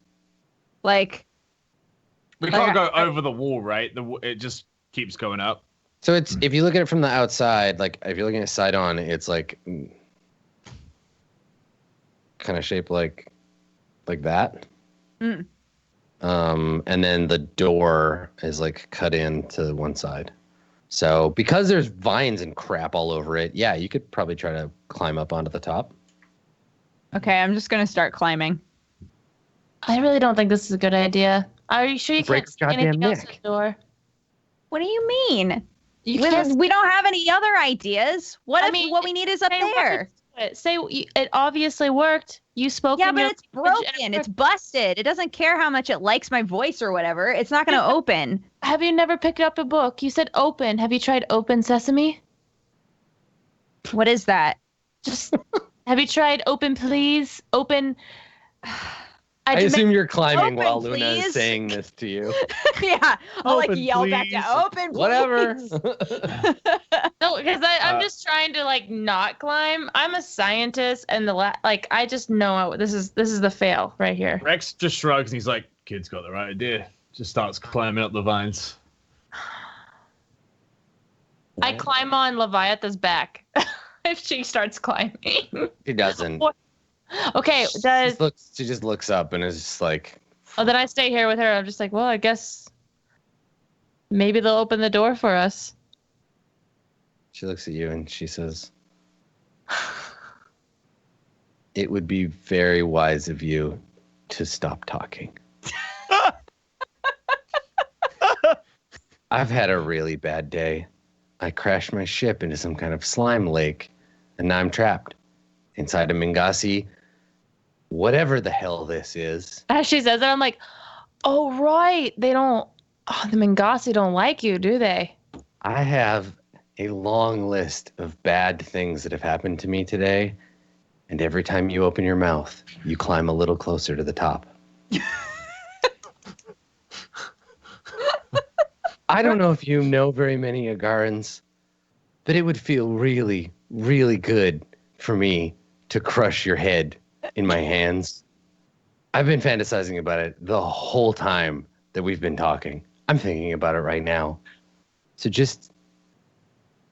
Speaker 3: Like
Speaker 2: We can't go over the wall, right? It just keeps going up.
Speaker 1: So it's if you look at it from the outside, like if you're looking at side on, it's like kind of shaped like that.
Speaker 3: Mm.
Speaker 1: And then the door is like cut into one side. So because there's vines and crap all over it, yeah, you could probably try to climb up onto the top.
Speaker 3: Okay, I'm just gonna start climbing.
Speaker 4: I really don't think this is a good idea. Are you sure you
Speaker 1: Break
Speaker 4: can't see
Speaker 1: your
Speaker 4: anything
Speaker 1: goddamn
Speaker 4: else at
Speaker 1: neck.
Speaker 4: the door?
Speaker 3: What do you mean?
Speaker 4: You can't.
Speaker 3: We don't have any other ideas. What
Speaker 4: I
Speaker 3: if
Speaker 4: mean,
Speaker 3: what we need is up
Speaker 4: say
Speaker 3: there?
Speaker 4: it obviously worked. You spoke.
Speaker 3: Yeah,
Speaker 4: in
Speaker 3: but
Speaker 4: your
Speaker 3: it's
Speaker 4: language
Speaker 3: broken.
Speaker 4: and-
Speaker 3: It's busted. It doesn't care how much it likes my voice or whatever. It's not going to open.
Speaker 4: Have you never picked up a book? You said open. Have you tried Open Sesame?
Speaker 3: What is that?
Speaker 4: Just have you tried Open Please? Open.
Speaker 1: I assume you're climbing
Speaker 3: Open,
Speaker 1: while Luna is
Speaker 3: please.
Speaker 1: saying this to you.
Speaker 3: Yeah, I'll like
Speaker 5: Open,
Speaker 3: yell back
Speaker 5: please.
Speaker 3: to open, please.
Speaker 1: Whatever.
Speaker 4: No, because I'm just trying to like not climb. I'm a scientist, and I just know this is the fail right here.
Speaker 2: Rex just shrugs and he's like, "Kid's got the right idea." Just starts climbing up the vines.
Speaker 4: I climb on Leviatha's back if she starts climbing.
Speaker 1: She doesn't.
Speaker 4: Okay,
Speaker 1: She just looks up and is just like,
Speaker 4: oh, then I stay here with her. I'm just like, well, I guess maybe they'll open the door for us.
Speaker 1: she looks at you and she says, "It would be very wise of you to stop talking. I've had a really bad day. I crashed my ship into some kind of slime lake, and now I'm trapped inside a Mingasi, whatever the hell this is."
Speaker 4: As she says that, I'm like, oh, right. They don't, the Mingasi don't like you, do they?
Speaker 1: I have a long list of bad things that have happened to me today, and every time you open your mouth, you climb a little closer to the top. I don't know if you know very many Agarans, but it would feel really, really good for me to crush your head in my hands. I've been fantasizing about it the whole time that we've been talking. I'm thinking about it right now. So just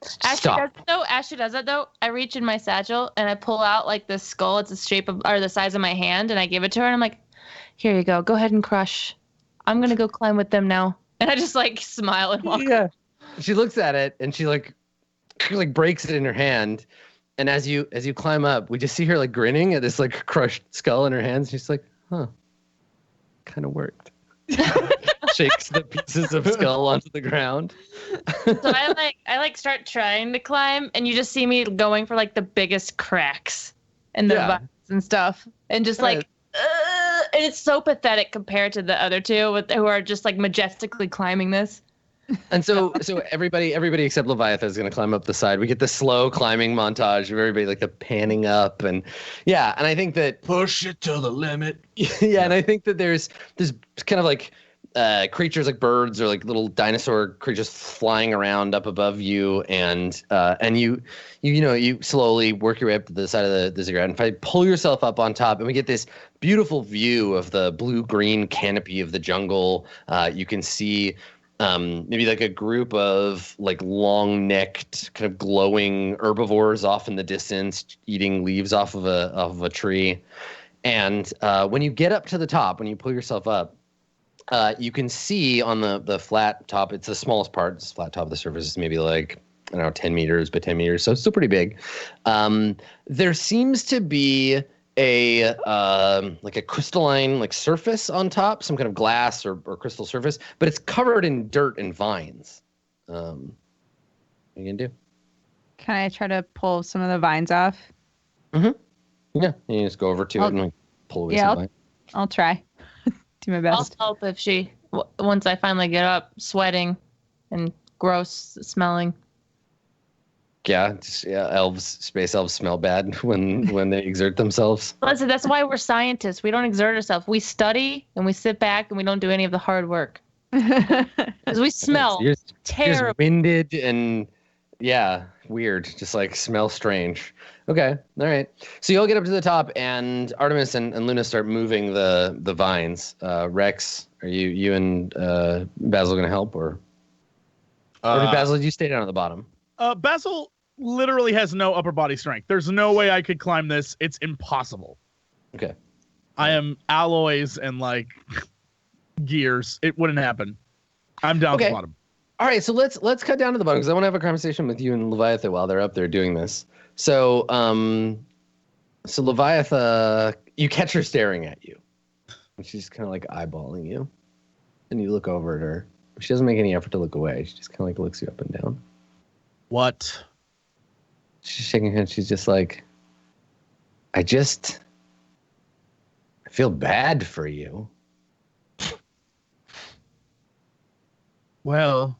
Speaker 1: stop.
Speaker 4: As she does it though, I reach in my satchel and I pull out like this skull. It's the shape of, or the size of my hand, and I give it to her and I'm like, here you go. Go ahead and crush. I'm gonna go climb with them now. And I just like smile and walk.
Speaker 1: Yeah. She looks at it and she breaks it in her hand. And as you climb up, we just see her like grinning at this like crushed skull in her hands. She's like, huh, kind of worked. Shakes the pieces of skull onto the ground.
Speaker 4: So I start trying to climb, and you just see me going for like the biggest cracks in the vines and stuff, and just like, and it's so pathetic compared to the other two who are just like majestically climbing this.
Speaker 1: And so everybody except Leviatha is going to climb up the side. We get the slow climbing montage of everybody like the panning up, and and I think that
Speaker 2: Push it to the limit.
Speaker 1: and I think that there's kind of like creatures like birds or like little dinosaur creatures flying around up above you, and you slowly work your way up to the side of the ziggurat, and if I pull yourself up on top, and we get this beautiful view of the blue-green canopy of the jungle. You can see maybe like a group of like long-necked, kind of glowing herbivores off in the distance, eating leaves off of a tree. And when you get up to the top, when you pull yourself up, you can see on the flat top, it's the smallest part, it's flat top of the surface is maybe like, I don't know, 10 meters by 10 meters, so it's still pretty big. There seems to be a crystalline like surface on top, some kind of glass or crystal surface, but it's covered in dirt and vines. What are you gonna do?
Speaker 3: Can I try to pull some of the vines off?
Speaker 1: Mm-hmm. Yeah, you just go over to it and like pull away some vines.
Speaker 3: I'll try. Do my
Speaker 4: I'll
Speaker 3: best.
Speaker 4: help if she, once I finally get up, sweating and gross smelling.
Speaker 1: Space elves smell bad when they exert themselves.
Speaker 4: Listen, that's why we're scientists. We don't exert ourselves. We study and we sit back and we don't do any of the hard work. Because we smell
Speaker 1: You're
Speaker 4: terrible.
Speaker 1: winded and weird. Just like smell strange. Okay, all right. So you all get up to the top, and Artemis and Luna start moving the vines. Rex, are you and Basil gonna help, or did Basil? Did you stay down at the bottom?
Speaker 5: Basil literally has no upper body strength. There's no way I could climb this. It's impossible.
Speaker 1: Okay.
Speaker 5: I am alloys and like gears. It wouldn't happen. I'm down at the bottom. All
Speaker 1: right, so let's cut down to the bottom because I want to have a conversation with you and Leviatha while they're up there doing this. So Leviatha, you catch her staring at you. And she's kind of like eyeballing you. And you look over at her. She doesn't make any effort to look away. She just kind of like looks you up and down.
Speaker 5: What?
Speaker 1: She's shaking her head. She's just like, I feel bad for you.
Speaker 5: Well,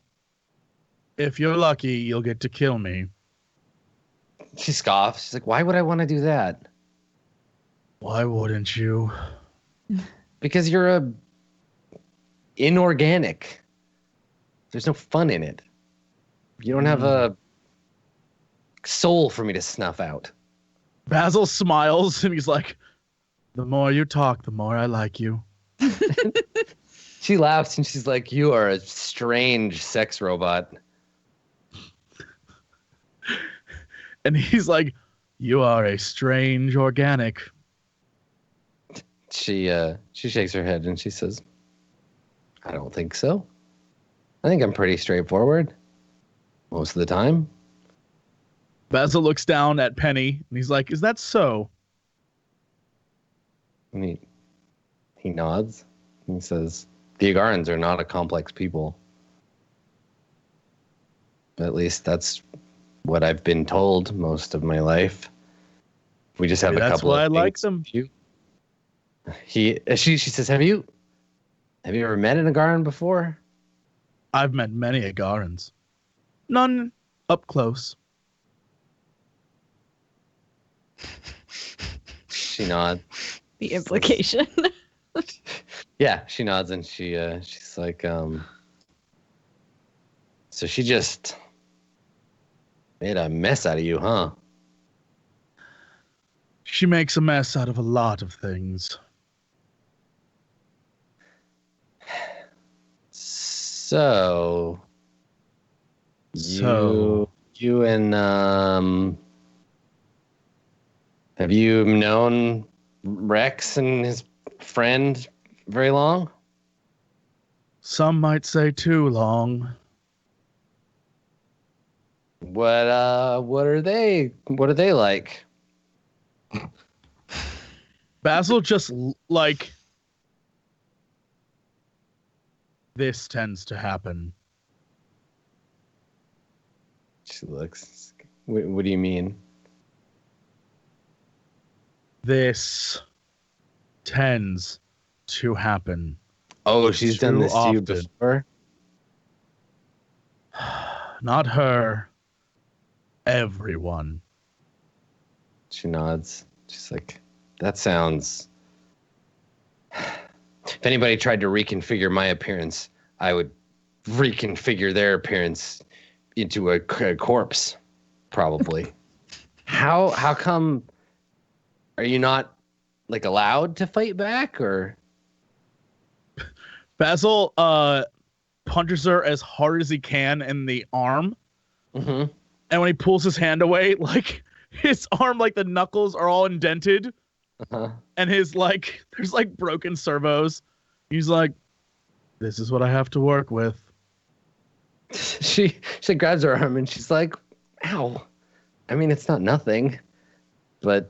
Speaker 5: if you're lucky, you'll get to kill me.
Speaker 1: She scoffs. She's like, why would I want to do that?
Speaker 5: Why wouldn't you?
Speaker 1: Because you're inorganic. There's no fun in it. You don't have a soul for me to snuff out.
Speaker 5: Basil smiles and he's like, the more you talk, the more I like you.
Speaker 1: She laughs and she's like, you are a strange sex robot.
Speaker 5: And he's like, you are a strange organic.
Speaker 1: She shakes her head and she says, I don't think so. I think I'm pretty straightforward most of the time.
Speaker 5: Basil looks down at Penny and he's like, is that so?
Speaker 1: And he nods and he says, the Agarans are not a complex people. At least that's what I've been told most of my life. We just have a couple of
Speaker 5: That's why I like them.
Speaker 1: She says, have you ever met an Agaran before?
Speaker 5: I've met many Agarans. None up close.
Speaker 1: She nods.
Speaker 3: The implication.
Speaker 1: Yeah, she nods and she's like, so she just made a mess out of you, huh?
Speaker 5: She makes a mess out of a lot of things.
Speaker 1: So you and have you known Rex and his friend very long?
Speaker 5: Some might say too long.
Speaker 1: What are they like?
Speaker 5: Basil just like this tends to happen.
Speaker 1: She looks. What do you mean?
Speaker 5: This tends to happen.
Speaker 1: Oh, she's done this
Speaker 5: often.
Speaker 1: to you before?
Speaker 5: Not her. Everyone.
Speaker 1: She nods. She's like, that sounds... If anybody tried to reconfigure my appearance, I would reconfigure their appearance into a corpse, probably. How come... Are you not, like, allowed to fight back, or...
Speaker 5: Basil punches her as hard as he can in the arm.
Speaker 1: Mm-hmm.
Speaker 5: And when he pulls his hand away, like, his arm, like, the knuckles are all indented.
Speaker 1: Uh-huh.
Speaker 5: And his, like, there's, like, broken servos. He's like, this is what I have to work with.
Speaker 1: She grabs her arm and she's like, ow. I mean, it's not nothing. But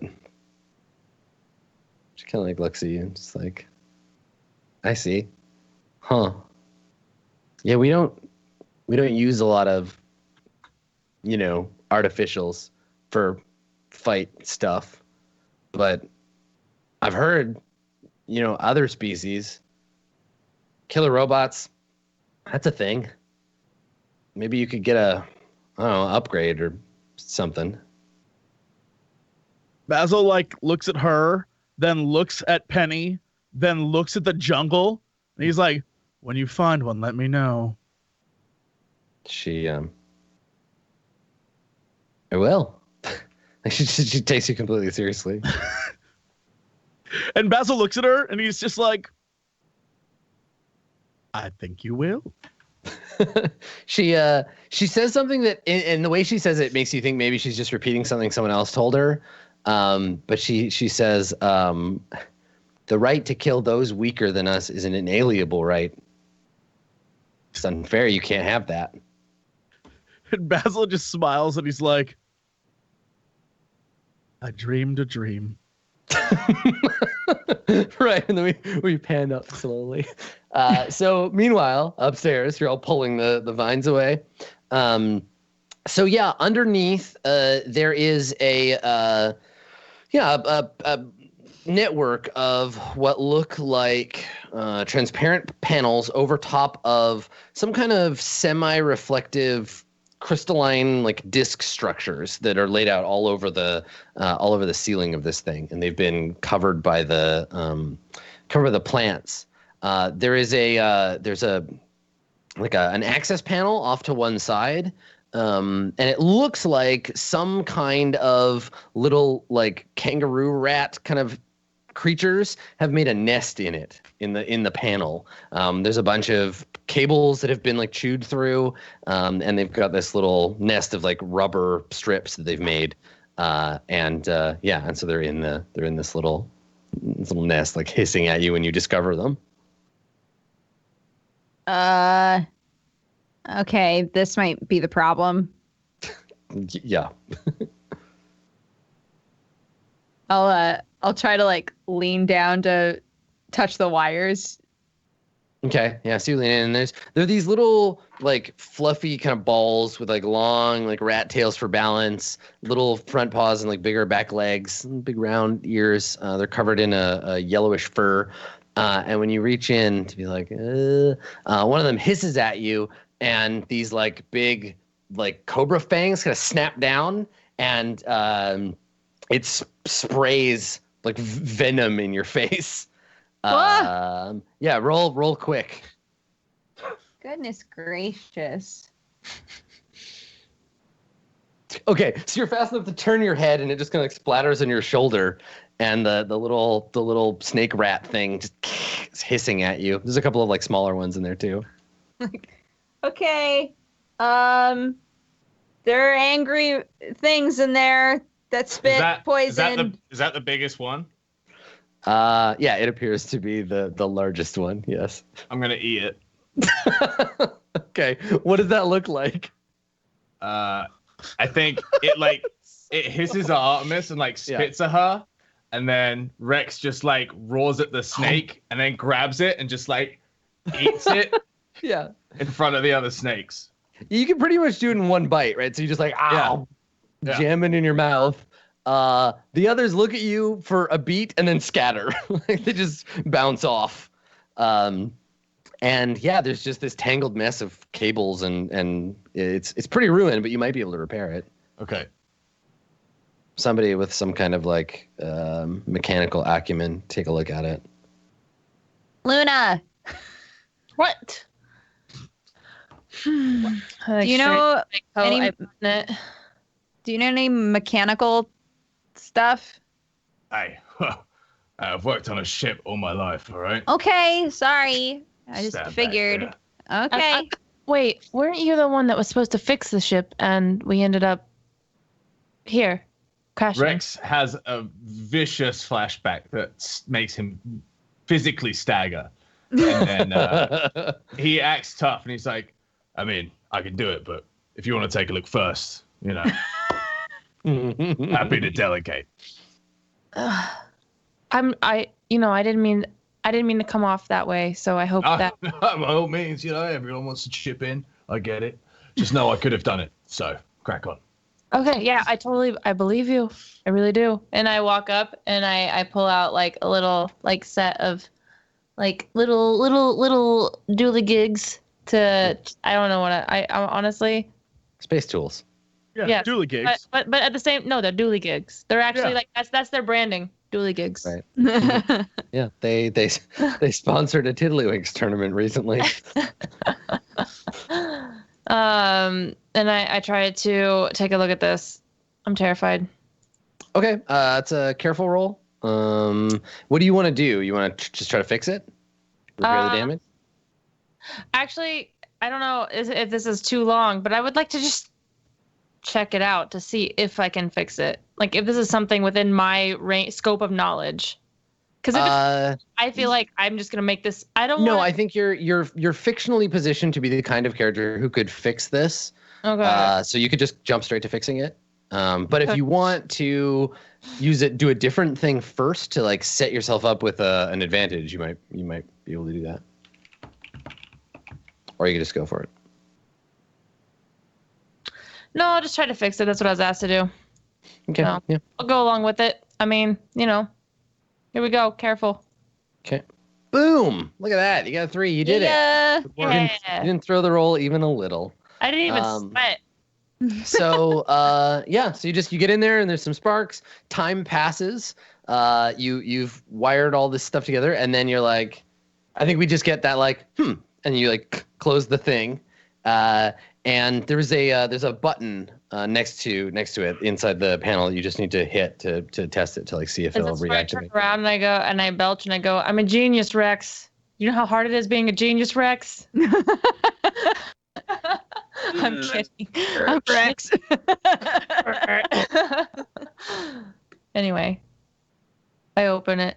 Speaker 1: she kind of, like, looks at you and just like, I see. Huh. Yeah, we don't use a lot of, artificials for fight stuff. But I've heard, other species, killer robots, that's a thing. Maybe you could get a, upgrade or something.
Speaker 5: Basil like looks at her, then looks at Penny, then looks at the jungle, and he's like, "When you find one, let me know."
Speaker 1: She I will. she takes you completely seriously.
Speaker 5: And Basil looks at her, and he's just like, "I think you will."
Speaker 1: She says something that, and the way she says it makes you think maybe she's just repeating something someone else told her. But she says, the right to kill those weaker than us is an inalienable right. It's unfair. You can't have that.
Speaker 5: And Basil just smiles, and he's like, "I dreamed a dream."
Speaker 1: Right, and then we pan up slowly. So meanwhile, upstairs, you're all pulling the vines away. So yeah, underneath there is a network of what look like transparent panels over top of some kind of semi-reflective crystalline like disc structures that are laid out all over the ceiling of this thing, and they've been covered by the plants. There's an access panel off to one side, and it looks like some kind of little like kangaroo rat kind of creatures have made a nest in it in the panel. There's a bunch of cables that have been like chewed through, and they've got this little nest of like rubber strips that they've made, and so they're in this little nest like hissing at you when you discover them.
Speaker 3: Okay, this might be the problem.
Speaker 1: Yeah.
Speaker 3: I'll try to like lean down to touch the wires.
Speaker 1: Okay, yeah, so you lean in, and there are these little like fluffy kind of balls with like long like rat tails for balance, little front paws and like bigger back legs, big round ears. They're covered in a yellowish fur, and when you reach in to be like, one of them hisses at you, and these like big like cobra fangs kind of snap down, and it sprays like venom in your face. Yeah, roll quick.
Speaker 3: Goodness gracious.
Speaker 1: Okay, so you're fast enough to turn your head, and it just kind of like splatters on your shoulder, and the little snake rat thing just is hissing at you. There's a couple of like smaller ones in there too.
Speaker 3: Okay. There are angry things in there that spit poison.
Speaker 2: Is that the biggest one?
Speaker 1: Yeah, it appears to be the largest one. Yes.
Speaker 2: I'm gonna eat it.
Speaker 1: Okay, what does that look like?
Speaker 2: I think it hisses at Artemis and like spits at her, and then Rex just like roars at the snake and then grabs it and just like eats it.
Speaker 1: Yeah.
Speaker 2: In front of the other snakes.
Speaker 1: You can pretty much do it in one bite, right? So you just like jam it in your mouth. The others look at you for a beat and then scatter. Like they just bounce off. And yeah, there's just this tangled mess of cables, and it's pretty ruined, but you might be able to repair it.
Speaker 2: Okay.
Speaker 1: Somebody with some kind of like mechanical acumen, take a look at it.
Speaker 3: Luna,
Speaker 4: What?
Speaker 3: do you know any? Do you know any mechanical stuff?
Speaker 2: Hey, I've worked on a ship all my life, all right?
Speaker 3: Okay, sorry. I just
Speaker 2: Stand back
Speaker 3: figured.
Speaker 2: there.
Speaker 3: Okay.
Speaker 4: Wait, weren't you the one that was supposed to fix the ship and we ended up here, crashing?
Speaker 2: Rex has a vicious flashback that makes him physically stagger. And then he acts tough, and he's like, I mean, I can do it, but if you want to take a look first, you know, happy to delegate.
Speaker 4: I didn't mean to come off that way, so I hope that.
Speaker 2: By all means, you know, everyone wants to chip in. I get it. Just know I could have done it. So crack on.
Speaker 4: Okay, yeah, I believe you. I really do. And I walk up and I pull out like a little like set of like little dooley gigs to, I don't know what I honestly.
Speaker 1: Space tools.
Speaker 5: Yeah,
Speaker 4: Yes,
Speaker 5: dually gigs.
Speaker 4: But at the same, no, they're dually gigs. They're actually like that's their branding. Dually gigs.
Speaker 1: Right. Yeah, they sponsored a Tiddlywinks tournament recently.
Speaker 4: And I tried to take a look at this. I'm terrified.
Speaker 1: Okay, it's a careful roll. What do you want to do? You want to just try to fix it? Repair the damage?
Speaker 4: Actually, I don't know if this is too long, but I would like to just check it out to see if I can fix it. Like if this is something within my scope of knowledge. Because I feel like I'm just gonna make this. I don't.
Speaker 1: No, I think you're fictionally positioned to be the kind of character who could fix this.
Speaker 4: Okay.
Speaker 1: So you could just jump straight to fixing it. But if you want to use it, do a different thing first to like set yourself up with an advantage, you might be able to do that. Or you can just go for it.
Speaker 4: No, I'll just try to fix it. That's what I was asked to do.
Speaker 1: Okay.
Speaker 4: So,
Speaker 1: Yeah.
Speaker 4: I'll go along with it. I mean, here we go. Careful.
Speaker 1: Okay. Boom! Look at that. You got a 3. You did it.
Speaker 4: Yeah.
Speaker 1: You didn't throw the roll even a little.
Speaker 4: I didn't even sweat.
Speaker 1: So so you get in there and there's some sparks. Time passes. You've wired all this stuff together, and then you're like, I think we just get that like, and you like close the thing. And there's a button next to it inside the panel. You just need to hit to test it to like see if it'll
Speaker 4: Where I
Speaker 1: reactivate.
Speaker 4: turn around and I go and I belch and I go, I'm a genius, Rex. You know how hard it is being a genius, Rex? I'm kidding. I'm
Speaker 3: Rex.
Speaker 4: Anyway, I open it.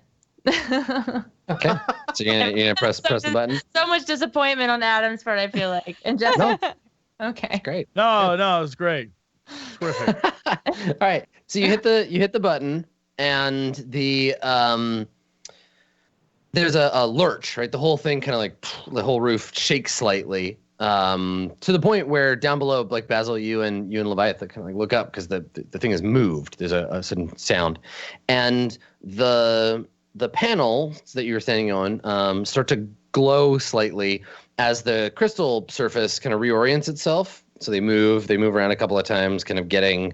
Speaker 1: Okay. So you're gonna press the button.
Speaker 4: So much disappointment on Adam's part, I feel like. And just okay.
Speaker 1: Great.
Speaker 5: No, it was great. Terrific.
Speaker 1: All right. So you hit the button, and the there's a lurch, right? The whole thing kind of like the whole roof shakes slightly, to the point where down below, like Basil, you and Leviathan kind of like look up because the thing has moved. There's a sudden sound, and the panels that you were standing on start to glow slightly as the crystal surface kind of reorients itself. So they move around a couple of times, kind of getting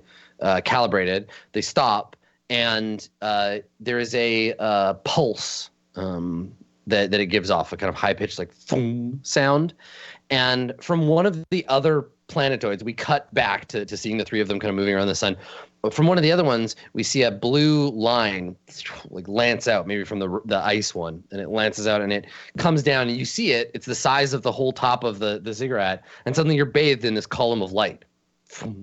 Speaker 1: calibrated. They stop, and there is a pulse that it gives off, a kind of high pitched like thum sound. And from one of the other planetoids, we cut back to seeing the 3 of them kind of moving around the sun. But from one of the other ones, we see a blue line like lance out, maybe from the ice one, and it lances out and it comes down, and you see it. It's the size of the whole top of the ziggurat, and suddenly you're bathed in this column of light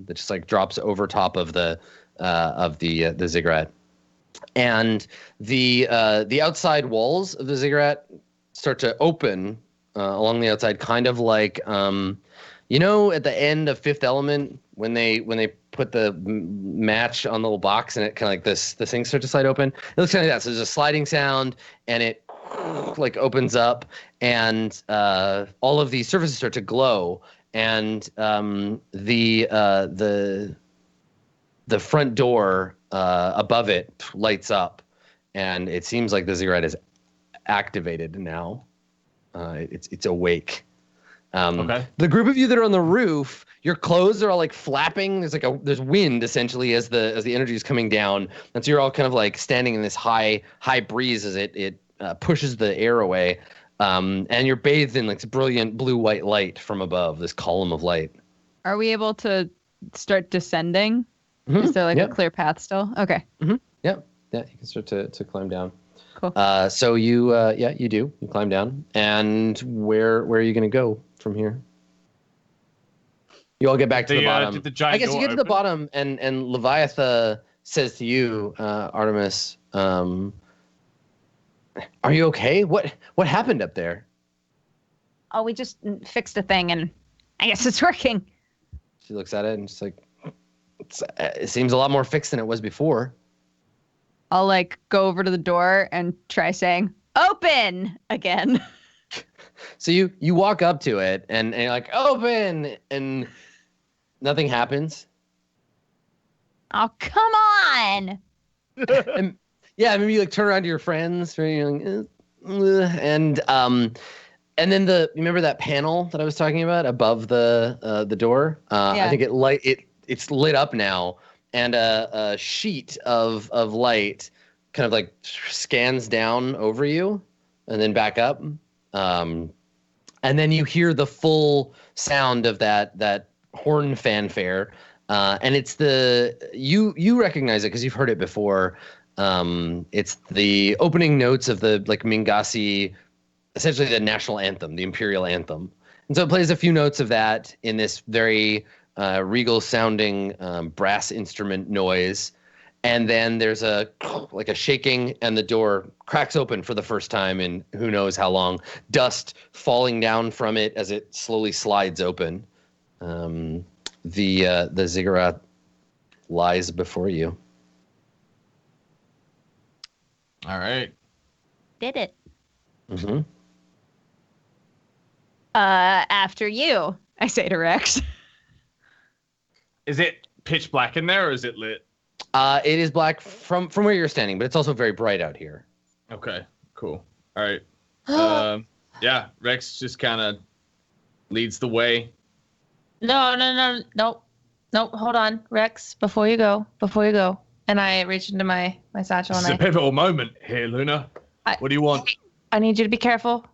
Speaker 1: that just like drops over top of the ziggurat, and the outside walls of the ziggurat start to open along the outside, kind of like at the end of Fifth Element when they put the match on the little box and it kind of like this thing starts to slide open. It looks kind of like that. So there's a sliding sound and it like opens up, and all of these surfaces start to glow, and the front door above it lights up, and it seems like the ziggurat is activated now. It's awake.
Speaker 2: Okay.
Speaker 1: The group of you that are on the roof, your clothes are all like flapping. There's wind essentially as the energy is coming down, and so you're all kind of like standing in this high breeze as it pushes the air away, and you're bathed in like this brilliant blue-white light from above, this column of light.
Speaker 3: Are we able to start descending?
Speaker 1: Mm-hmm.
Speaker 3: Is there like a clear path still? Okay.
Speaker 1: Mm-hmm. Yep. Yeah, you can start to climb down.
Speaker 3: Cool.
Speaker 1: So you do. You climb down, and where are you going to go from here? You all get back to the bottom.
Speaker 2: Did the giant
Speaker 1: I guess you get to the
Speaker 2: open?
Speaker 1: bottom, and Leviathan says to you, Artemis, "Are you okay? What happened up there?"
Speaker 3: Oh, we just fixed a thing, and I guess it's working.
Speaker 1: She looks at it and she's like, "It seems a lot more fixed than it was before."
Speaker 3: I'll like go over to the door and try saying "open" again.
Speaker 1: So you walk up to it and you're like, "Open," and nothing happens.
Speaker 3: Oh, come on.
Speaker 1: And yeah, maybe you like turn around to your friends, right? You're like, and then you remember that panel that I was talking about above the door?
Speaker 3: Yeah.
Speaker 1: I think it it's lit up now, and a sheet of light kind of like scans down over you and then back up. And then you hear the full sound of that horn fanfare. And it's you recognize it because you've heard it before. It's the opening notes of the like Mingasi, essentially the national anthem, the imperial anthem. And so it plays a few notes of that in this very regal sounding brass instrument noise. And then there's a shaking, and the door cracks open for the first time in who knows how long. Dust falling down from it as it slowly slides open. The ziggurat lies before you.
Speaker 2: All right.
Speaker 3: Did it.
Speaker 1: Mm-hmm.
Speaker 3: After you, I say to Rex.
Speaker 2: Is it pitch black in there, or is it lit?
Speaker 1: It is black from where you're standing, but it's also very bright out here.
Speaker 2: Okay, cool. All right. Yeah, Rex just kind of leads the way.
Speaker 4: No. Hold on, Rex. Before you go. And I reach into my satchel
Speaker 2: This
Speaker 4: and
Speaker 2: is a pivotal moment here, Luna. What do you want?
Speaker 4: I need you to be careful.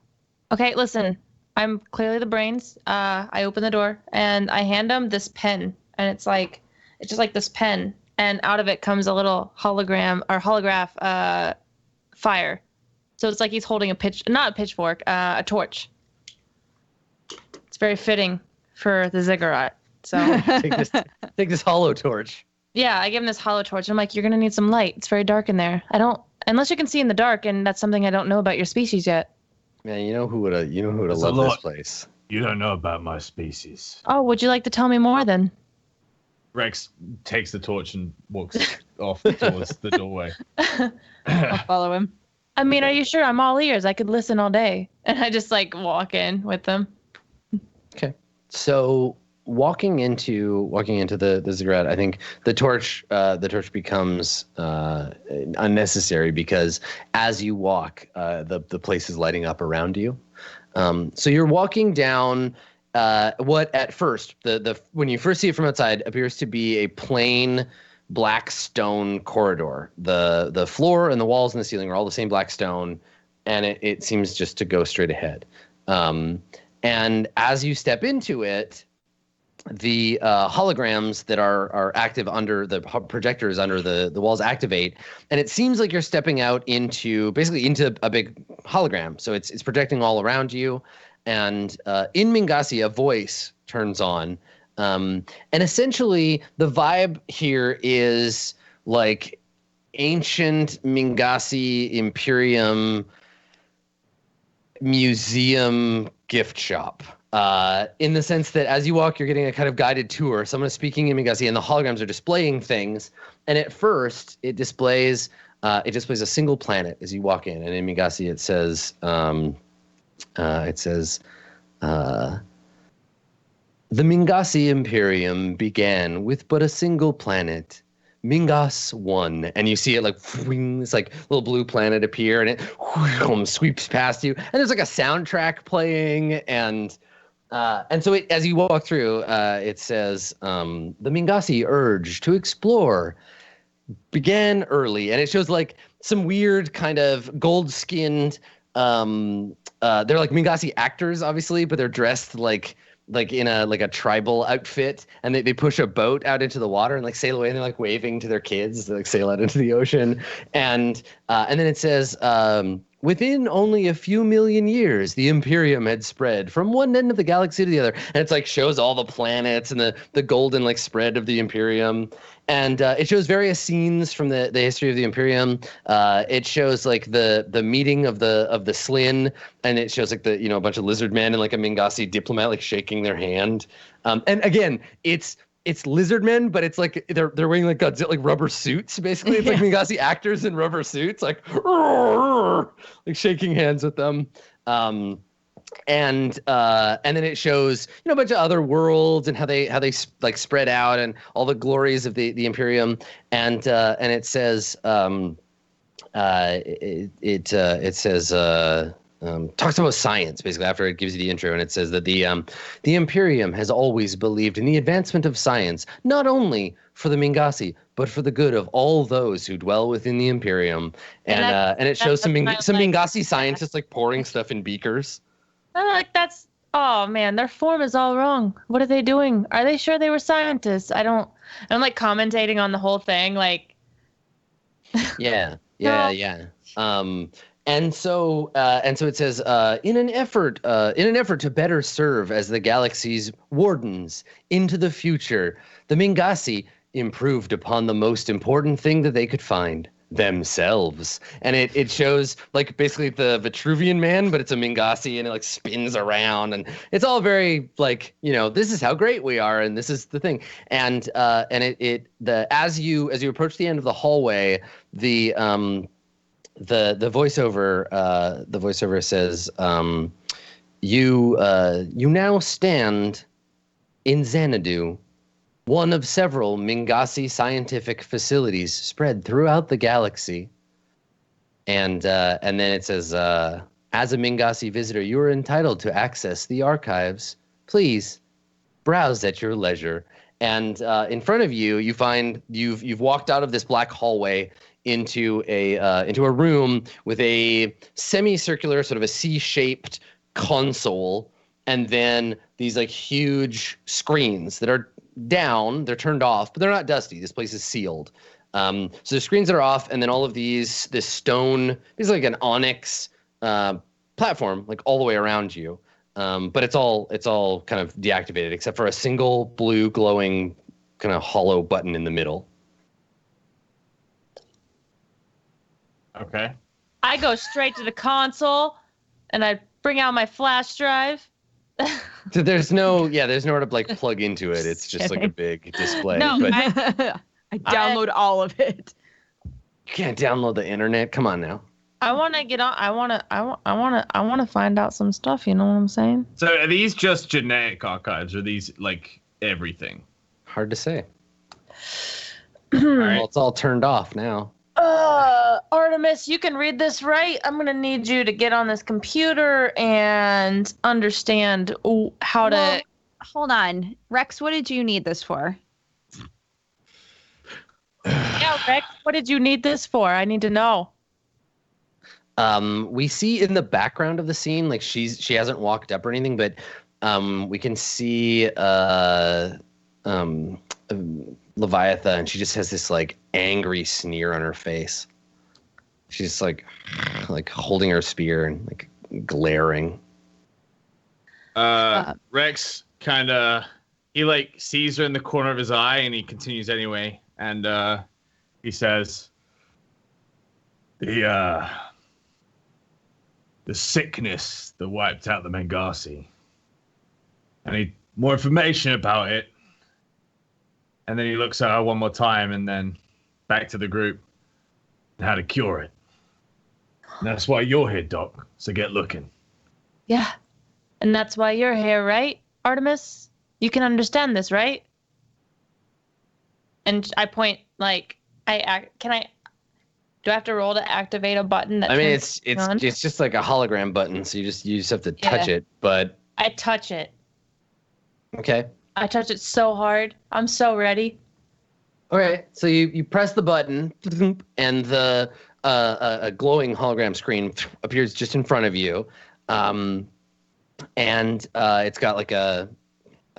Speaker 4: Okay, listen. I'm clearly the brains. I open the door and I hand him this pen, and it's just like this pen, and out of it comes a little holograph fire. So it's like he's holding not a pitchfork, a torch. It's very fitting for the ziggurat. So
Speaker 1: take this hollow torch.
Speaker 4: yeah, I give him this hollow torch. I'm like, you're gonna need some light. It's very dark in there. Unless you can see in the dark, and that's something I don't know about your species yet.
Speaker 1: Man, you know who would have loved this place.
Speaker 2: You don't know about my species.
Speaker 4: Oh, would you like to tell me more then?
Speaker 2: Rex takes the torch and walks off towards the doorway.
Speaker 3: I'll follow him.
Speaker 4: I mean, are you sure? I'm all ears. I could listen all day. And I just like walk in with them.
Speaker 1: Okay. So walking into the ziggurat, I think the torch becomes unnecessary because as you walk, the place is lighting up around you. So you're walking down what at first when you first see it from outside appears to be a plain black stone corridor. The floor and the walls and the ceiling are all the same black stone, and it seems just to go straight ahead. And as you step into it, the holograms that are active under the projectors under the walls activate, and it seems like you're stepping out into a big hologram. So it's projecting all around you, and in Mingasi, a voice turns on, and essentially the vibe here is like ancient Mingasi Imperium museum gift shop. In the sense that as you walk, you're getting a kind of guided tour. Someone is speaking in Mingasi, and the holograms are displaying things. And at first, it displays a single planet as you walk in. And in Mingasi, it says, the Mingasi Imperium began with but a single planet, Mingas 1, and you see it like this like little blue planet appear, and it sweeps past you, and there's like a soundtrack playing, and so as you walk through, it says the Mingasi urge to explore began early, and it shows like some weird kind of gold-skinned. They're like Mingasi actors, obviously, but they're dressed like in a tribal outfit, and they push a boat out into the water and like sail away, and they're like waving to their kids to like sail out into the ocean, and then it says within only a few million years the Imperium had spread from one end of the galaxy to the other, and it's like shows all the planets and the golden like spread of the Imperium, and it shows various scenes from the history of the Imperium. It shows like the meeting of the Slin, and it shows like a bunch of lizard men and like a Mingasi diplomat like shaking their hand. And again, it's lizard men, but it's like they're wearing like Godzilla, like rubber suits. Basically, it's like Mingasi actors in rubber suits, like shaking hands with them. And then it shows a bunch of other worlds and how they like spread out and all the glories of the Imperium, and it says it says talks about science basically after it gives you the intro, and it says that the Imperium has always believed in the advancement of science, not only for the Mingasi but for the good of all those who dwell within the Imperium. And it shows some Mingasi scientists like pouring stuff in beakers.
Speaker 4: I'm like, oh man, their form is all wrong. What are they doing? Are they sure they were scientists? I'm like commentating on the whole thing, like.
Speaker 1: Yeah. And so it says, in an effort to better serve as the galaxy's wardens into the future, the Mingasi improved upon the most important thing that they could find, themselves. And it shows like basically the Vitruvian Man, but it's a Mingasi and it like spins around, and it's all very like, this is how great we are, and this is the thing. And as you approach the end of the hallway, the voiceover says, you now stand in Xanadu, one of several Mingasi scientific facilities spread throughout the galaxy. And then it says, as a Mingasi visitor, you are entitled to access the archives. Please browse at your leisure. And in front of you, you find you've walked out of this black hallway into a room with a semicircular, sort of a C-shaped console, and then these like huge screens that are down. They're turned off, but they're not dusty. This place is sealed. So the screens that are off, and then all of this stone, basically like an onyx platform, like all the way around you. But it's all kind of deactivated except for a single blue glowing kind of hollow button in the middle.
Speaker 2: Okay.
Speaker 4: I go straight to the console, and I bring out my flash drive.
Speaker 1: So there's nowhere to like plug into it. It's just like a big display.
Speaker 4: No,
Speaker 1: but
Speaker 3: I download all of it.
Speaker 1: you can't download the internet. Come on now.
Speaker 4: I want to get on. I want to find out some stuff. You know what I'm saying?
Speaker 2: So are these just genetic archives, or are these like everything?
Speaker 1: Hard to say.
Speaker 2: All right.
Speaker 1: Well, it's all turned off now.
Speaker 4: Artemis, you can read this, right? I'm gonna need you to get on this computer and understand how to.
Speaker 3: Well, hold on, Rex. What did you need this for?
Speaker 4: Yeah, Rex. What did you need this for? I need to know.
Speaker 1: We see in the background of the scene, like she hasn't walked up or anything, but we can see Leviatha, and she just has this like angry sneer on her face. She's like holding her spear and like glaring.
Speaker 2: Rex kind of, he like sees her in the corner of his eye, and he continues anyway, and he says, the sickness that wiped out the Mangasi. I need more information about it. And then he looks at her one more time, and then back to the group. How to cure it. And that's why you're here, Doc. So get looking.
Speaker 4: Yeah, and that's why you're here, right, Artemis? You can understand this, right? And I point like do I have to roll to activate a button? That
Speaker 1: it's just like a hologram button, so you just have to touch it. But
Speaker 4: I touch it.
Speaker 1: Okay.
Speaker 4: I touch it so hard. I'm so ready.
Speaker 1: All right. So you press the button, and the a glowing hologram screen appears just in front of you, and it's got like a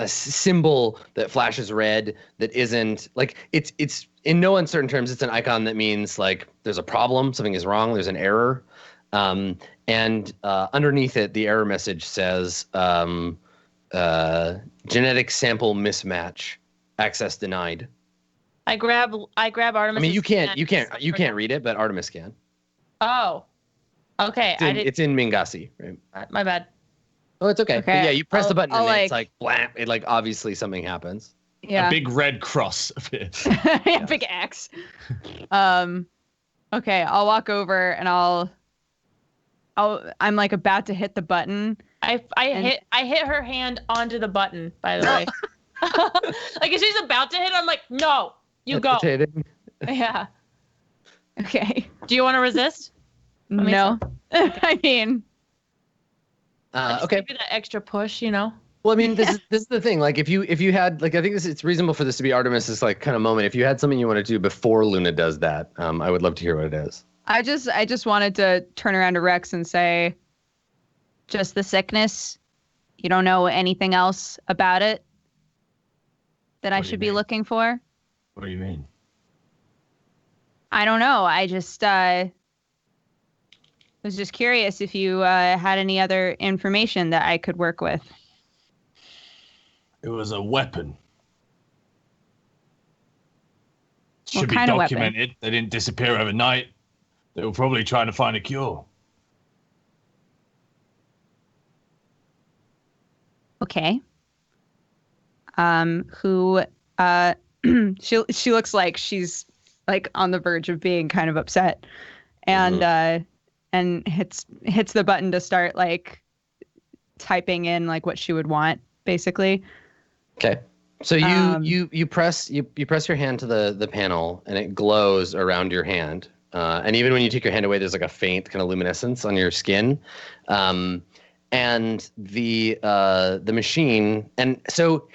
Speaker 1: symbol that flashes red that isn't like it's in no uncertain terms. It's an icon that means like there's a problem, something is wrong, there's an error, and underneath it the error message says genetic sample mismatch, access denied.
Speaker 4: I grab Artemis.
Speaker 1: I mean, you can't read it, but Artemis can.
Speaker 4: Oh, okay.
Speaker 1: It's in Mingasi, right?
Speaker 4: My bad.
Speaker 1: Oh, it's okay. But yeah, you press the button, and
Speaker 3: like,
Speaker 1: it's like blam. It like obviously something happens.
Speaker 3: Yeah.
Speaker 2: A big red cross appears.
Speaker 3: Yeah, big X. Okay, I'll walk over and I'm like about to hit the button.
Speaker 4: I hit her hand onto the button, by the way. Like if she's about to hit, I'm like, no, you go. Yeah.
Speaker 3: Okay.
Speaker 4: Do you want to resist?
Speaker 3: No. I mean,
Speaker 4: Just
Speaker 1: Okay.
Speaker 4: give you that extra push, you know.
Speaker 1: Well, I mean, this is the thing. Like, if you had like, I think it's reasonable for this to be Artemis's like kind of moment. If you had something you want to do before Luna does that, I would love to hear what it is.
Speaker 3: I just wanted to turn around to Rex and say, just the sickness. You don't know anything else about it that I
Speaker 2: What do you
Speaker 3: should be
Speaker 2: mean?
Speaker 3: looking for?
Speaker 2: What do you mean?
Speaker 3: I don't know. I just was just curious if you had any other information that I could work with.
Speaker 2: It was a weapon.
Speaker 3: What
Speaker 2: Should be
Speaker 3: kind of weapon?
Speaker 2: documented. They didn't disappear overnight. They were probably trying to find a cure.
Speaker 3: Okay. Who she looks like she's like on the verge of being kind of upset, and hits the button to start like typing in like what she would want, basically.
Speaker 1: Okay. So you press your hand to the panel and it glows around your hand. And even when you take your hand away, there's like a faint kind of luminescence on your skin. And the machine, and so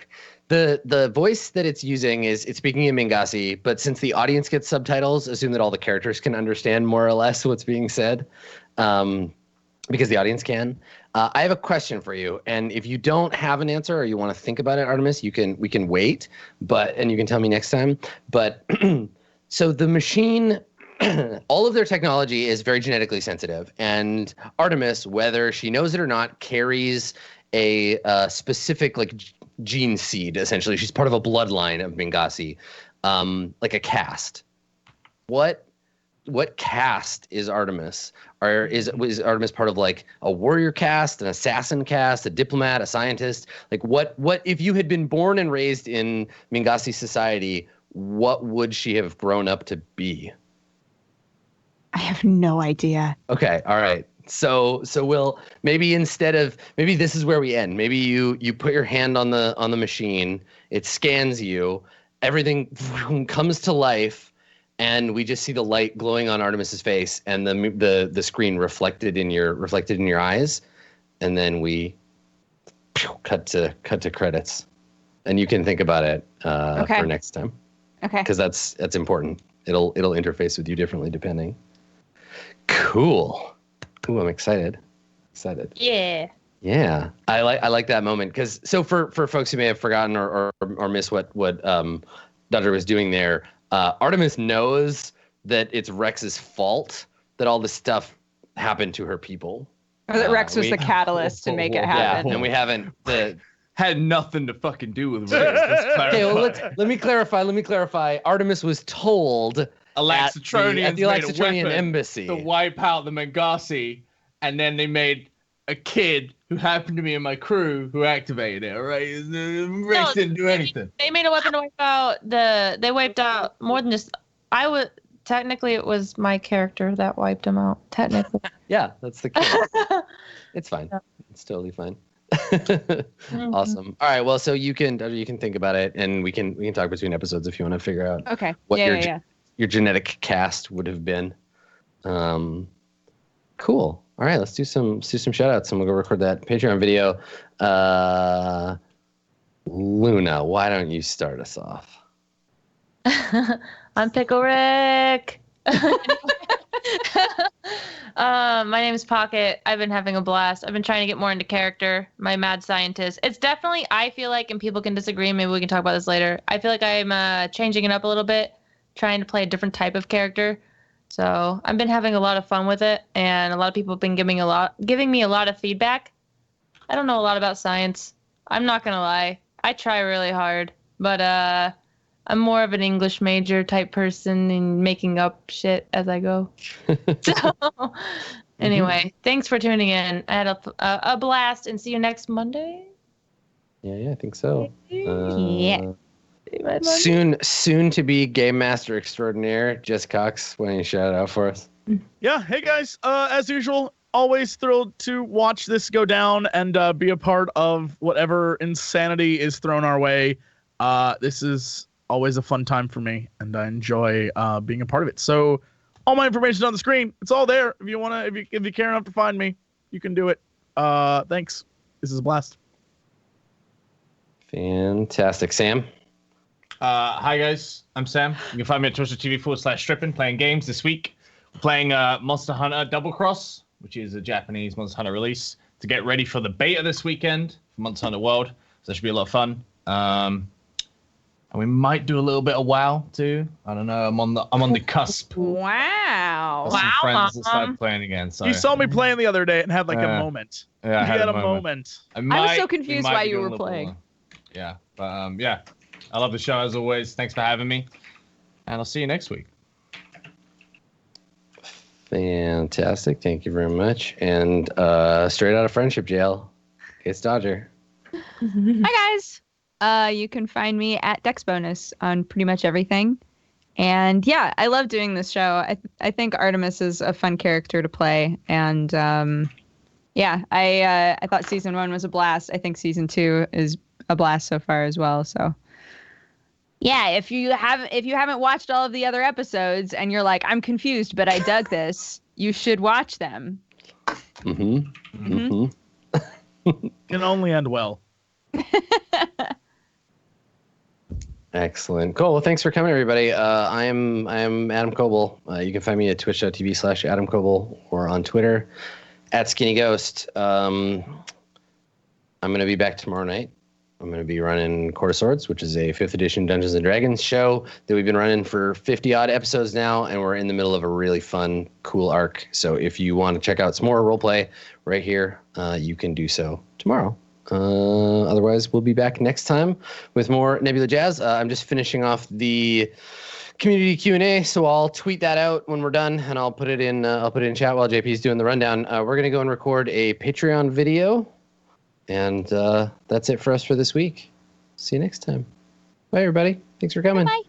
Speaker 1: the voice that it's using it's speaking in Mingasi, but since the audience gets subtitles, assume that all the characters can understand more or less what's being said, because the audience can. I have a question for you, and if you don't have an answer or you want to think about it, Artemis, we can wait, and you can tell me next time. But so the machine, all of their technology is very genetically sensitive, and Artemis, whether she knows it or not, carries a specific like gene seed. Essentially, she's part of a bloodline of Mingasi, like a caste. What caste is Artemis? Or is Artemis part of like a warrior caste, an assassin caste, a diplomat, a scientist? Like what if you had been born and raised in Mingasi society, what would she have grown up to be?
Speaker 3: I have no idea.
Speaker 1: Okay, all right. So we'll maybe this is where we end. Maybe you put your hand on the machine, it scans you, everything comes to life, and we just see the light glowing on Artemis's face and the screen reflected in your eyes, and then we cut to credits, and you can think about it for next time.
Speaker 3: Okay.
Speaker 1: Because that's important. It'll interface with you differently depending. Cool. Ooh, I'm excited.
Speaker 4: Yeah.
Speaker 1: Yeah, I like that moment because for folks who may have forgotten or missed what Dudder was doing there, Artemis knows that it's Rex's fault that all this stuff happened to her people.
Speaker 3: Or that Rex was the catalyst to make it happen.
Speaker 1: Yeah, and we haven't
Speaker 2: Had nothing to fucking do with Rex.
Speaker 1: Okay, well let me clarify. Artemis was told
Speaker 2: Alaxatronians
Speaker 1: at the Alaxatronian embassy
Speaker 2: to wipe out the Mangasi, and then they made a kid who happened to be in my crew who activated it. All right, Rex didn't do anything.
Speaker 4: They made a weapon to wipe out They wiped out more than just. Technically, it was my character that wiped him out. Technically.
Speaker 1: Yeah, that's the kid. It's fine. It's totally fine. Awesome. All right. Well, so you can think about it, and we can talk between episodes if you want to figure out
Speaker 3: Okay.
Speaker 1: what
Speaker 3: Yeah.
Speaker 1: your genetic cast would have been. Cool. All right. Let's do some shout outs, and we'll go record that Patreon video. Luna, why don't you start us off?
Speaker 4: I'm Pickle Rick. My name is Pokket. I've been having a blast. I've been trying to get more into character. My mad scientist. It's definitely, I feel like, and people can disagree, maybe we can talk about this later. I feel like I'm changing it up a little bit, trying to play a different type of character. So I've been having a lot of fun with it, and a lot of people have been giving me a lot of feedback. I don't know a lot about science. I'm not gonna lie. I try really hard, but I'm more of an English major type person and making up shit as I go. So, anyway, thanks for tuning in. I had a blast, and see you next Monday.
Speaker 1: Yeah, I think so.
Speaker 3: Yeah.
Speaker 1: Soon to be game master extraordinaire, Jess Cox. Why don't you shout it out for us?
Speaker 5: Yeah, hey guys, as usual, always thrilled to watch this go down and be a part of whatever insanity is thrown our way. This is always a fun time for me, and I enjoy being a part of it. So all my information is on the screen. It's all there. If you care enough to find me, you can do it. Thanks. This is a blast.
Speaker 1: Fantastic. Sam?
Speaker 2: Hi guys, I'm Sam. You can find me at twitch.tv/Strippin playing games this week. We're playing Monster Hunter Double Cross, which is a Japanese Monster Hunter release, to get ready for the beta this weekend for Monster Hunter World. So that should be a lot of fun. And we might do a little bit of WoW too. I don't know. I'm on the cusp.
Speaker 3: Wow.
Speaker 2: Got some friends that started playing again. So
Speaker 5: You saw me playing the other day and had like a moment.
Speaker 2: Yeah, I
Speaker 5: You had a
Speaker 2: moment.
Speaker 5: moment.
Speaker 3: I was so confused why you were playing.
Speaker 2: Yeah, but yeah, I love the show as always. Thanks for having me, and I'll see you next week.
Speaker 1: Fantastic. Thank you very much. And straight out of friendship jail, it's Dodger.
Speaker 3: Hi guys. You can find me at DexBonus on pretty much everything. And yeah, I love doing this show. I think Artemis is a fun character to play. And yeah, I thought season 1 was a blast. I think season 2 is a blast so far as well. So yeah, if you haven't watched all of the other episodes and you're like, I'm confused, but I dug this, you should watch them.
Speaker 1: Mm-hmm.
Speaker 5: Can only end well.
Speaker 1: Excellent. Cool. Well, thanks for coming, everybody. I am Adam Koebel. You can find me at twitch.tv/Adam Koebel or on Twitter at Skinny Ghost. I'm going to be back tomorrow night. I'm going to be running Court of Swords, which is a 5th edition Dungeons and Dragons show that we've been running for 50 odd episodes now, and we're in the middle of a really fun, cool arc. So if you want to check out some more roleplay right here, you can do so tomorrow. Otherwise, we'll be back next time with more Nebula Jazz. I'm just finishing off the community Q&A, so I'll tweet that out when we're done, and I'll put it in chat while JP's doing the rundown. We're gonna go and record a Patreon video, and that's it for us for this week. See you next time. Bye, everybody. Thanks for coming.
Speaker 3: Bye.